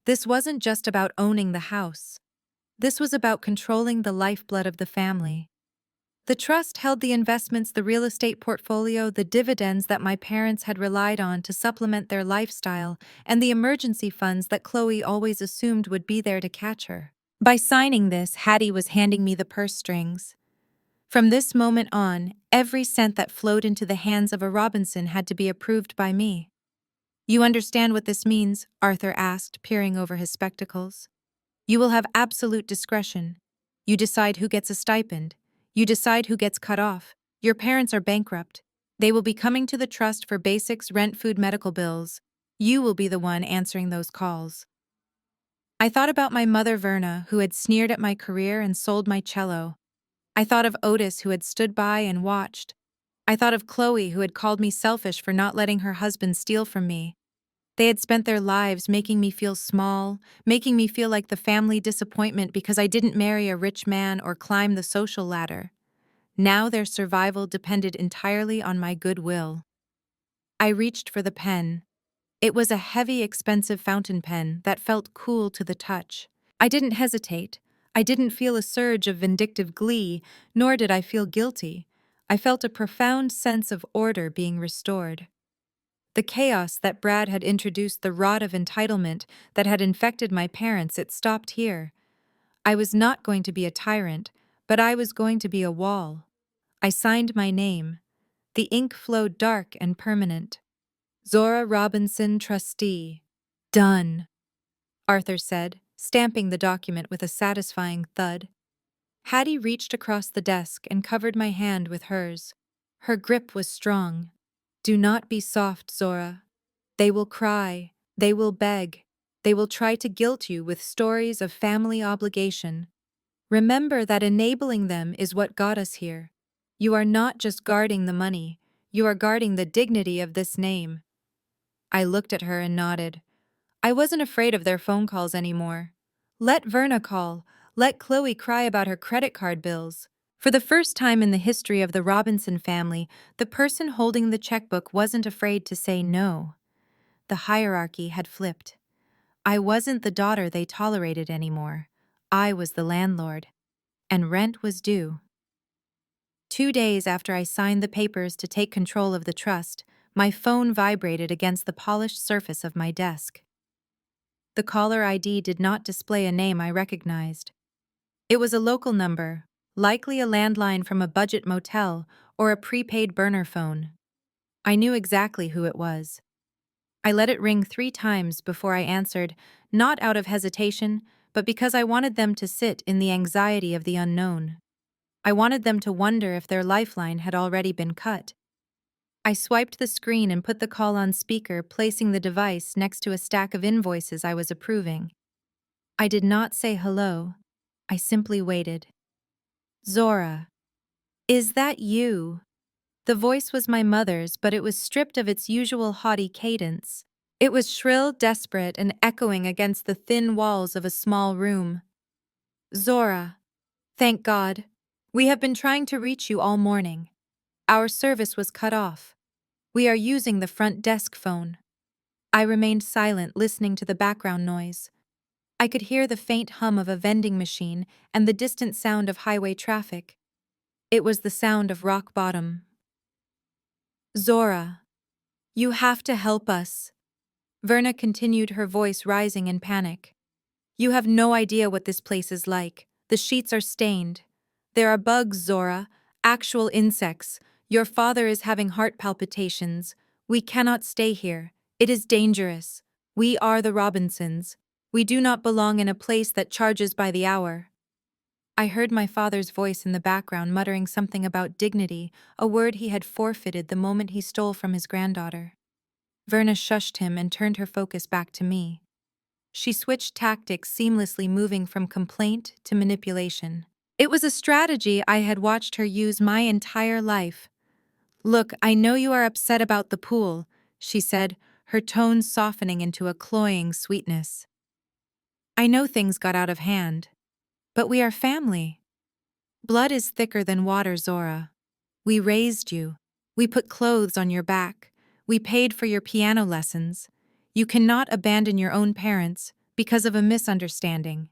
This wasn't just about owning the house. This was about controlling the lifeblood of the family. The trust held the investments, the real estate portfolio, the dividends that my parents had relied on to supplement their lifestyle, and the emergency funds that Chloe always assumed would be there to catch her. By signing this, Hattie was handing me the purse strings. From this moment on, every cent that flowed into the hands of a Robinson had to be approved by me. You understand what this means? Arthur asked, peering over his spectacles. You will have absolute discretion. You decide who gets a stipend. You decide who gets cut off. Your parents are bankrupt. They will be coming to the trust for basics, rent, food, medical bills. You will be the one answering those calls. I thought about my mother Verna, who had sneered at my career and sold my cello. I thought of Otis, who had stood by and watched. I thought of Chloe, who had called me selfish for not letting her husband steal from me. They had spent their lives making me feel small, making me feel like the family disappointment because I didn't marry a rich man or climb the social ladder. Now their survival depended entirely on my goodwill. I reached for the pen. It was a heavy, expensive fountain pen that felt cool to the touch. I didn't hesitate. I didn't feel a surge of vindictive glee, nor did I feel guilty. I felt a profound sense of order being restored. The chaos that Brad had introduced, the rot of entitlement that had infected my parents, it stopped here. I was not going to be a tyrant, but I was going to be a wall. I signed my name. The ink flowed dark and permanent. Zora Robinson, trustee. Done, Arthur said, stamping the document with a satisfying thud. Hattie reached across the desk and covered my hand with hers. Her grip was strong. Do not be soft, Zora. They will cry. They will beg. They will try to guilt you with stories of family obligation. Remember that enabling them is what got us here. You are not just guarding the money. You are guarding the dignity of this name. I looked at her and nodded. I wasn't afraid of their phone calls anymore. Let Verna call. Let Chloe cry about her credit card bills. For the first time in the history of the Robinson family, the person holding the checkbook wasn't afraid to say no. The hierarchy had flipped. I wasn't the daughter they tolerated anymore. I was the landlord. And rent was due. 2 days after I signed the papers to take control of the trust, my phone vibrated against the polished surface of my desk. The caller ID did not display a name I recognized. It was a local number, likely a landline from a budget motel or a prepaid burner phone. I knew exactly who it was. I let it ring 3 times before I answered, not out of hesitation, but because I wanted them to sit in the anxiety of the unknown. I wanted them to wonder if their lifeline had already been cut. I swiped the screen and put the call on speaker, placing the device next to a stack of invoices I was approving. I did not say hello. I simply waited. Zora. Is that you? The voice was my mother's, but it was stripped of its usual haughty cadence. It was shrill, desperate, and echoing against the thin walls of a small room. Zora. Thank God. We have been trying to reach you all morning. Our service was cut off. We are using the front desk phone. I remained silent, listening to the background noise. I could hear the faint hum of a vending machine and the distant sound of highway traffic. It was the sound of rock bottom. Zora. You have to help us. Verna continued, her voice rising in panic. You have no idea what this place is like. The sheets are stained. There are bugs, Zora. Actual insects. Your father is having heart palpitations. We cannot stay here. It is dangerous. We are the Robinsons. We do not belong in a place that charges by the hour. I heard my father's voice in the background muttering something about dignity, a word he had forfeited the moment he stole from his granddaughter. Verna shushed him and turned her focus back to me. She switched tactics, seamlessly moving from complaint to manipulation. It was a strategy I had watched her use my entire life. Look, I know you are upset about the pool, she said, her tone softening into a cloying sweetness. I know things got out of hand. But we are family. Blood is thicker than water, Zora. We raised you. We put clothes on your back. We paid for your piano lessons. You cannot abandon your own parents because of a misunderstanding.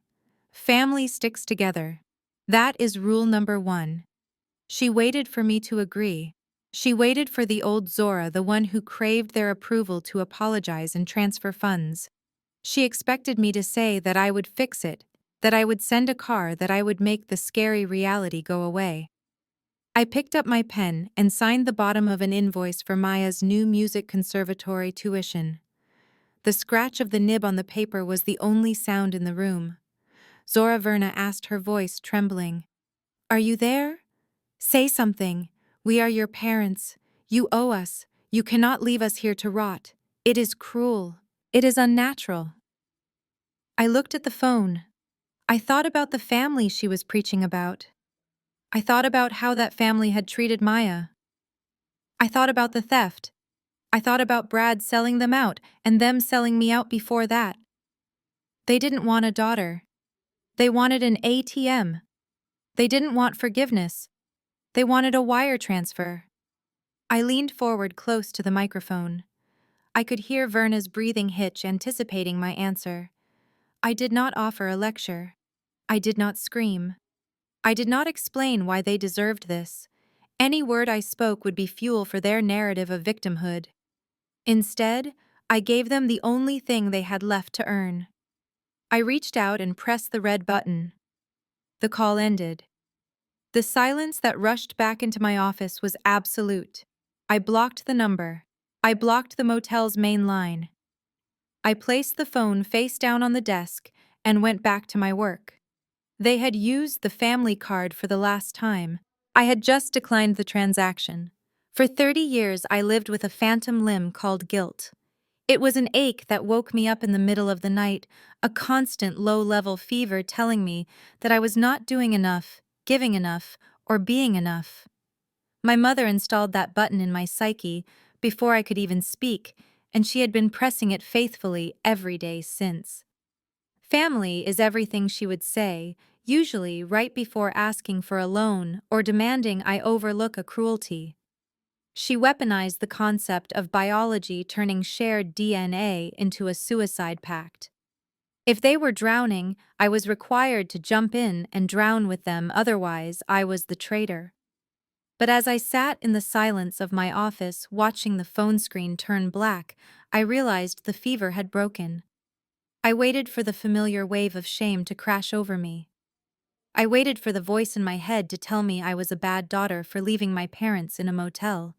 Family sticks together. That is rule number 1. She waited for me to agree. She waited for the old Zora, the one who craved their approval, to apologize and transfer funds. She expected me to say that I would fix it, that I would send a car, that I would make the scary reality go away. I picked up my pen and signed the bottom of an invoice for Maya's new music conservatory tuition. The scratch of the nib on the paper was the only sound in the room. Zora Verna asked, her voice trembling. "Are you there? Say something. We are your parents. You owe us. You cannot leave us here to rot. It is cruel. It is unnatural." I looked at the phone. I thought about the family she was preaching about. I thought about how that family had treated Maya. I thought about the theft. I thought about Brad selling them out and them selling me out before that. They didn't want a daughter. They wanted an ATM. They didn't want forgiveness. They wanted a wire transfer. I leaned forward close to the microphone. I could hear Verna's breathing hitch, anticipating my answer. I did not offer a lecture. I did not scream. I did not explain why they deserved this. Any word I spoke would be fuel for their narrative of victimhood. Instead, I gave them the only thing they had left to earn. I reached out and pressed the red button. The call ended. The silence that rushed back into my office was absolute. I blocked the number. I blocked the motel's main line. I placed the phone face down on the desk and went back to my work. They had used the family card for the last time. I had just declined the transaction. For 30 years, I lived with a phantom limb called guilt. It was an ache that woke me up in the middle of the night, a constant low-level fever telling me that I was not doing enough, giving enough, or being enough. My mother installed that button in my psyche before I could even speak, and she had been pressing it faithfully every day since. Family is everything she would say, usually right before asking for a loan or demanding I overlook a cruelty. She weaponized the concept of biology turning shared DNA into a suicide pact. If they were drowning, I was required to jump in and drown with them, otherwise I was the traitor. But as I sat in the silence of my office watching the phone screen turn black, I realized the fever had broken. I waited for the familiar wave of shame to crash over me. I waited for the voice in my head to tell me I was a bad daughter for leaving my parents in a motel.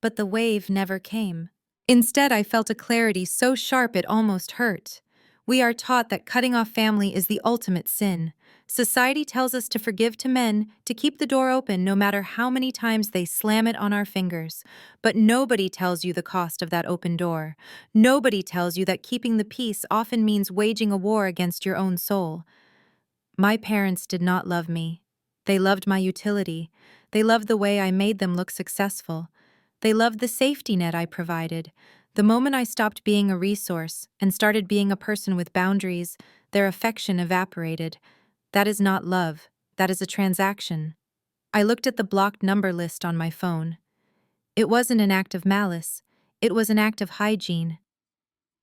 But the wave never came. Instead, I felt a clarity so sharp it almost hurt. We are taught that cutting off family is the ultimate sin. Society tells us to forgive to men, to keep the door open no matter how many times they slam it on our fingers. But nobody tells you the cost of that open door. Nobody tells you that keeping the peace often means waging a war against your own soul. My parents did not love me. They loved my utility. They loved the way I made them look successful. They loved the safety net I provided. The moment I stopped being a resource and started being a person with boundaries, their affection evaporated. That is not love. That is a transaction. I looked at the blocked number list on my phone. It wasn't an act of malice. It was an act of hygiene.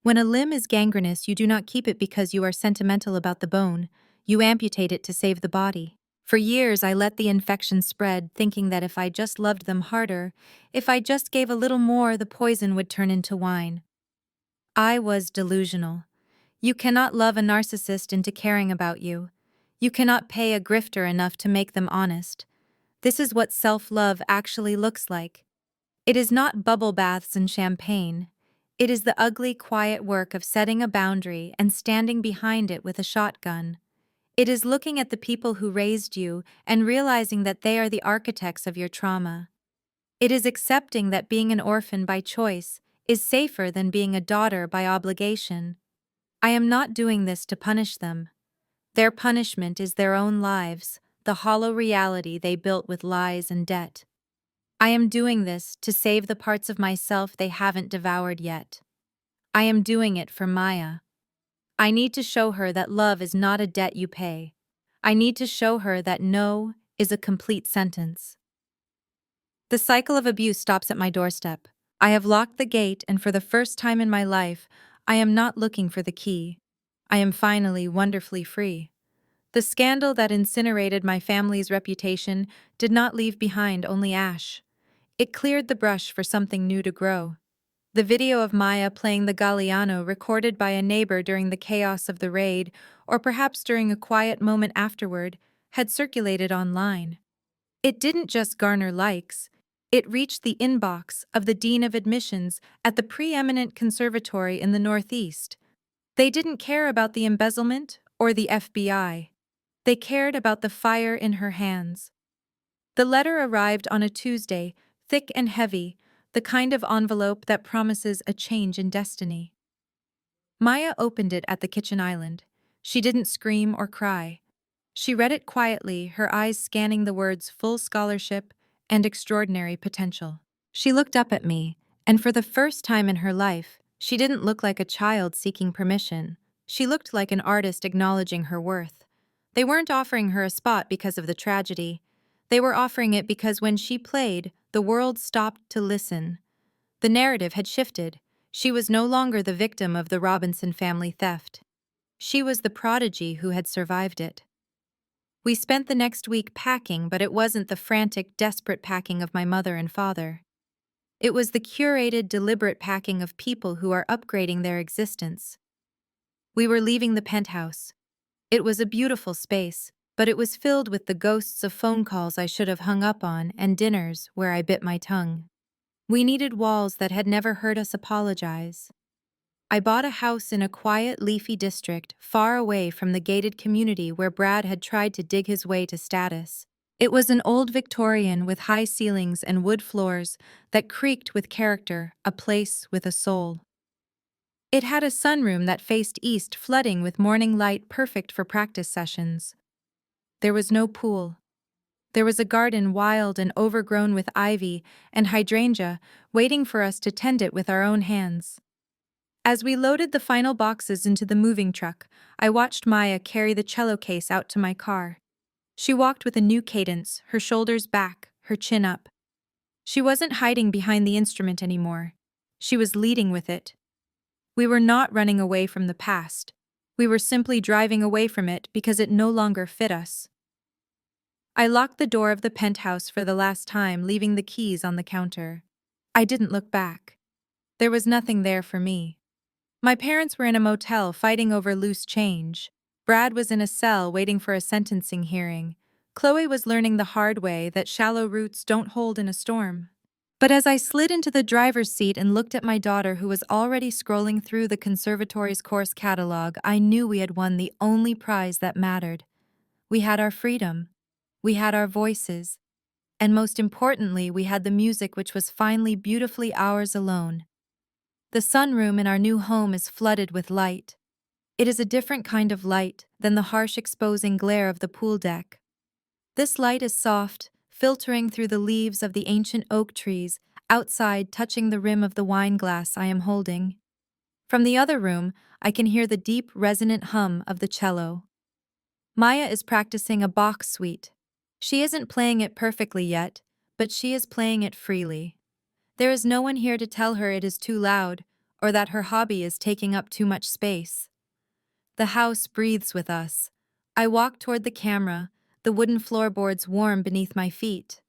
When a limb is gangrenous, you do not keep it because you are sentimental about the bone. You amputate it to save the body. For years, I let the infection spread, thinking that if I just loved them harder, if I just gave a little more, the poison would turn into wine. I was delusional. You cannot love a narcissist into caring about you. You cannot pay a grifter enough to make them honest. This is what self-love actually looks like. It is not bubble baths and champagne. It is the ugly, quiet work of setting a boundary and standing behind it with a shotgun. It is looking at the people who raised you and realizing that they are the architects of your trauma. It is accepting that being an orphan by choice is safer than being a daughter by obligation. I am not doing this to punish them. Their punishment is their own lives, the hollow reality they built with lies and debt. I am doing this to save the parts of myself they haven't devoured yet. I am doing it for Maya. I need to show her that love is not a debt you pay. I need to show her that no is a complete sentence. The cycle of abuse stops at my doorstep. I have locked the gate, and for the first time in my life, I am not looking for the key. I am finally wonderfully free. The scandal that incinerated my family's reputation did not leave behind only ash. It cleared the brush for something new to grow. The video of Maya playing the Galliano, recorded by a neighbor during the chaos of the raid, or perhaps during a quiet moment afterward, had circulated online. It didn't just garner likes, it reached the inbox of the dean of admissions at the preeminent conservatory in the Northeast. They didn't care about the embezzlement or the FBI. They cared about the fire in her hands. The letter arrived on a Tuesday, thick and heavy, the kind of envelope that promises a change in destiny. Maya opened it at the kitchen island. She didn't scream or cry. She read it quietly, her eyes scanning the words full scholarship and extraordinary potential. She looked up at me, and for the first time in her life, she didn't look like a child seeking permission. She looked like an artist acknowledging her worth. They weren't offering her a spot because of the tragedy. They were offering it because when she played, the world stopped to listen. The narrative had shifted. She was no longer the victim of the Robinson family theft. She was the prodigy who had survived it. We spent the next week packing, but it wasn't the frantic, desperate packing of my mother and father. It was the curated, deliberate packing of people who are upgrading their existence. We were leaving the penthouse. It was a beautiful space, but it was filled with the ghosts of phone calls I should have hung up on and dinners where I bit my tongue. We needed walls that had never heard us apologize. I bought a house in a quiet, leafy district far away from the gated community where Brad had tried to dig his way to status. It was an old Victorian with high ceilings and wood floors that creaked with character, a place with a soul. It had a sunroom that faced east, flooding with morning light, perfect for practice sessions. There was no pool. There was a garden wild and overgrown with ivy and hydrangea, waiting for us to tend it with our own hands. As we loaded the final boxes into the moving truck, I watched Maya carry the cello case out to my car. She walked with a new cadence, her shoulders back, her chin up. She wasn't hiding behind the instrument anymore. She was leading with it. We were not running away from the past. We were simply driving away from it because it no longer fit us. I locked the door of the penthouse for the last time, leaving the keys on the counter. I didn't look back. There was nothing there for me. My parents were in a motel fighting over loose change. Brad was in a cell waiting for a sentencing hearing. Chloe was learning the hard way that shallow roots don't hold in a storm. But as I slid into the driver's seat and looked at my daughter who was already scrolling through the conservatory's course catalog, I knew we had won the only prize that mattered. We had our freedom. We had our voices. And most importantly, we had the music which was finally beautifully ours alone. The sunroom in our new home is flooded with light. It is a different kind of light than the harsh exposing glare of the pool deck. This light is soft, filtering through the leaves of the ancient oak trees, outside touching the rim of the wine glass I am holding. From the other room, I can hear the deep, resonant hum of the cello. Maya is practicing a Bach suite. She isn't playing it perfectly yet, but she is playing it freely. There is no one here to tell her it is too loud, or that her hobby is taking up too much space. The house breathes with us. I walk toward the camera, the wooden floorboards warm beneath my feet.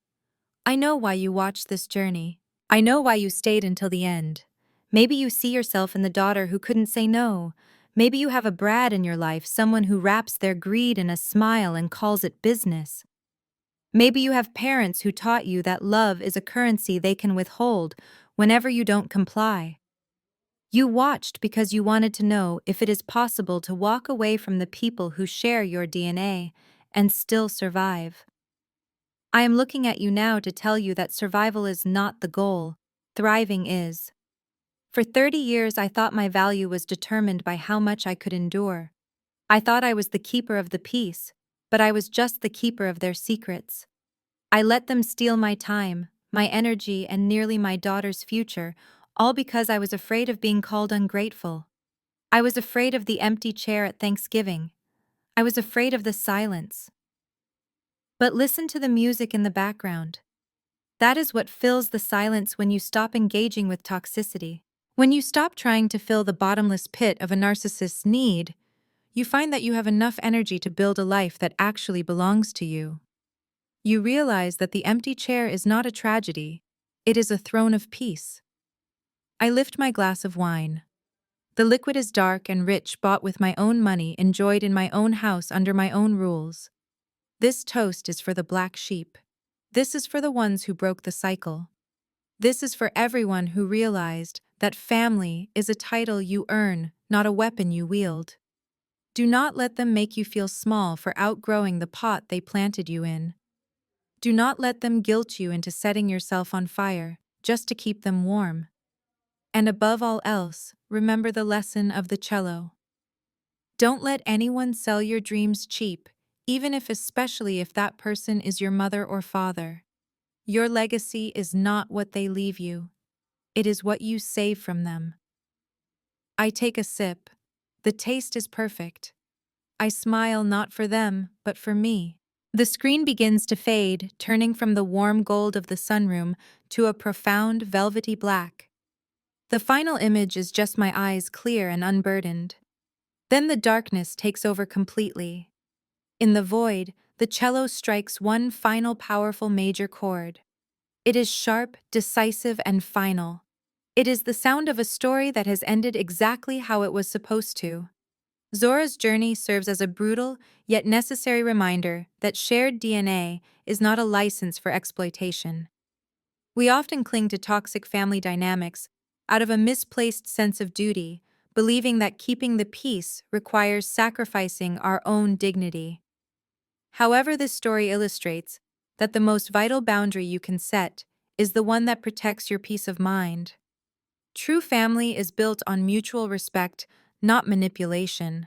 I know why you watched this journey. I know why you stayed until the end. Maybe you see yourself in the daughter who couldn't say no. Maybe you have a Brad in your life, someone who wraps their greed in a smile and calls it business. Maybe you have parents who taught you that love is a currency they can withhold whenever you don't comply. You watched because you wanted to know if it is possible to walk away from the people who share your DNA and still survive. I am looking at you now to tell you that survival is not the goal, thriving is. For 30 years, I thought my value was determined by how much I could endure. I thought I was the keeper of the peace, but I was just the keeper of their secrets. I let them steal my time, my energy, and nearly my daughter's future, all because I was afraid of being called ungrateful. I was afraid of the empty chair at Thanksgiving. I was afraid of the silence. But listen to the music in the background. That is what fills the silence when you stop engaging with toxicity. When you stop trying to fill the bottomless pit of a narcissist's need, you find that you have enough energy to build a life that actually belongs to you. You realize that the empty chair is not a tragedy, it is a throne of peace. I lift my glass of wine. The liquid is dark and rich, bought with my own money, enjoyed in my own house under my own rules. This toast is for the black sheep. This is for the ones who broke the cycle. This is for everyone who realized that family is a title you earn, not a weapon you wield. Do not let them make you feel small for outgrowing the pot they planted you in. Do not let them guilt you into setting yourself on fire just to keep them warm. And above all else, remember the lesson of the cello. Don't let anyone sell your dreams cheap, especially if that person is your mother or father. Your legacy is not what they leave you. It is what you save from them. I take a sip. The taste is perfect. I smile not for them, but for me. The screen begins to fade, turning from the warm gold of the sunroom to a profound velvety black. The final image is just my eyes clear and unburdened. Then the darkness takes over completely. In the void, the cello strikes one final powerful major chord. It is sharp, decisive, and final. It is the sound of a story that has ended exactly how it was supposed to. Zora's journey serves as a brutal, yet necessary reminder that shared DNA is not a license for exploitation. We often cling to toxic family dynamics out of a misplaced sense of duty, believing that keeping the peace requires sacrificing our own dignity. However, this story illustrates that the most vital boundary you can set is the one that protects your peace of mind. True family is built on mutual respect, not manipulation.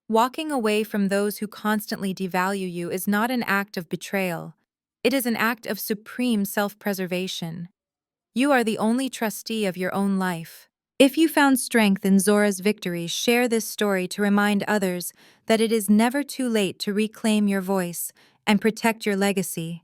Walking away from those who constantly devalue you is not an act of betrayal. It is an act of supreme self-preservation. You are the only trustee of your own life. If you found strength in Zora's victory, share this story to remind others that it is never too late to reclaim your voice and protect your legacy.